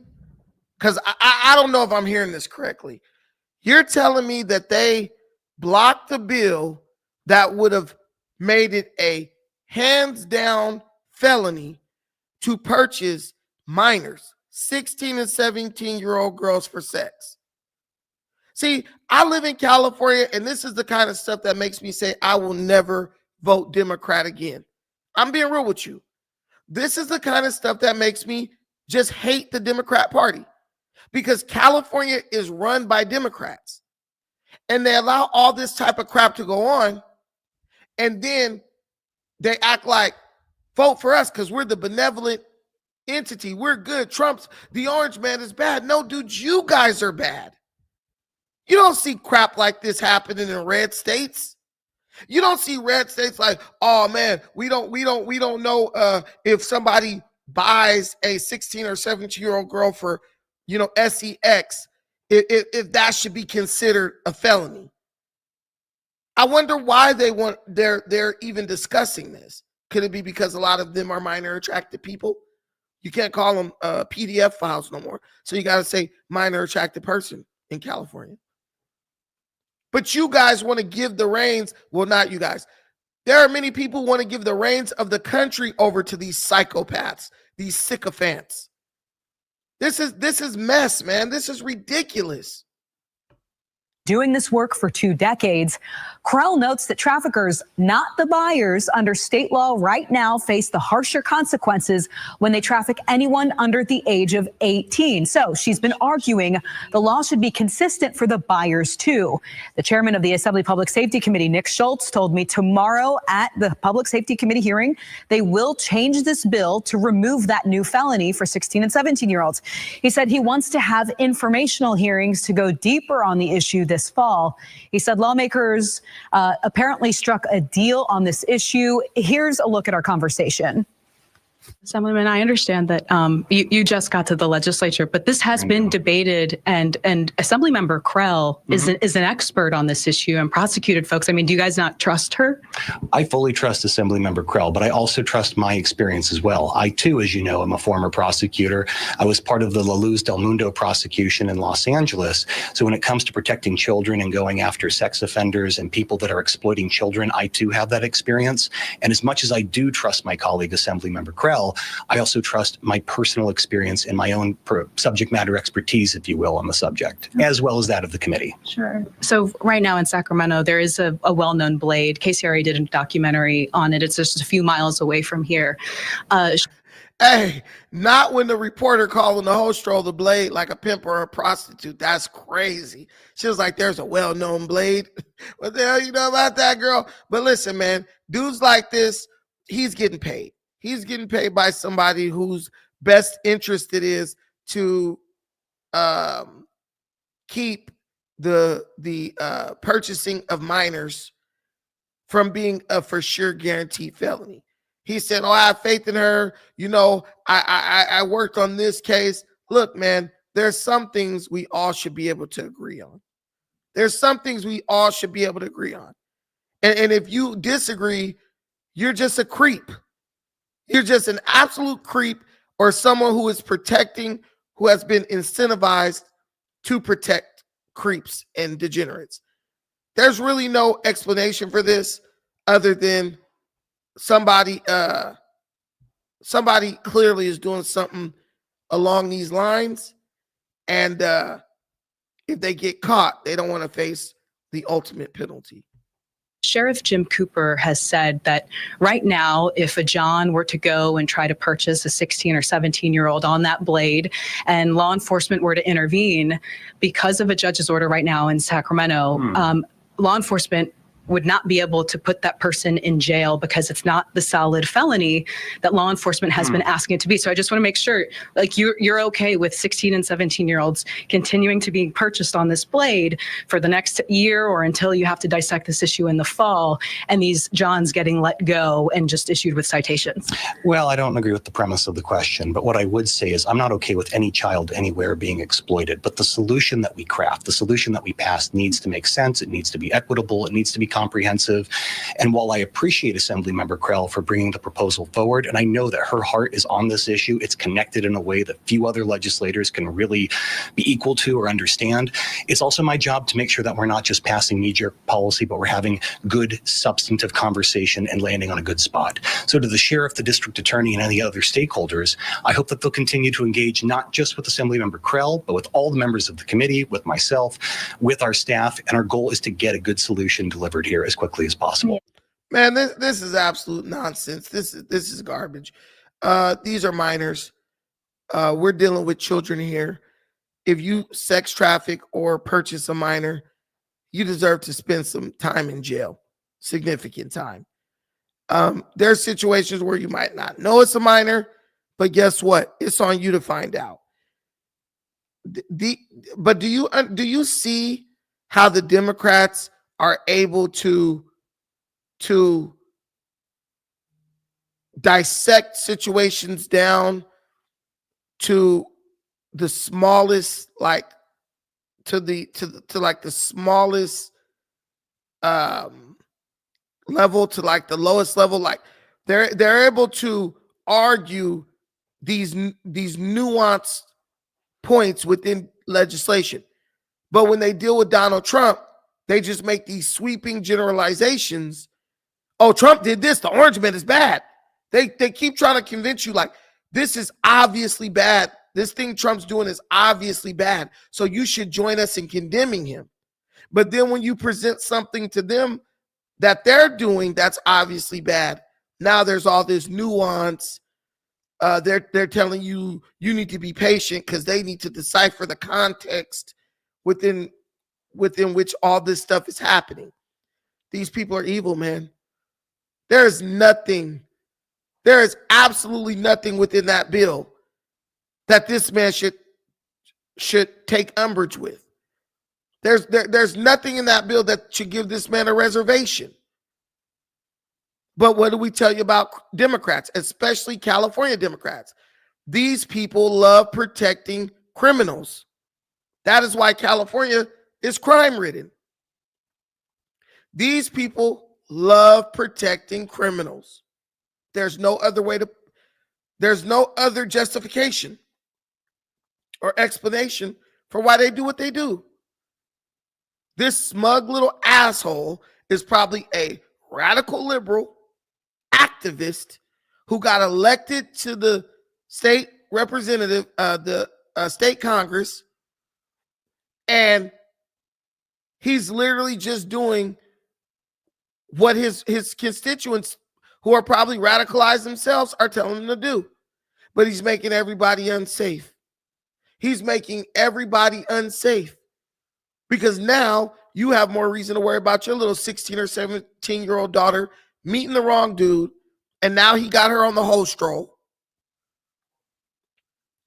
Because I don't know if I'm hearing this correctly. You're telling me that they blocked the bill that would have made it a hands-down felony to purchase minors, 16 and 17-year-old girls for sex. See, I live in California, and this is the kind of stuff that makes me say I will never vote Democrat again. I'm being real with you. This is the kind of stuff that makes me just hate the Democrat Party, because California is run by Democrats, and they allow all this type of crap to go on, and then they act like vote for us because we're the benevolent entity. We're good. The orange man is bad. No, dude, you guys are bad. You don't see crap like this happening in red states. You don't see red states like, oh man, we don't know if somebody buys a 16 or 17-year-old girl for, sex, if that should be considered a felony. I wonder why they're even discussing this. Could it be because a lot of them are minor attracted people? You can't call them PDF files no more. So you got to say minor attracted person in California. But you guys want to give the reins. Well, not you guys. There are many people who want to give the reins of the country over to these psychopaths, these sycophants. This is mess, man. This is ridiculous. doing this work for 2 decades. Krell notes that traffickers, not the buyers, under state law right now face the harsher consequences when they traffic anyone under the age of 18. So she's been arguing the law should be consistent for the buyers too. The chairman of the Assembly Public Safety Committee, Nick Schultz, told me tomorrow at the Public Safety Committee hearing, they will change this bill to remove that new felony for 16 and 17-year-olds. He said he wants to have informational hearings to go deeper on the issue this fall. He said lawmakers apparently struck a deal on this issue. Here's a look at our conversation. Assemblyman, I understand that you just got to the legislature, but this has been debated, and Assemblymember Krell is an expert on this issue and prosecuted folks. I mean, do you guys not trust her? I fully trust Assemblymember Krell, but I also trust my experience as well. I too, as you know, am a former prosecutor. I was part of the La Luz del Mundo prosecution in Los Angeles. So when it comes to protecting children and going after sex offenders and people that are exploiting children, I too have that experience. And as much as I do trust my colleague, Assemblymember Krell, I also trust my personal experience and my own subject matter expertise, if you will, on the subject, as well as that of the committee. Sure. So right now in Sacramento, there is a well-known blade. KCRA did a documentary on it. It's just a few miles away from here. Hey, not when the reporter calling the host troll the blade like a pimp or a prostitute. That's crazy. She was like, there's a well-known blade. What the hell you know about that, girl? But listen, man, dudes like this, he's getting paid. He's getting paid by somebody whose best interest it is to keep the purchasing of minors from being a for sure guaranteed felony. He said, oh, I have faith in her. You know, I worked on this case. Look, man, there's some things we all should be able to agree on. There's some things we all should be able to agree on. And if you disagree, you're just a creep. You're just an absolute creep or someone who is protecting, who has been incentivized to protect creeps and degenerates. There's really no explanation for this other than somebody clearly is doing something along these lines. And if they get caught, they don't want to face the ultimate penalty. Sheriff Jim Cooper has said that right now, if a John were to go and try to purchase a 16 or 17-year-old on that blade and law enforcement were to intervene because of a judge's order right now in Sacramento, law enforcement would not be able to put that person in jail because it's not the solid felony that law enforcement has been asking it to be. So I just want to make sure, like, you're okay with 16 and 17-year-olds continuing to be purchased on this blade for the next year or until you have to dissect this issue in the fall, and these Johns getting let go and just issued with citations? Well, I don't agree with the premise of the question, but what I would say is I'm not okay with any child anywhere being exploited, but the solution that we craft, the solution that we pass needs to make sense. It needs to be equitable. It needs to be comprehensive. And while I appreciate Assemblymember Krell for bringing the proposal forward, and I know that her heart is on this issue, it's connected in a way that few other legislators can really be equal to or understand. It's also my job to make sure that we're not just passing knee-jerk policy, but we're having good substantive conversation and landing on a good spot. So to the sheriff, the district attorney, and any other stakeholders, I hope that they'll continue to engage not just with Assemblymember Krell, but with all the members of the committee, with myself, with our staff, and our goal is to get a good solution delivered here as quickly as possible. Man, this is absolute nonsense. This is garbage. These are minors. We're dealing with children here. If you sex traffic or purchase a minor, you deserve to spend some time in jail, significant time. There are situations where you might not know it's a minor, but guess what? It's on you to find out. But do you see how the Democrats are able to dissect situations down to the smallest, like to the smallest level, to like the lowest level? Like they're able to argue these nuanced points within legislation, but when they deal with Donald Trump, they just make these sweeping generalizations. Oh, Trump did this. The orange man is bad. They keep trying to convince you like this is obviously bad. This thing Trump's doing is obviously bad. So you should join us in condemning him. But then when you present something to them that they're doing that's obviously bad, now there's all this nuance. They're telling you need to be patient because they need to decipher the context within which all this stuff is happening. These people are evil, man. There is absolutely nothing within that bill that this man should take umbrage with. There's nothing in that bill that should give this man a reservation. But what do we tell you about Democrats, especially California Democrats? These people love protecting criminals. That is why California is crime-ridden. These people love protecting criminals. There's no other justification or explanation for why they do what they do. This smug little asshole is probably a radical liberal activist who got elected to the state representative, the state Congress, and he's literally just doing what his constituents, who are probably radicalized themselves, are telling him to do. But he's making everybody unsafe. He's making everybody unsafe because now you have more reason to worry about your little 16 or 17-year-old daughter meeting the wrong dude, and now he got her on the whole stroll.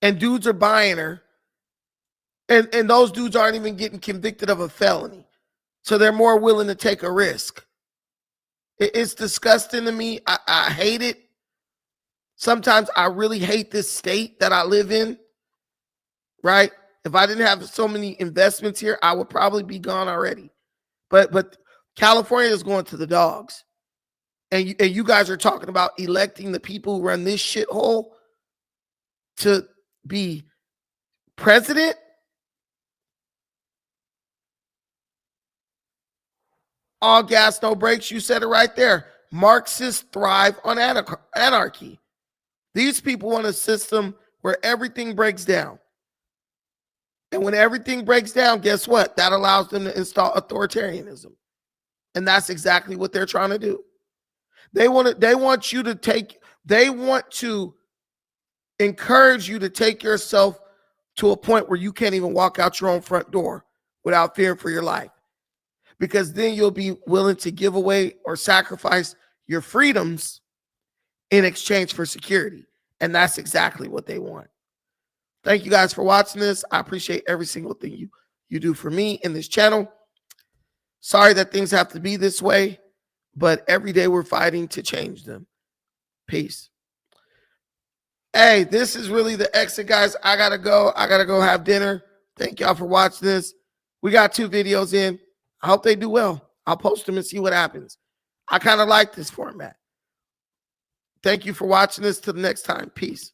And dudes are buying her. And those dudes aren't even getting convicted of a felony. So they're more willing to take a risk. It's disgusting to me. I hate it. Sometimes I really hate this state that I live in, right? If I didn't have so many investments here, I would probably be gone already. But California is going to the dogs. And you guys are talking about electing the people who run this shithole to be president? All gas, no brakes. You said it right there. Marxists thrive on anarchy. These people want a system where everything breaks down. And when everything breaks down, guess what? That allows them to install authoritarianism. And that's exactly what they're trying to do. They want to encourage you to take yourself to a point where you can't even walk out your own front door without fearing for your life. Because then you'll be willing to give away or sacrifice your freedoms in exchange for security. And that's exactly what they want. Thank you guys for watching this. I appreciate every single thing you do for me in this channel. Sorry that things have to be this way, but every day we're fighting to change them. Peace. Hey, this is really the exit, guys. I gotta go have dinner. Thank y'all for watching this. We got 2 videos in. I hope they do well. I'll post them and see what happens. I kind of like this format. Thank you for watching this. Till the next time. Peace.